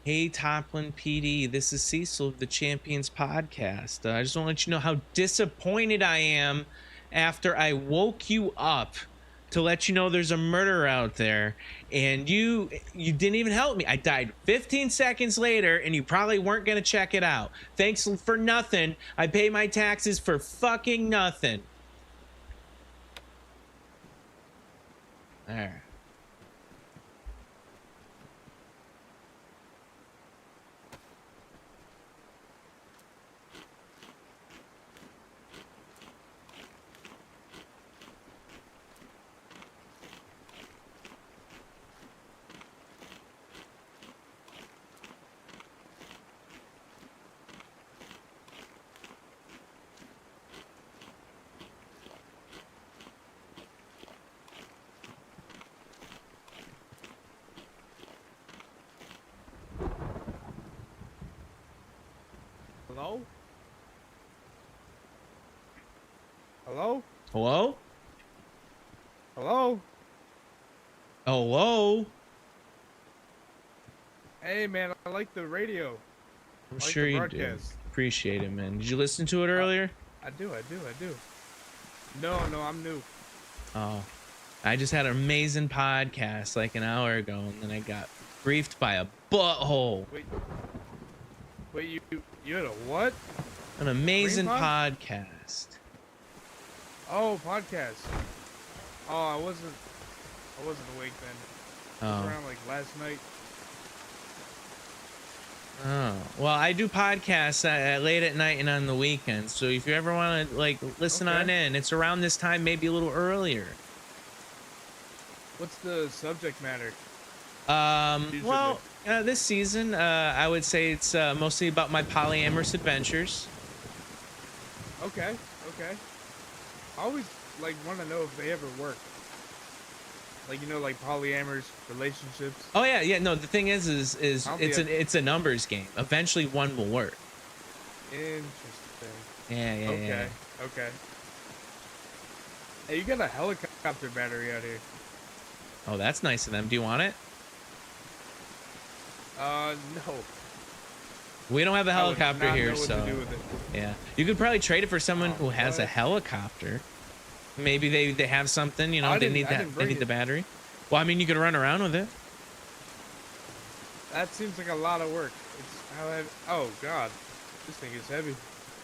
Speaker 1: Hey, Toplin PD, this is Cecil of the Champions Podcast. I just want to let you know how disappointed I am after I woke you up to let you know there's a murder out there, and you didn't even help me. I died 15 seconds later, and you probably weren't going to check it out. Thanks for nothing. I pay my taxes for fucking nothing. There.
Speaker 12: Hello? Hello?
Speaker 1: Hello?
Speaker 12: Hello?
Speaker 1: Hello?
Speaker 12: Hey man, I like the radio.
Speaker 1: I'm sure you do. Appreciate it, man. Did you listen to it earlier?
Speaker 12: I do. No, I'm new.
Speaker 1: Oh. I just had an amazing podcast like an hour ago, and then I got briefed by a butthole.
Speaker 12: Wait, you had a what?
Speaker 1: An amazing podcast.
Speaker 12: Oh, podcast. Oh, I wasn't awake then. It was around like last night.
Speaker 1: Oh, well, I do podcasts late at night and on the weekends. So if you ever want to like listen on in, it's around this time, maybe a little earlier.
Speaker 12: What's the subject matter?
Speaker 1: Well, this season, I would say it's mostly about my polyamorous adventures.
Speaker 12: Okay. I always like want to know if they ever work. Like, you know, like polyamorous relationships.
Speaker 1: Oh yeah. No, the thing is it's a numbers game. Eventually, one will work.
Speaker 12: Interesting.
Speaker 1: Yeah.
Speaker 12: Okay. Hey, you got a helicopter battery out here.
Speaker 1: Oh, that's nice of them. Do you want it?
Speaker 12: No.
Speaker 1: We don't have a helicopter here, so
Speaker 12: it.
Speaker 1: yeah. You could probably trade it for someone who has a helicopter. Maybe they have something, you know, they need the battery. Well, I mean, you could run around with it.
Speaker 12: That seems like a lot of work. It's how heavy. Oh God, this thing is heavy.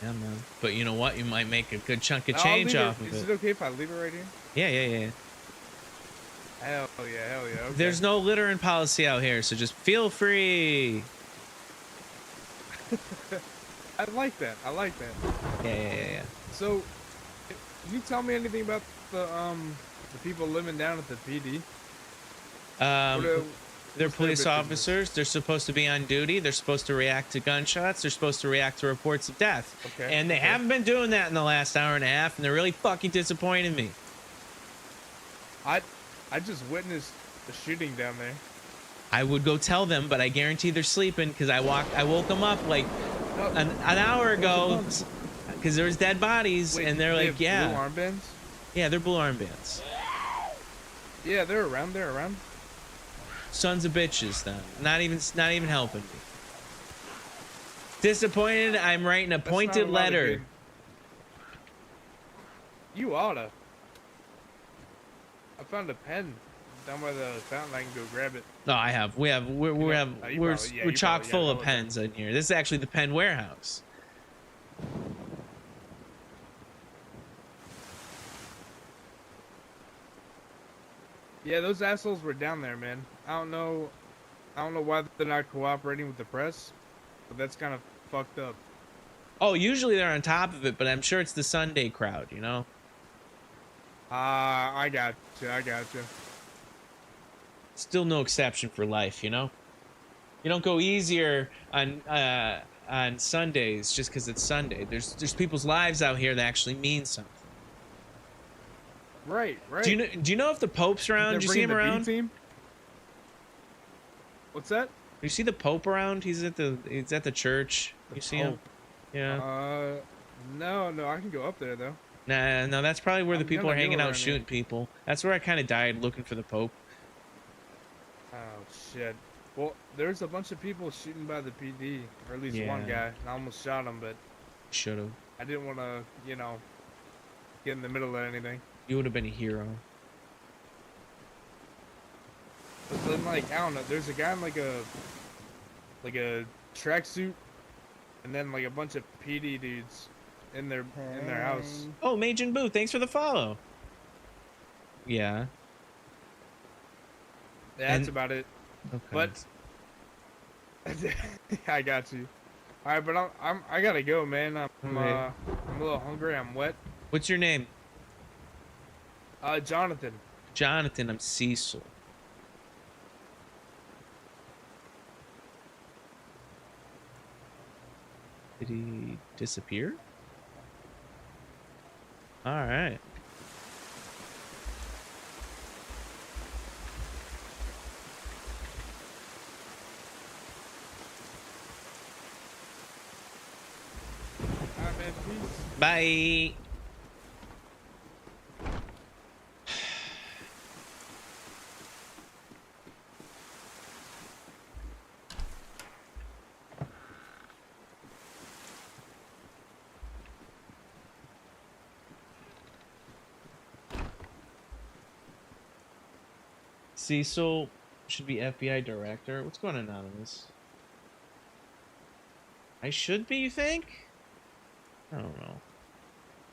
Speaker 1: Yeah, man. But you know what? You might make a good chunk of change off of it.
Speaker 12: Is it okay if I leave it right here?
Speaker 1: Yeah.
Speaker 12: Hell yeah. Okay.
Speaker 1: There's no littering policy out here, so just feel free.
Speaker 12: I like that.
Speaker 1: Yeah.
Speaker 12: So, can you tell me anything about the people living down at the PD?
Speaker 1: They're police officers. They're supposed to be on duty. They're supposed to react to gunshots. They're supposed to react to reports of death.
Speaker 12: Okay.
Speaker 1: And they haven't been doing that in the last hour and a half, and they're really fucking disappointing me.
Speaker 12: I just witnessed the shooting down there.
Speaker 1: I would go tell them, but I guarantee they're sleeping because I woke them up like an hour ago because there was dead bodies. Wait, and they're like, yeah.
Speaker 12: Blue armbands?
Speaker 1: Yeah, they're blue armbands.
Speaker 12: Yeah, they're around.
Speaker 1: Sons of bitches, then. Not even helping me. Disappointed. I'm writing a pointed letter.
Speaker 12: You oughta. I found a pen down by the fountain. I can go grab it.
Speaker 1: No, I have. We're chock full of pens in here. This is actually the pen warehouse.
Speaker 12: Yeah, those assholes were down there, man. I don't know why they're not cooperating with the press, but that's kind of fucked up.
Speaker 1: Oh, usually they're on top of it, but I'm sure it's the Sunday crowd, you know?
Speaker 12: I got you.
Speaker 1: Still no exception for life, you know? You don't go easier on Sundays just because it's Sunday. There's people's lives out here that actually mean something.
Speaker 12: Right.
Speaker 1: Do you know if the Pope's around? Do you see him around?
Speaker 12: B-team? What's that?
Speaker 1: You see the Pope around? He's at the church. You see him? Yeah.
Speaker 12: No, I can go up there though.
Speaker 1: Nah, no, that's probably where the people are hanging out shooting people. That's where I kind of died looking for the Pope.
Speaker 12: Oh shit. Well, there's a bunch of people shooting by the PD, or at least one guy. And I almost shot him, but
Speaker 1: should've.
Speaker 12: I didn't want to, get in the middle of anything.
Speaker 1: You would have been a hero.
Speaker 12: But then, I don't know. There's a guy in like a tracksuit, and then a bunch of PD dudes in their house.
Speaker 1: Oh, Majin Boo, thanks for the follow. Yeah.
Speaker 12: Yeah, that's about it.
Speaker 1: Okay.
Speaker 12: But I got you. All right, but I gotta go, man. I'm a little hungry. I'm wet.
Speaker 1: What's your name?
Speaker 12: Jonathan.
Speaker 1: Jonathan, I'm Cecil. Did he disappear? All right.
Speaker 12: All right, man. Peace.
Speaker 1: Bye. Cecil should be FBI director. What's going on, Anonymous? I should be, you think? I don't know.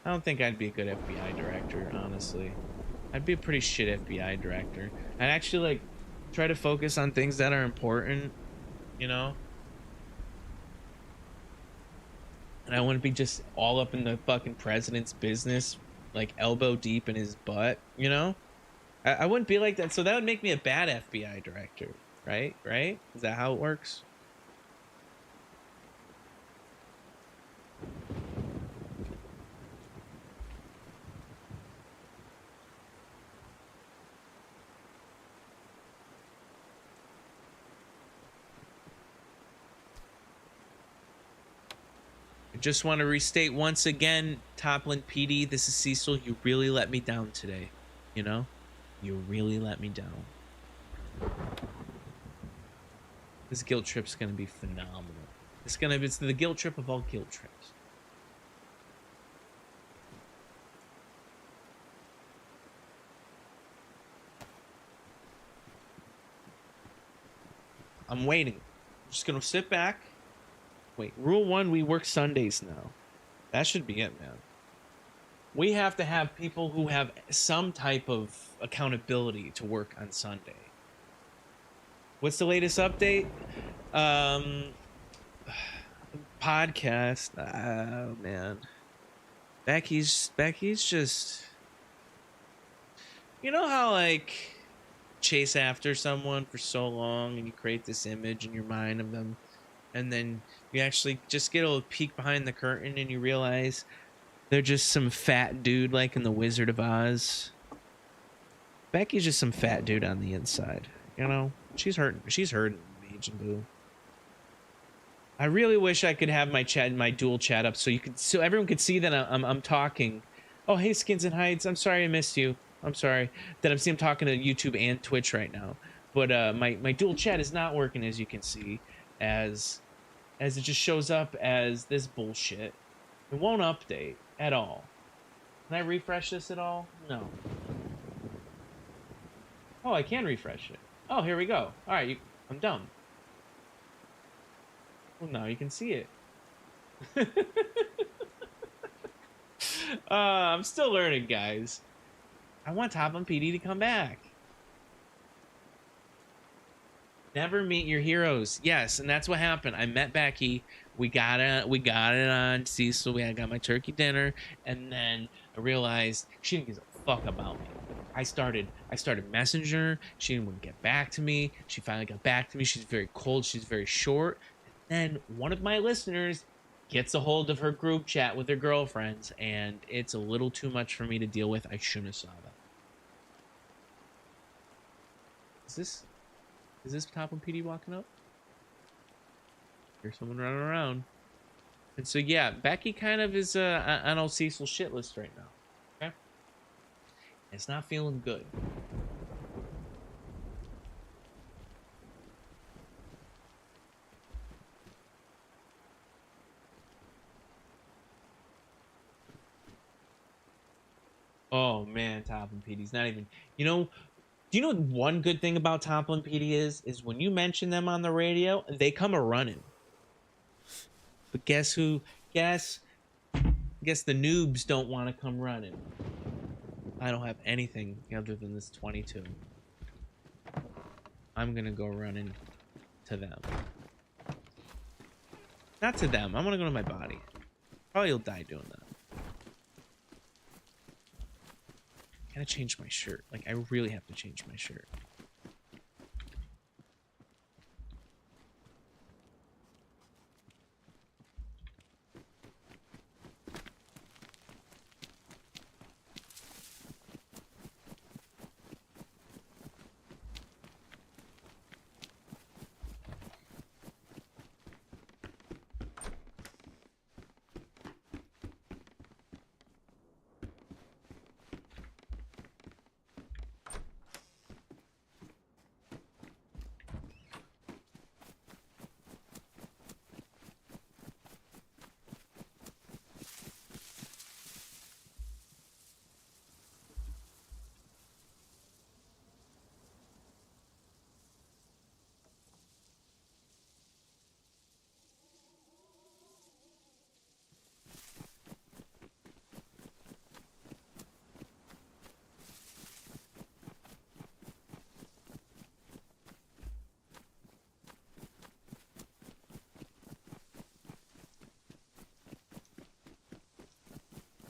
Speaker 1: I don't think I'd be a good FBI director, honestly. I'd be a pretty shit FBI director. I'd actually, try to focus on things that are important, you know? And I wouldn't be just all up in the fucking president's business, elbow deep in his butt, you know? I wouldn't be like that. So that would make me a bad FBI director, right? Right? Is that how it works? just want to restate once again, Toplin PD, this is Cecil. You really let me down today. You know? You really let me down. This guilt trip's gonna be phenomenal. It's the guilt trip of all guilt trips. I'm waiting. I'm just gonna sit back. Wait, rule 1, we work Sundays now. That should be it, man. We have to have people who have some type of accountability to work on Sunday. What's the latest update? Podcast. Oh man. Becky's just, you know how like chase after someone for so long and you create this image in your mind of them, and then you actually just get a peek behind the curtain and you realize they're just some fat dude like in the Wizard of Oz. Becky's just some fat dude on the inside, you know? She's hurting Agent Boo. I really wish I could have my dual chat up so everyone could see that I'm talking. Oh, hey Skins and Hides, I'm sorry I missed you. I'm sorry that I'm talking to YouTube and Twitch right now. But my dual chat is not working, as you can see, as it just shows up as this bullshit. It won't update at all. Can I refresh this at all? No. Oh, I can refresh it. Oh, here we go. All right, I'm dumb. Well, now you can see it. I'm still learning, guys. I want Toplin PD to come back. Never meet your heroes. Yes, and that's what happened. I met Becky. We got it on Cecil. I got my turkey dinner, and then I realized she didn't give a fuck about me. I started Messenger. She didn't get back to me. She finally got back to me. She's very cold. She's very short. And then one of my listeners gets a hold of her group chat with her girlfriends, and it's a little too much for me to deal with. I shouldn't have saw that. Is this Toplin PD walking up? Here's someone running around. And so yeah, Becky kind of is on old Cecil's shit list right now. Okay, it's not feeling good. Oh man, Toplin PD's not even. You know, do you know one good thing about Toplin PD is when you mention them on the radio, they come a running. But guess who? Guess the noobs don't want to come running. I don't have anything other than this 22. I'm gonna go running to them. Not to them. I'm gonna go to my body. Probably you'll die doing that. I gotta change my shirt. Like, I really have to change my shirt.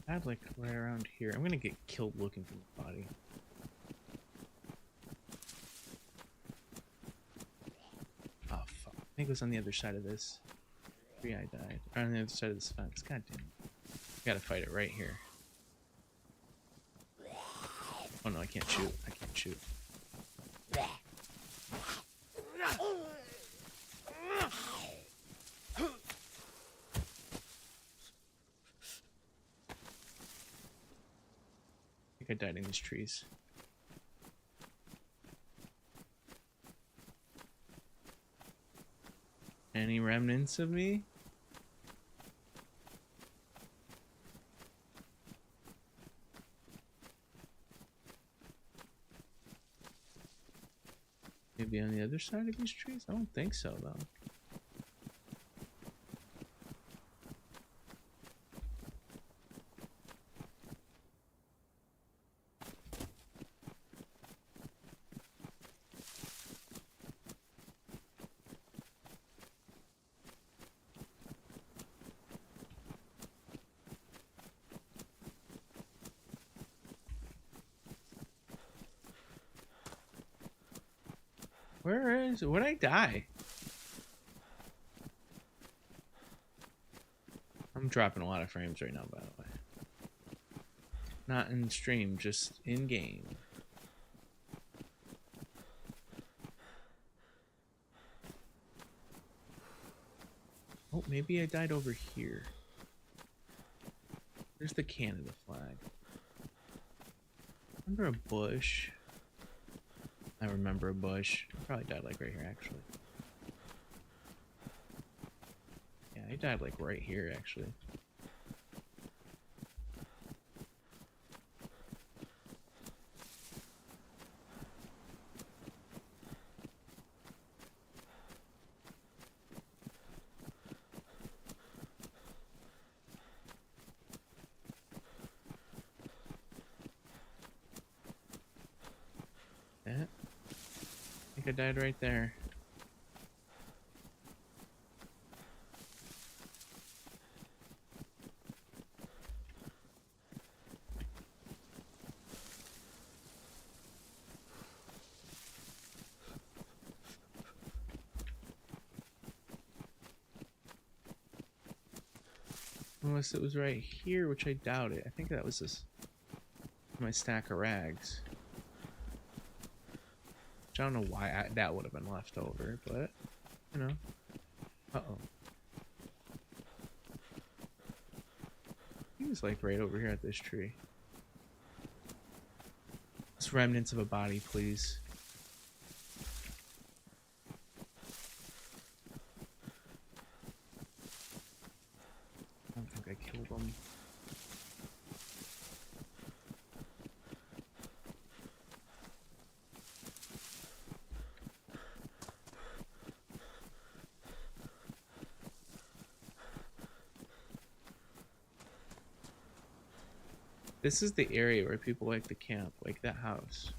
Speaker 1: I'd like right around here. I'm gonna get killed looking for the body. Oh fuck! I think it was on the other side of this. I died. Or on the other side of this fence. God damn it! I gotta fight it right here. Oh no! I can't shoot. I can't shoot. I died in these trees. Any remnants of me? Maybe on the other side of these trees? I don't think so, though. Where is it? Where'd I die? I'm dropping a lot of frames right now, by the way. Not in stream, just in game. Oh, maybe I died over here. There's the Canada flag. Under a bush. I remember a bush. I probably died like right here, actually. Yeah, I died like right here, actually. Yeah. I think I died right there. Unless it was right here, which I doubt it. I think that was this my stack of rags. Which I don't know why that would have been left over, but you know. Uh-oh. He was like right over here at this tree. It's remnants of a body, please. I don't think I killed him. This is the area where people like to camp, like that house.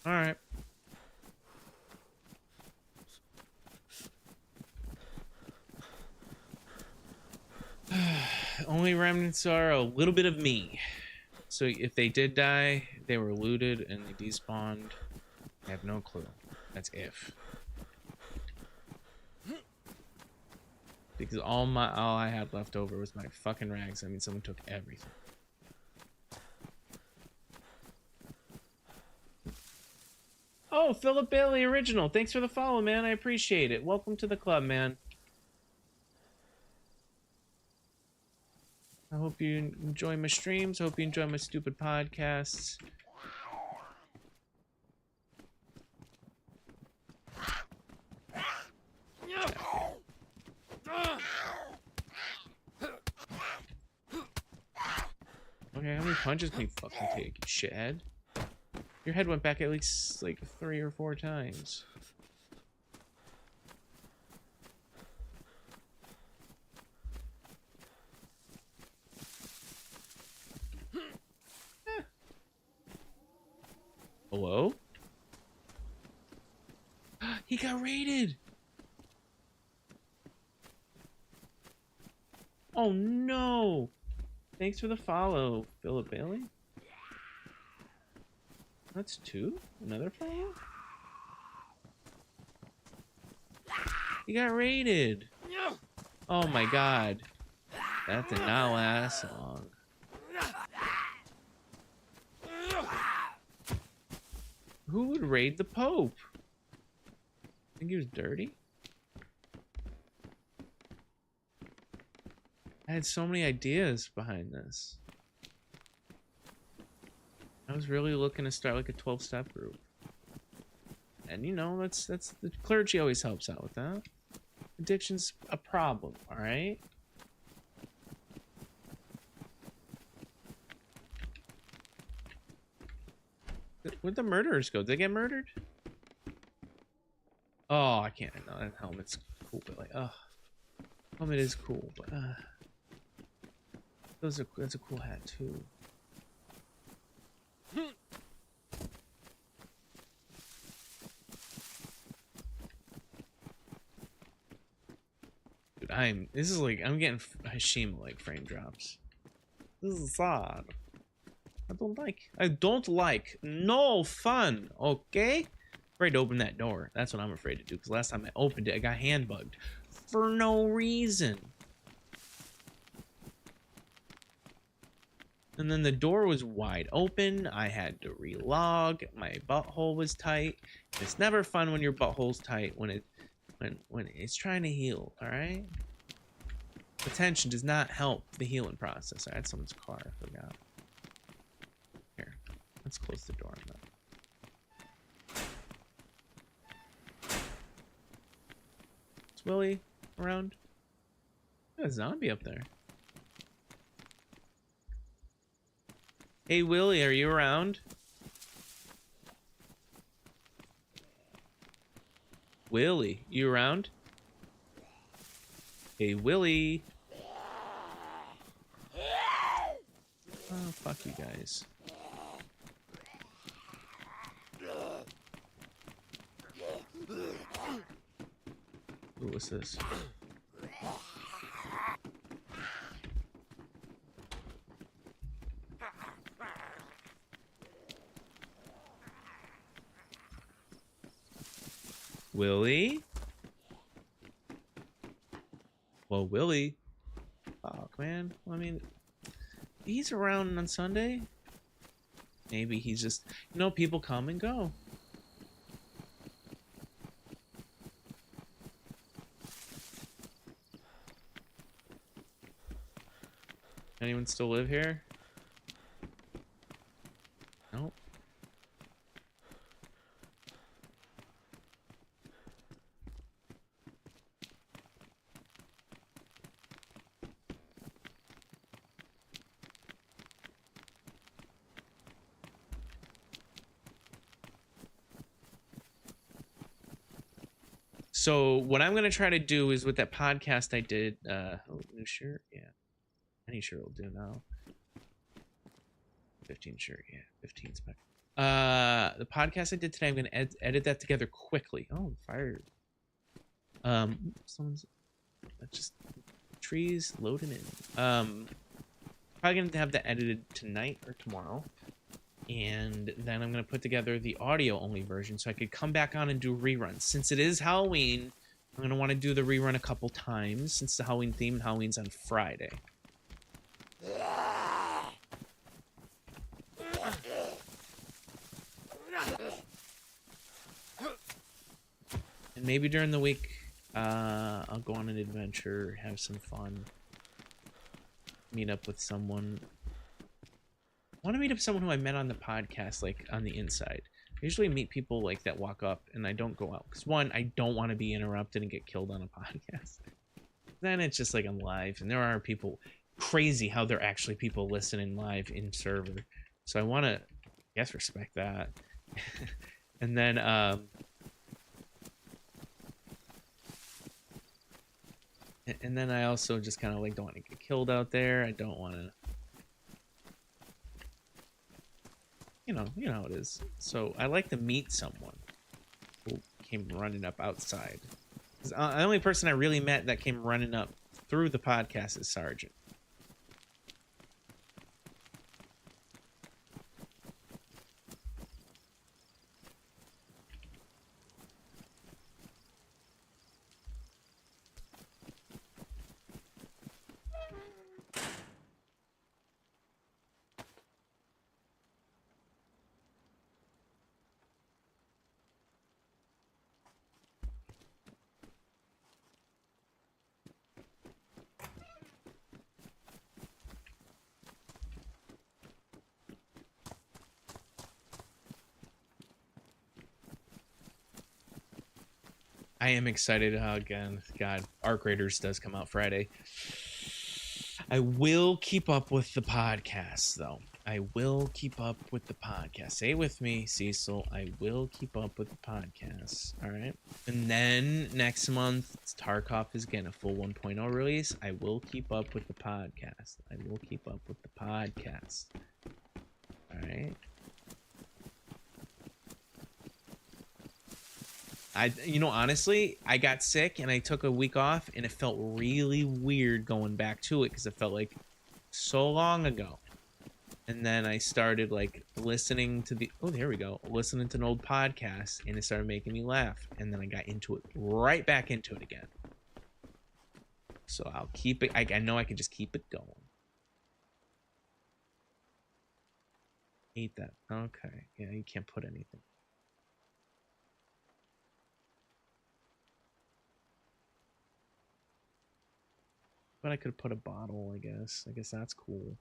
Speaker 1: All right. Only remnants are a little bit of me. So if they did die, they were looted and they despawned. I have no clue. That's if. Because all I had left over was my fucking rags. I mean, someone took everything. Oh, Philip Bailey Original. Thanks for the follow, man. I appreciate it. Welcome to the club, man. I hope you enjoy my streams. I hope you enjoy my stupid podcasts. Okay, how many punches can you fucking take, you shithead? Your head went back at least like 3 or 4 times. Hello? He got raided! Oh no! Thanks for the follow, Philip Bailey. That's 2? Another follow? He got raided! Oh my god. That did not last long. Who would raid the Pope? Think he was dirty? I had so many ideas behind this. I was really looking to start like a 12-step group. And you know, that's the clergy always helps out with that. Addiction's a problem, all right? Where'd the murderers go? Did they get murdered? Oh, I can't. No, that helmet's cool, but like, oh, helmet is cool, but that's a cool hat too. Dude, I'm getting Hashima like frame drops. This is sad. I don't like. No fun, okay? Afraid to open that door. That's what I'm afraid to do, because last time I opened it, I got hand bugged. For no reason. And then the door was wide open. I had to relog. My butthole was tight. It's never fun when your butthole's tight when it's trying to heal, alright? The tension does not help the healing process. I had someone's car, I forgot. Here, let's close the door on that. Is Willie around? There's a zombie up there. Hey Willie, are you around? Willie, you around? Hey Willie. Oh, fuck you guys. Ooh, what's this? Willie? Well, Willie. Fuck, man. I mean, he's around on Sunday. Maybe he's just, you know, people come and go. Anyone still live here? Nope. So what I'm gonna try to do is with that podcast I did, oh, new shirt, yeah. Any shirt will do now. 15 shirt, yeah, 15 spec. The podcast I did today, I'm gonna edit that together quickly. Oh, fire. Someone's just trees loading in. Probably gonna have that edited tonight or tomorrow. And then I'm going to put together the audio-only version so I could come back on and do reruns. Since it is Halloween, I'm going to want to do the rerun a couple times since the Halloween theme, and Halloween's on Friday. And maybe during the week, I'll go on an adventure, have some fun, meet up with someone. I want to meet up with someone who I met on the podcast, like on the inside. I usually meet people like that walk up and I don't go out. Because one, I don't want to be interrupted and get killed on a podcast. Then it's just like I'm live and there are people crazy how they're actually people listening live in server. So I want to, I guess, respect that. And then, and then I also just kind of like don't want to get killed out there. I don't want to. You know how it is. So I like to meet someone who came running up outside. The only person I really met that came running up through the podcast is Sergeant. I am excited again. God, Arc Raiders does come out Friday. I will keep up with the podcast, though. I will keep up with the podcast. Say it with me, Cecil. I will keep up with the podcast. All right. And then next month, Tarkov is getting a full 1.0 release. I will keep up with the podcast. I will keep up with the podcast. All right. Honestly, I got sick and I took a week off, and it felt really weird going back to it because it felt like so long ago. And then I started like listening to listening to an old podcast, and it started making me laugh. And then I got into it, right back into it again. So I'll keep it. I know I can just keep it going. Eat that. Okay. Yeah, you can't put anything. But I could put a bottle, I guess. I guess that's cool.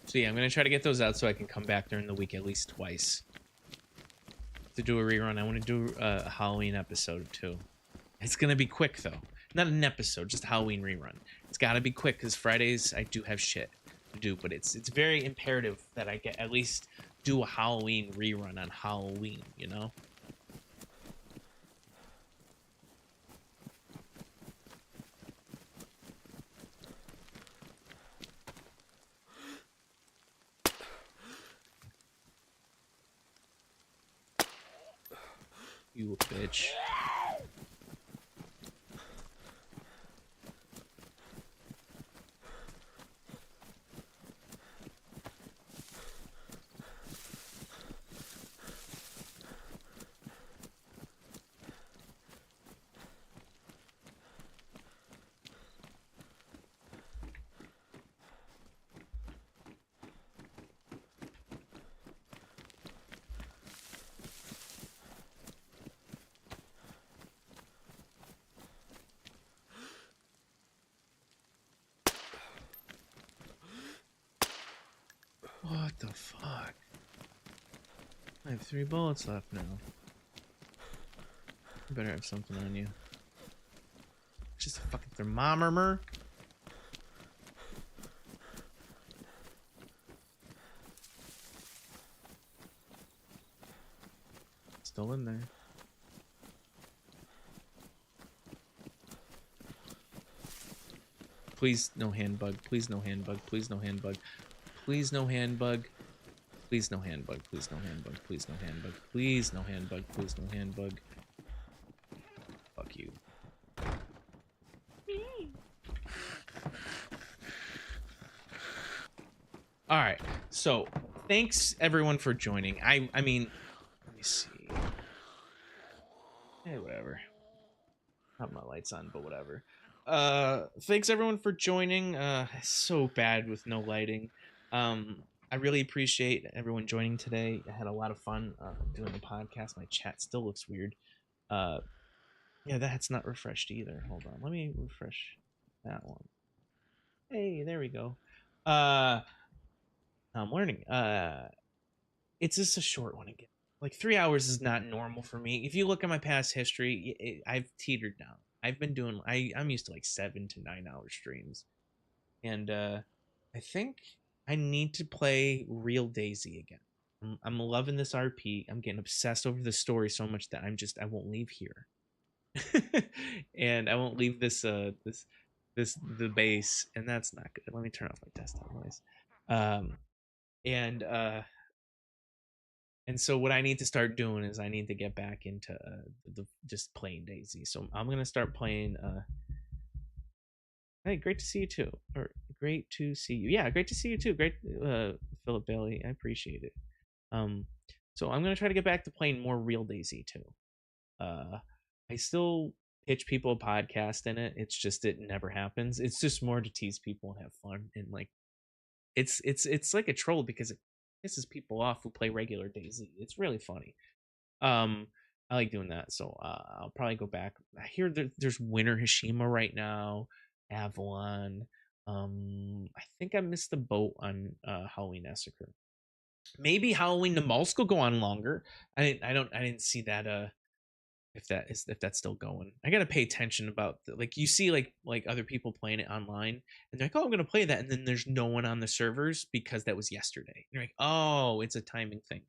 Speaker 1: So yeah, I'm gonna try to get those out so I can come back during the week at least twice to do a rerun. I want to do a Halloween episode too. It's gonna be quick though, not an episode, just a Halloween rerun. It's gotta be quick because Fridays I do have shit to do, but it's very imperative that I get at least do a Halloween rerun on Halloween. You know. You a bitch. What the fuck? I have 3 bullets left now. You better have something on you. Just a fucking thermometer. Still in there. Please no hand bug. Please no hand bug. Please no hand bug. Please no hand bug. Please no hand bug. Please no hand bug. Please no hand bug. Please no hand bug. Please no hand bug. Fuck you. All right. So, thanks everyone for joining. I mean, let me see. Hey, whatever. I have my lights on, but whatever. Thanks everyone for joining. So bad with no lighting. I really appreciate everyone joining today. I had a lot of fun doing the podcast. My chat still looks weird. Yeah, that's not refreshed either. Hold on, let me refresh that one. Hey, there we go. I'm learning. It's just a short one again. Like 3 hours is not normal for me. If you look at my past history, I've teetered down. I've been doing. I'm used to like 7 to 9 hour streams, and I think I need to play real DAYZ again. I'm loving this RP. I'm getting obsessed over the story so much that I won't leave here. And I won't leave the base, and that's not good. Let me turn off my desktop noise. And And so what I need to start doing is I need to get back into just playing DayZ. So I'm gonna start playing. Hey, great to see you too. Or great to see you. Yeah, great to see you too. Great, Philip Bailey. I appreciate it. So I'm gonna try to get back to playing more real DayZ too. I still pitch people a podcast in it. It's just it never happens. It's just more to tease people and have fun, and like it's like a troll because it pisses people off who play regular DayZ. It's really funny. I like doing that, so I'll probably go back. I hear there's Winter Hashima right now, Avalon. I think I missed the boat on Halloween Massacre. Maybe Halloween Namalsk will go on longer. I didn't see that if that's still going. I gotta pay attention about like you see like other people playing it online and they're like, oh, I'm gonna play that, and then there's no one on the servers because that was yesterday. And you're like, oh, it's a timing thing.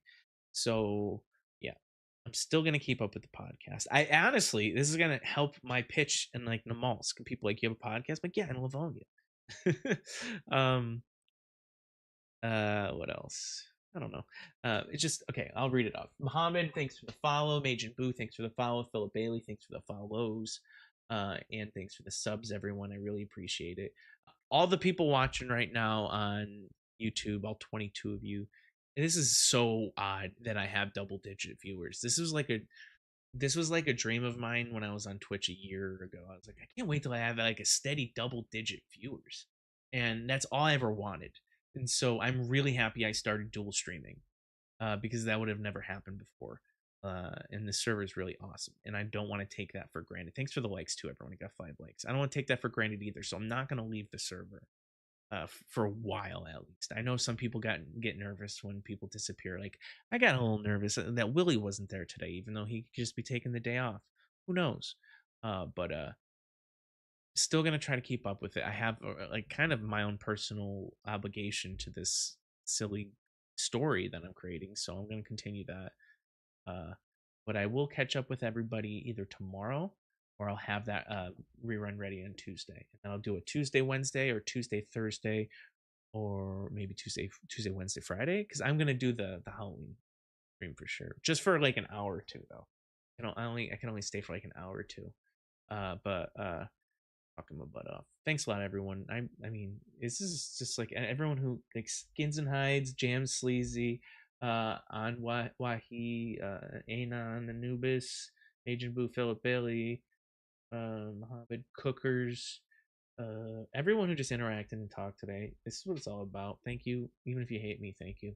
Speaker 1: So yeah, I'm still gonna keep up with the podcast. I honestly, this is gonna help my pitch in like Namalsk. People like, you have a podcast? Like, yeah, in Livonia. What else? I don't know. It's just okay. I'll read it off. Mohammed, thanks for the follow. Majin Boo, thanks for the follow. Philip Bailey, thanks for the follows. And thanks for the subs, everyone. I really appreciate it. All the people watching right now on YouTube, all 22 of you. This is so odd that I have double-digit viewers. This was like a dream of mine when I was on Twitch a year ago. I was like, I can't wait till I have like a steady double-digit viewers, and that's all I ever wanted. And so I'm really happy I started dual streaming because that would have never happened before. And the server is really awesome, and I don't want to take that for granted. Thanks for the likes too, everyone. I got 5 likes. I don't want to take that for granted either, so I'm not going to leave the server for a while at least. I know some people get nervous when people disappear. Like I got a little nervous that Willie wasn't there today, even though he could just be taking the day off. Who knows? But still gonna try to keep up with it. I have like kind of my own personal obligation to this silly story that I'm creating, so I'm gonna continue that. But I will catch up with everybody either tomorrow or I'll have that rerun ready on Tuesday, and then I'll do a Tuesday, Wednesday, or Tuesday, Thursday, or maybe Tuesday, Wednesday, Friday, because I'm gonna do the Halloween stream for sure, just for like an hour or two though. I can only stay for like an hour or two. But talking my butt off. Thanks a lot, everyone. I mean, this is just like everyone who like Skins and Hides, Jam Sleazy, on Wahi, Anon, Anubis, Agent Boo, Philip Bailey, Mohammed, Cookers, everyone who just interacted and talked today. This is what it's all about. Thank you. Even if you hate me, thank you.